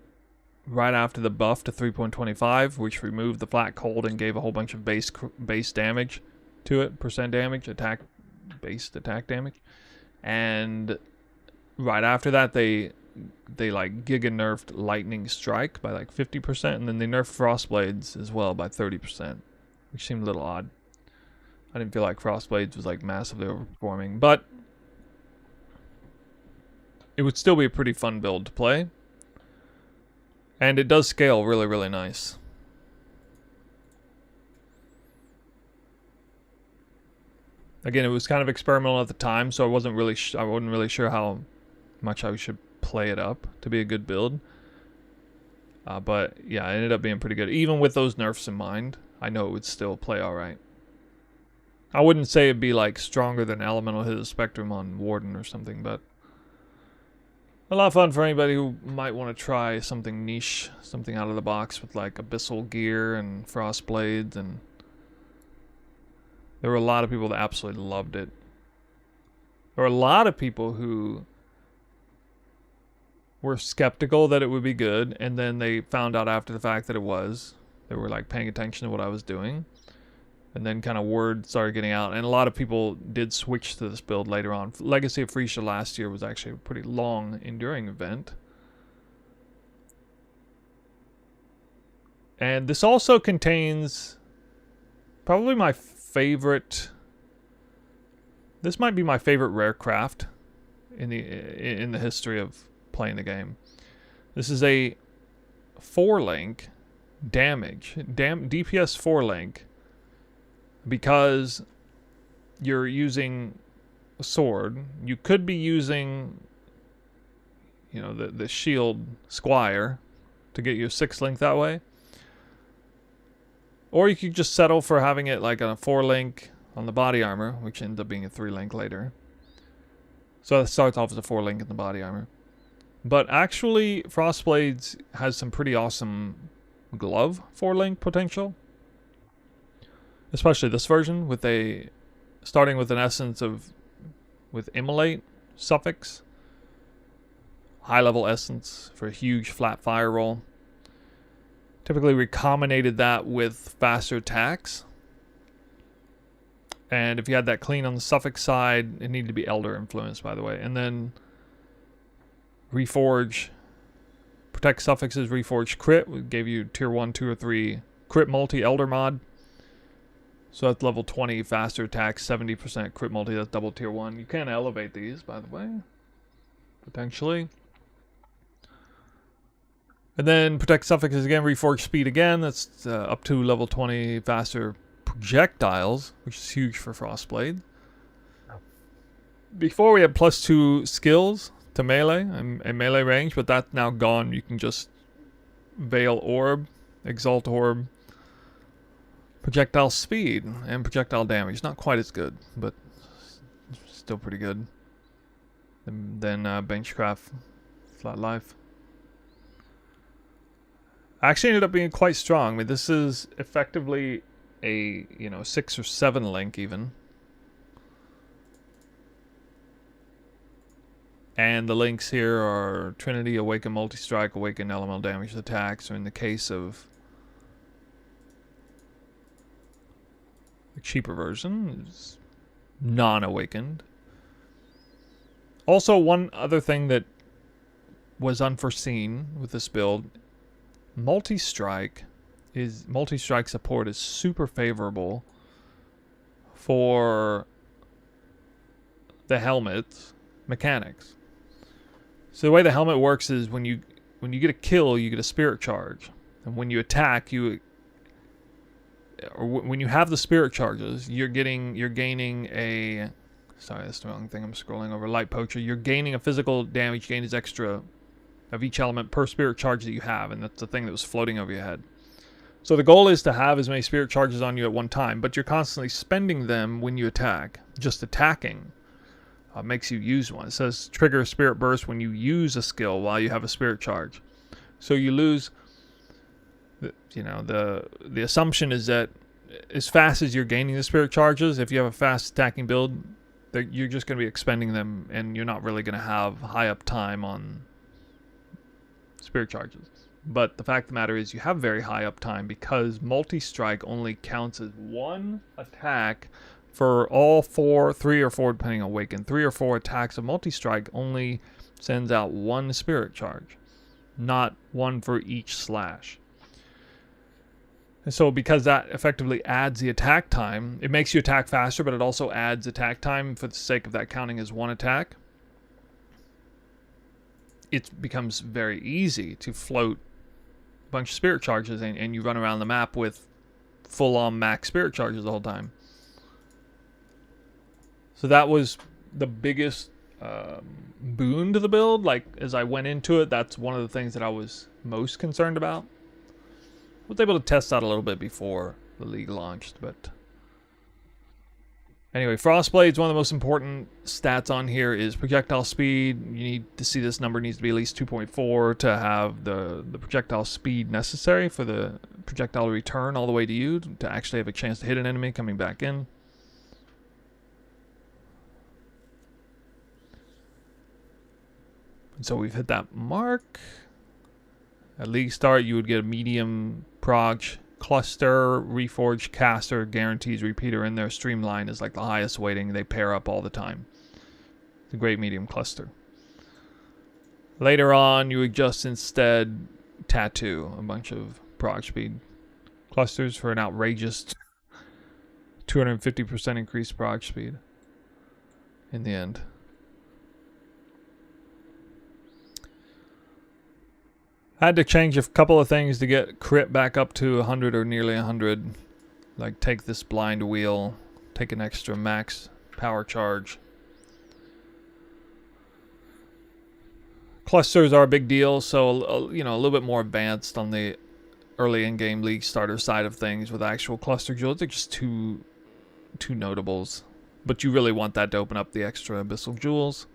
[SPEAKER 1] right after the buff to 3.25, which removed the flat cold and gave a whole bunch of base damage to it, percent damage, based attack damage. And right after that, they like giga nerfed Lightning Strike by like 50%, and then they nerfed Frostblades as well by 30%, which seemed a little odd. I didn't feel like Frostblades was like massively overperforming, but it would still be a pretty fun build to play. And it does scale really, really nice. Again, it was kind of experimental at the time, so I wasn't really sure how much I should play it up to be a good build. But yeah, it ended up being pretty good. Even with those nerfs in mind, I know it would still play alright. I wouldn't say it'd be like stronger than Elemental Hit of Spectrum on Warden or something, but a lot of fun for anybody who might want to try something niche, something out of the box with like Abyssal gear and Frost Blades, and there were a lot of people that absolutely loved it. There were a lot of people who were skeptical that it would be good, and then they found out after the fact that it was. They were like paying attention to what I was doing. And then kind of word started getting out, and a lot of people did switch to this build later on. Legacy of Phrecia last year was actually a pretty long, enduring event. And this also contains probably my favorite. This might be my favorite rare craft in the history of playing the game. This is a 4-link damage. DPS 4 link, because you're using a sword. You could be using, you know, the shield squire to get you a 6 link that way. Or you could just settle for having it like on a 4 link on the body armor, which ends up being a 3 link later. So that starts off as a 4 link in the body armor. But actually, Frostblades has some pretty awesome glove 4 link potential. Especially this version with starting with an essence with immolate suffix. High level essence for a huge flat fire roll. Typically recombinated that with faster attacks. And if you had that clean on the suffix side, it needed to be Elder influenced, by the way. And then Reforge, protect suffixes, Reforge crit, gave you tier 1, 2, or 3 crit multi Elder mod. So that's level 20, faster attacks, 70% crit multi, that's double tier 1. You can elevate these, by the way, potentially. And then protect suffixes again, Reforge speed again, that's up to level 20, faster projectiles, which is huge for Frostblade. Before we had +2 skills to melee and melee range, but that's now gone. You can just Veil Orb, Exalt Orb, projectile speed, and projectile damage. Not quite as good, but still pretty good. And then Benchcraft, Flat Life. Actually ended up being quite strong. I mean, this is effectively a, 6 or 7 link even. And the links here are Trinity, Awaken Multi-Strike, Awaken Elemental Damage attacks, or in the case of the cheaper version, is non-awakened. Also, one other thing that was unforeseen with this build, multi-strike support is super favorable for the helmet mechanics. So the way the helmet works is when you get a kill, you get a spirit charge, and when you attack, when you have the spirit charges, you're gaining a. Sorry, that's the wrong thing. I'm scrolling over. Light Poacher. You're gaining a physical damage gain is extra of each element per spirit charge that you have, and that's the thing that was floating over your head. So the goal is to have as many spirit charges on you at one time, but you're constantly spending them when you attack. Just attacking makes you use one. It says trigger spirit burst when you use a skill while you have a spirit charge. So you lose. The assumption is that as fast as you're gaining the spirit charges, if you have a fast attacking build, that you're just going to be expending them, and you're not really going to have high up time on spirit charges. But the fact of the matter is you have very high up time because multi-strike only counts as one attack for all 3 or 4 depending on awaken. 3 or 4 attacks of multi-strike only sends out 1 spirit charge, not 1 for each slash. And so because that effectively adds the attack time, it makes you attack faster, but it also adds attack time for the sake of that counting as 1 attack. It becomes very easy to float a bunch of spirit charges, and you run around the map with full-on max spirit charges the whole time. So that was the biggest boon to the build. Like, as I went into it, that's one of the things that I was most concerned about. I was able to test that a little bit before the League launched, but anyway, Frostblade's one of the most important stats on here is projectile speed. You need to see this number needs to be at least 2.4 to have the projectile speed necessary for the projectile to return all the way to you to actually have a chance to hit an enemy coming back in. And so we've hit that mark. At League start, you would get a medium prog cluster, reforged caster, guarantees repeater in there. Streamline is like the highest weighting. They pair up all the time. It's a great medium cluster. Later on, you would just instead tattoo a bunch of prog speed clusters for an outrageous 250% increased prog speed in the end. I had to change a couple of things to get crit back up to 100 or nearly 100. Like take this blind wheel, take an extra max power charge. Clusters are a big deal, so you know, a little bit more advanced on the early in-game league starter side of things with actual cluster jewels. They're just two notables, but you really want that to open up the extra abyssal jewels,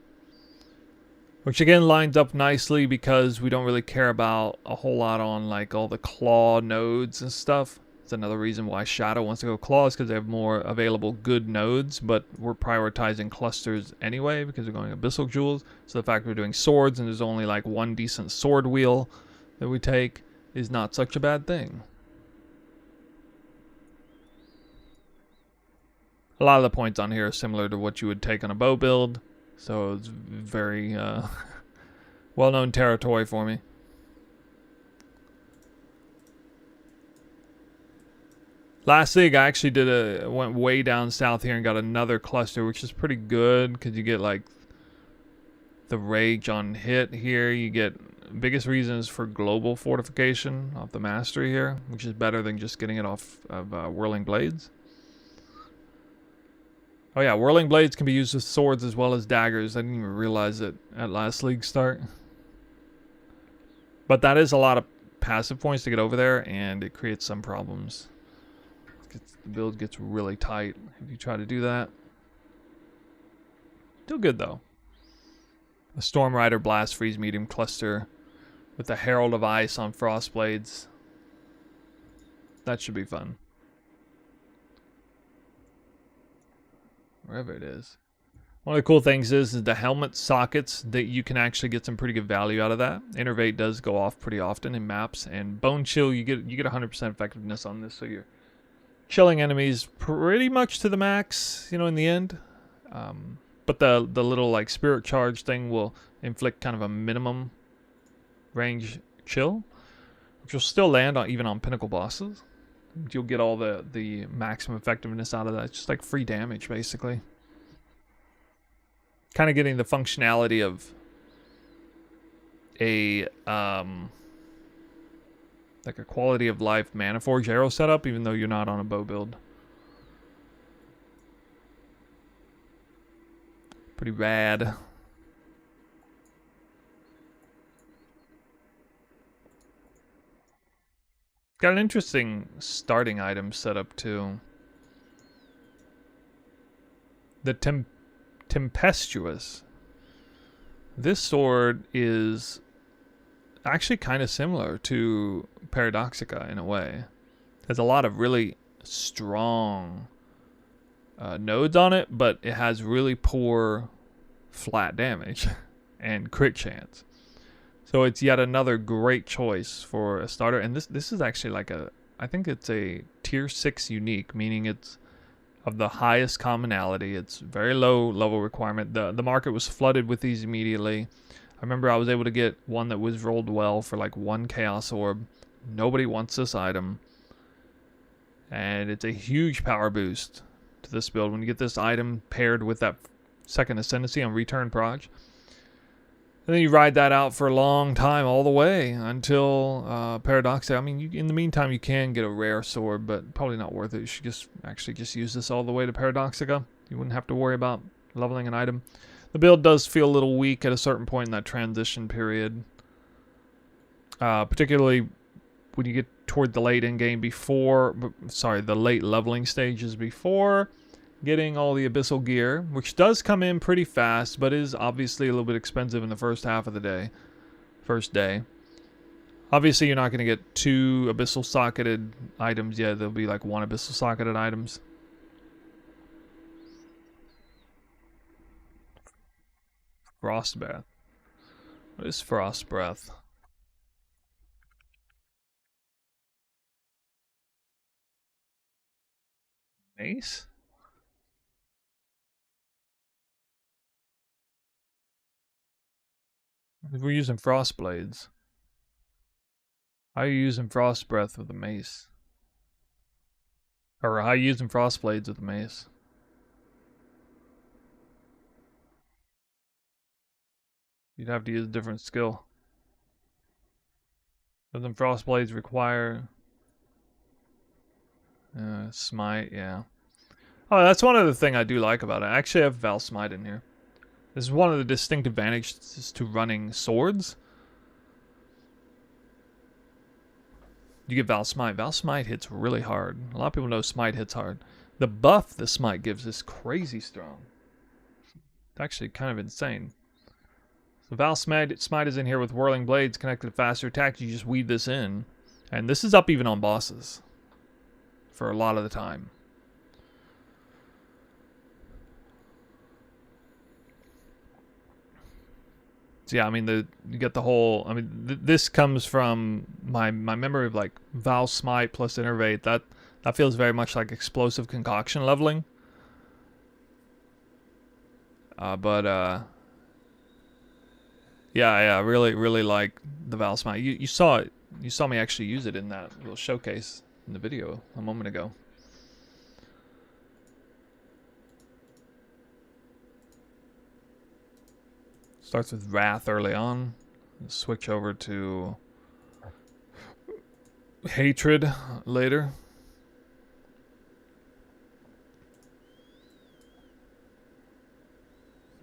[SPEAKER 1] which again lines up nicely because we don't really care about a whole lot on like all the claw nodes and stuff. It's another reason why Shadow wants to go claws, because they have more available good nodes, but we're prioritizing clusters anyway because we're going abyssal jewels. So the fact we're doing swords and there's only like one decent sword wheel that we take is not such a bad thing. A lot of the points on here are similar to what you would take on a bow build, so it's very well-known territory for me. Last league, I actually went way down south here and got another cluster, which is pretty good because you get like the rage on hit here. You get biggest reasons for global fortification off the mastery here, which is better than just getting it off of whirling blades. Oh yeah, whirling blades can be used with swords as well as daggers. I didn't even realize it at last league start. But that is a lot of passive points to get over there, and it creates some problems. The build gets really tight if you try to do that. Still good though. A Storm Rider Blast Freeze medium cluster with the Herald of Ice on frost blades. That should be fun. Wherever it is. One of the cool things is the helmet sockets that you can actually get some pretty good value out of that. Innervate does go off pretty often in maps, and Bone Chill you get 100% effectiveness on this, so you're chilling enemies pretty much to the max, you know, in the end. But the little like spirit charge thing will inflict kind of a minimum range chill, which will still land on even on pinnacle bosses. You'll get all the maximum effectiveness out of that. It's just like free damage basically. Kind of getting the functionality of a like a quality of life Mana Forge arrow setup, even though you're not on a bow build. Pretty rad. Got an interesting starting item setup too. The Tempestuous. This sword is actually kind of similar to Paradoxica in a way. There's a lot of really strong nodes on it, but it has really poor flat damage and crit chance. So it's yet another great choice for a starter. And this is actually like I think it's a tier 6 unique, meaning it's of the highest commonality. It's very low level requirement. The market was flooded with these immediately. I remember I was able to get one that was rolled well for like 1 Chaos Orb. Nobody wants this item. And it's a huge power boost to this build. When you get this item paired with that second Ascendancy on Return Proj. And then you ride that out for a long time all the way until Paradoxica. I mean, in the meantime, you can get a rare sword, but probably not worth it. You should just use this all the way to Paradoxica. You wouldn't have to worry about leveling an item. The build does feel a little weak at a certain point in that transition period. Particularly when you get toward the late in-game the late leveling stages before getting all the abyssal gear, which does come in pretty fast, but is obviously a little bit expensive in the first half of the first day. Obviously, you're not going to get 2 abyssal socketed items yet. There'll be like 1 abyssal socketed items. Frost Breath. What is Frost Breath? Mace? If we're using Frost Blades. How are you using Frost Breath with a mace? Or how are you using Frost Blades with a mace? You'd have to use a different skill. Doesn't frost blades require smite? Yeah. Oh, that's one other thing I do like about it. I actually have Val Smite in here. This is one of the distinct advantages to running swords. You get Val Smite. Val Smite hits really hard. A lot of people know Smite hits hard. The buff the Smite gives is crazy strong. It's actually kind of insane. So Val Smite is in here with Whirling Blades connected to faster attacks. You just weave this in. And this is up even on bosses. For a lot of the time. So yeah, I mean, you get the whole. I mean, this comes from my memory of like Val Smite plus Innervate. That feels very much like explosive concoction leveling. Yeah, really like the Val Smite. You saw it. You saw me actually use it in that little showcase in the video a moment ago. Starts with Wrath early on. Switch over to Hatred later.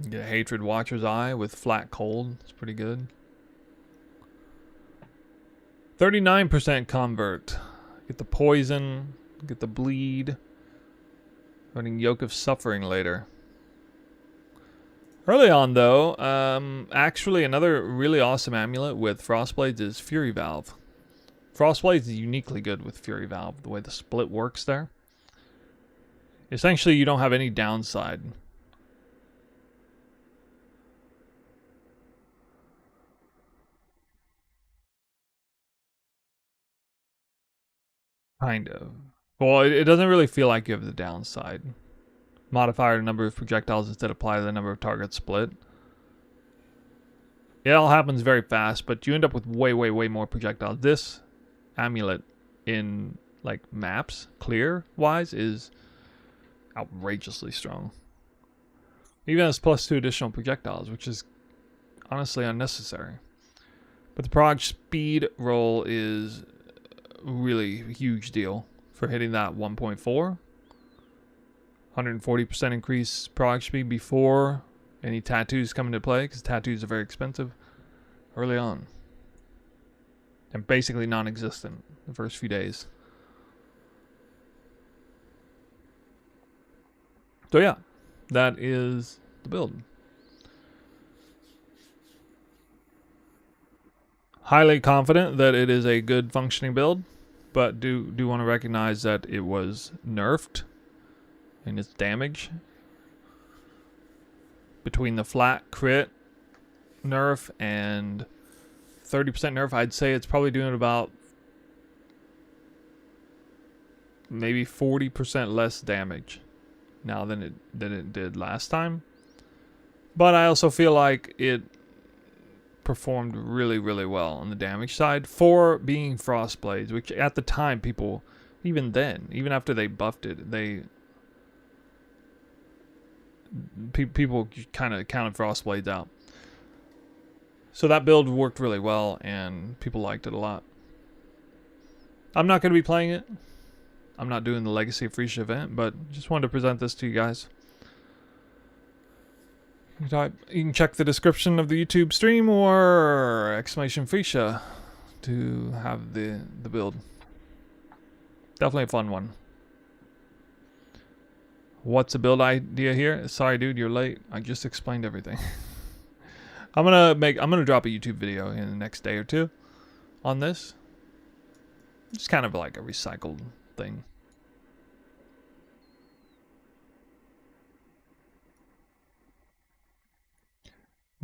[SPEAKER 1] Get a Hatred Watcher's Eye with Flat Cold. It's pretty good. 39% convert. Get the Poison. Get the Bleed. Running Yoke of Suffering later. Early on, though, actually another really awesome amulet with Frostblades is Fury Valve. Frostblades is uniquely good with Fury Valve, the way the split works there. Essentially, you don't have any downside. Kind of. Well, it doesn't really feel like you have the downside. Modifier to number of projectiles instead apply to the number of targets split. It all happens very fast, but you end up with way more projectiles. This amulet in like maps, clear wise, is outrageously strong. Even has +2 additional projectiles, which is honestly unnecessary. But the prog speed roll is really a huge deal for hitting that 1.4. 140% increase prog speed before any tattoos come into play, because tattoos are very expensive early on. And basically non-existent the first few days. So yeah, that is the build. Highly confident that it is a good functioning build, but do want to recognize that it was nerfed in its damage. Between the flat crit nerf and 30% nerf, I'd say it's probably doing about maybe 40% less damage now than it did last time. But I also feel like it performed really well on the damage side for being Frostblades, which at the time people, even after they buffed it, people kind of counted Frostblades out. So that build worked really well and people liked it a lot. I'm not going to be playing it. I'm not doing the Legacy of Phrecia event, but just wanted to present this to you guys. You can check the description of the YouTube stream or !Phrecia to have the build. Definitely a fun one. What's a build idea here? Sorry, dude, you're late. I just explained everything. I'm gonna drop a YouTube video in the next day or two on this. It's kind of like a recycled thing.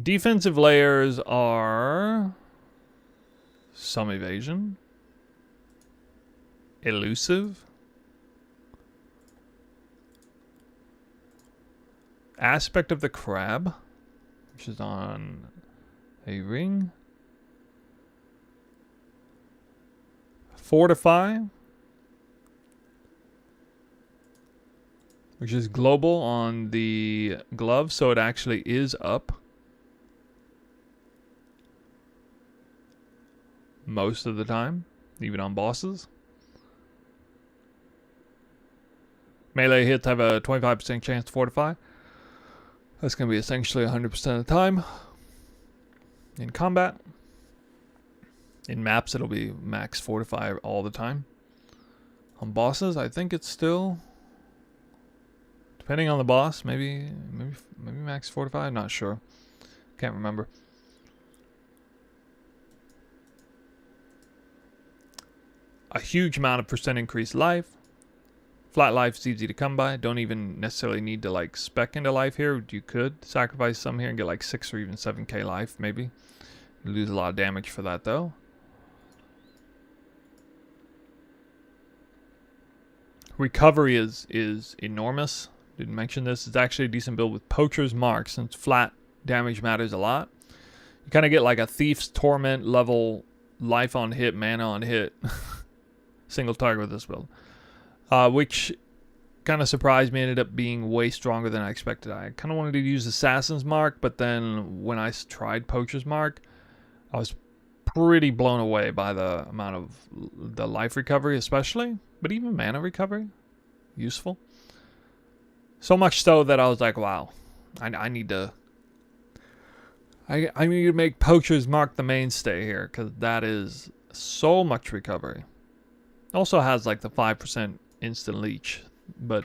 [SPEAKER 1] Defensive layers are some evasion, elusive, aspect of the crab, which is on a ring, fortify, which is global on the glove, so it actually is up. most of the time, even on bosses. Melee hits have a 25% chance to fortify. That's going to be essentially 100% of the time. In combat. In maps, it'll be max fortify all the time. On bosses, I think it's still, depending on the boss, maybe max fortify. I'm not sure. Can't remember. A huge amount of percent increased life. Flat life's easy to come by. Don't even necessarily need to like spec into life here. You could sacrifice some here and get like 6 or even 7k life maybe. You lose a lot of damage for that though. Recovery is enormous. Didn't mention this. It's actually a decent build with Poacher's Mark since flat damage matters a lot. You kind of get like a Thief's Torment level life on hit, mana on hit. Single target with this build. Which kind of surprised me. Ended up being way stronger than I expected. I kind of wanted to use Assassin's Mark, but then when I tried Poacher's Mark, I was pretty blown away by the amount of the life recovery especially, but even mana recovery, useful. So much so that I was like, wow, I need to make Poacher's Mark the mainstay here, because that is so much recovery. Also has like the 5% instant leech, but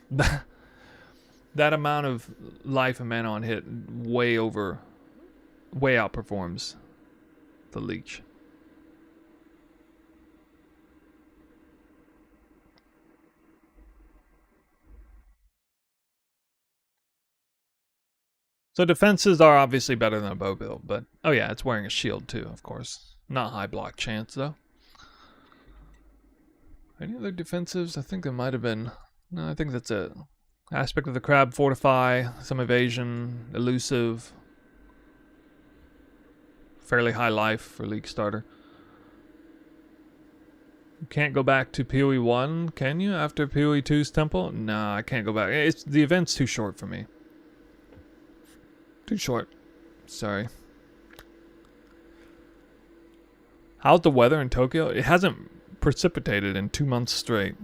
[SPEAKER 1] that amount of life and mana on hit way outperforms the leech. So defenses are obviously better than a bow build, but oh yeah, it's wearing a shield too, of course. Not high block chance though. Any other defensives? I think there might have been. No, I think that's it. Aspect of the crab, fortify, some evasion, elusive. Fairly high life for League starter. You can't go back to PoE 1, can you? After PoE 2's temple? No, I can't go back. The event's too short for me. Too short. Sorry. How's the weather in Tokyo? It hasn't precipitated in 2 months straight.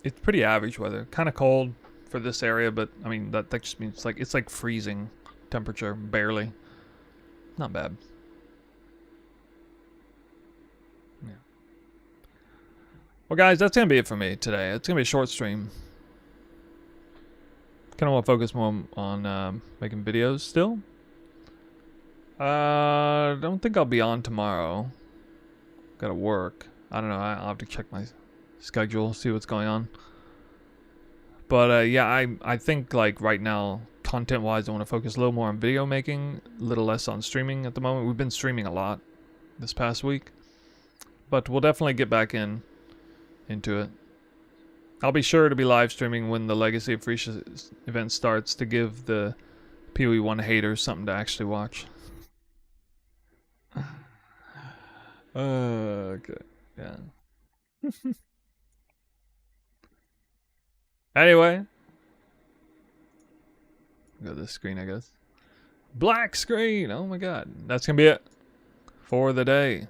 [SPEAKER 1] It's pretty average weather. Kind of cold for this area, but I mean that just means it's like freezing temperature, barely. Not bad. Yeah. Well, guys, that's gonna be it for me today. It's gonna be a short stream. Kind of want to focus more on making videos still. Don't think I'll be on tomorrow. Gotta work. I don't know. I'll have to check my schedule, see what's going on. But yeah, I think like right now, content-wise, I want to focus a little more on video making, a little less on streaming at the moment. We've been streaming a lot this past week, but we'll definitely get back into it. I'll be sure to be live streaming when the Legacy of Phrecia event starts to give the PoE 1 haters something to actually watch. Okay, yeah. Anyway, go to this screen, I guess. Black screen. Oh my god, that's gonna be it for the day.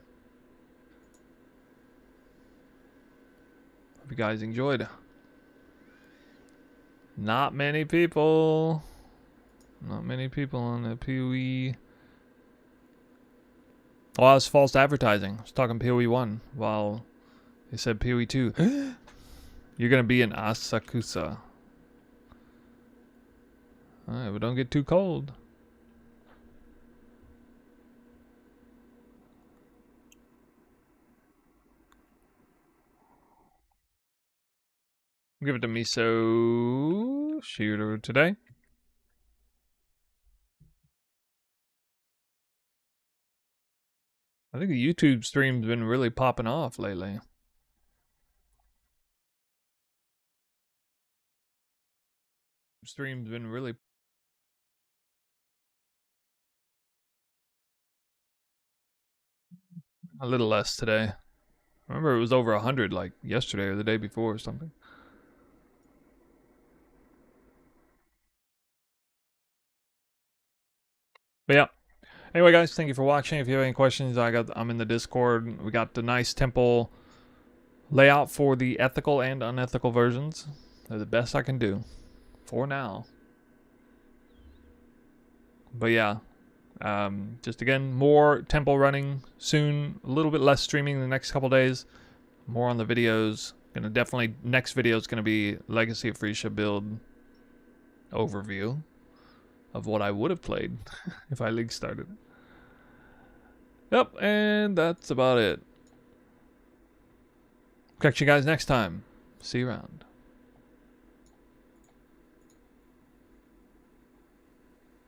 [SPEAKER 1] Hope you guys enjoyed. Not many people. Not many people on the PoE. Oh, it's false advertising. I was talking PoE 1 while they said PoE 2. You're gonna be in Asakusa. Alright, but don't get too cold. Give it to Miso Shooter today. I think the YouTube stream's been really popping off lately. Stream's been really a little less today. I remember it was over 100 like yesterday or the day before or something. But yeah. Anyway, guys, thank you for watching. If you have any questions, I'm in the Discord. We got the nice temple layout for the ethical and unethical versions. They're the best I can do for now. But yeah, just again, more temple running soon. A little bit less streaming the next couple days. More on the videos. Gonna definitely, next video is gonna be Legacy of Phrecia build overview of what I would have played if I league started. Yep, and that's about it. Catch you guys next time. See you around.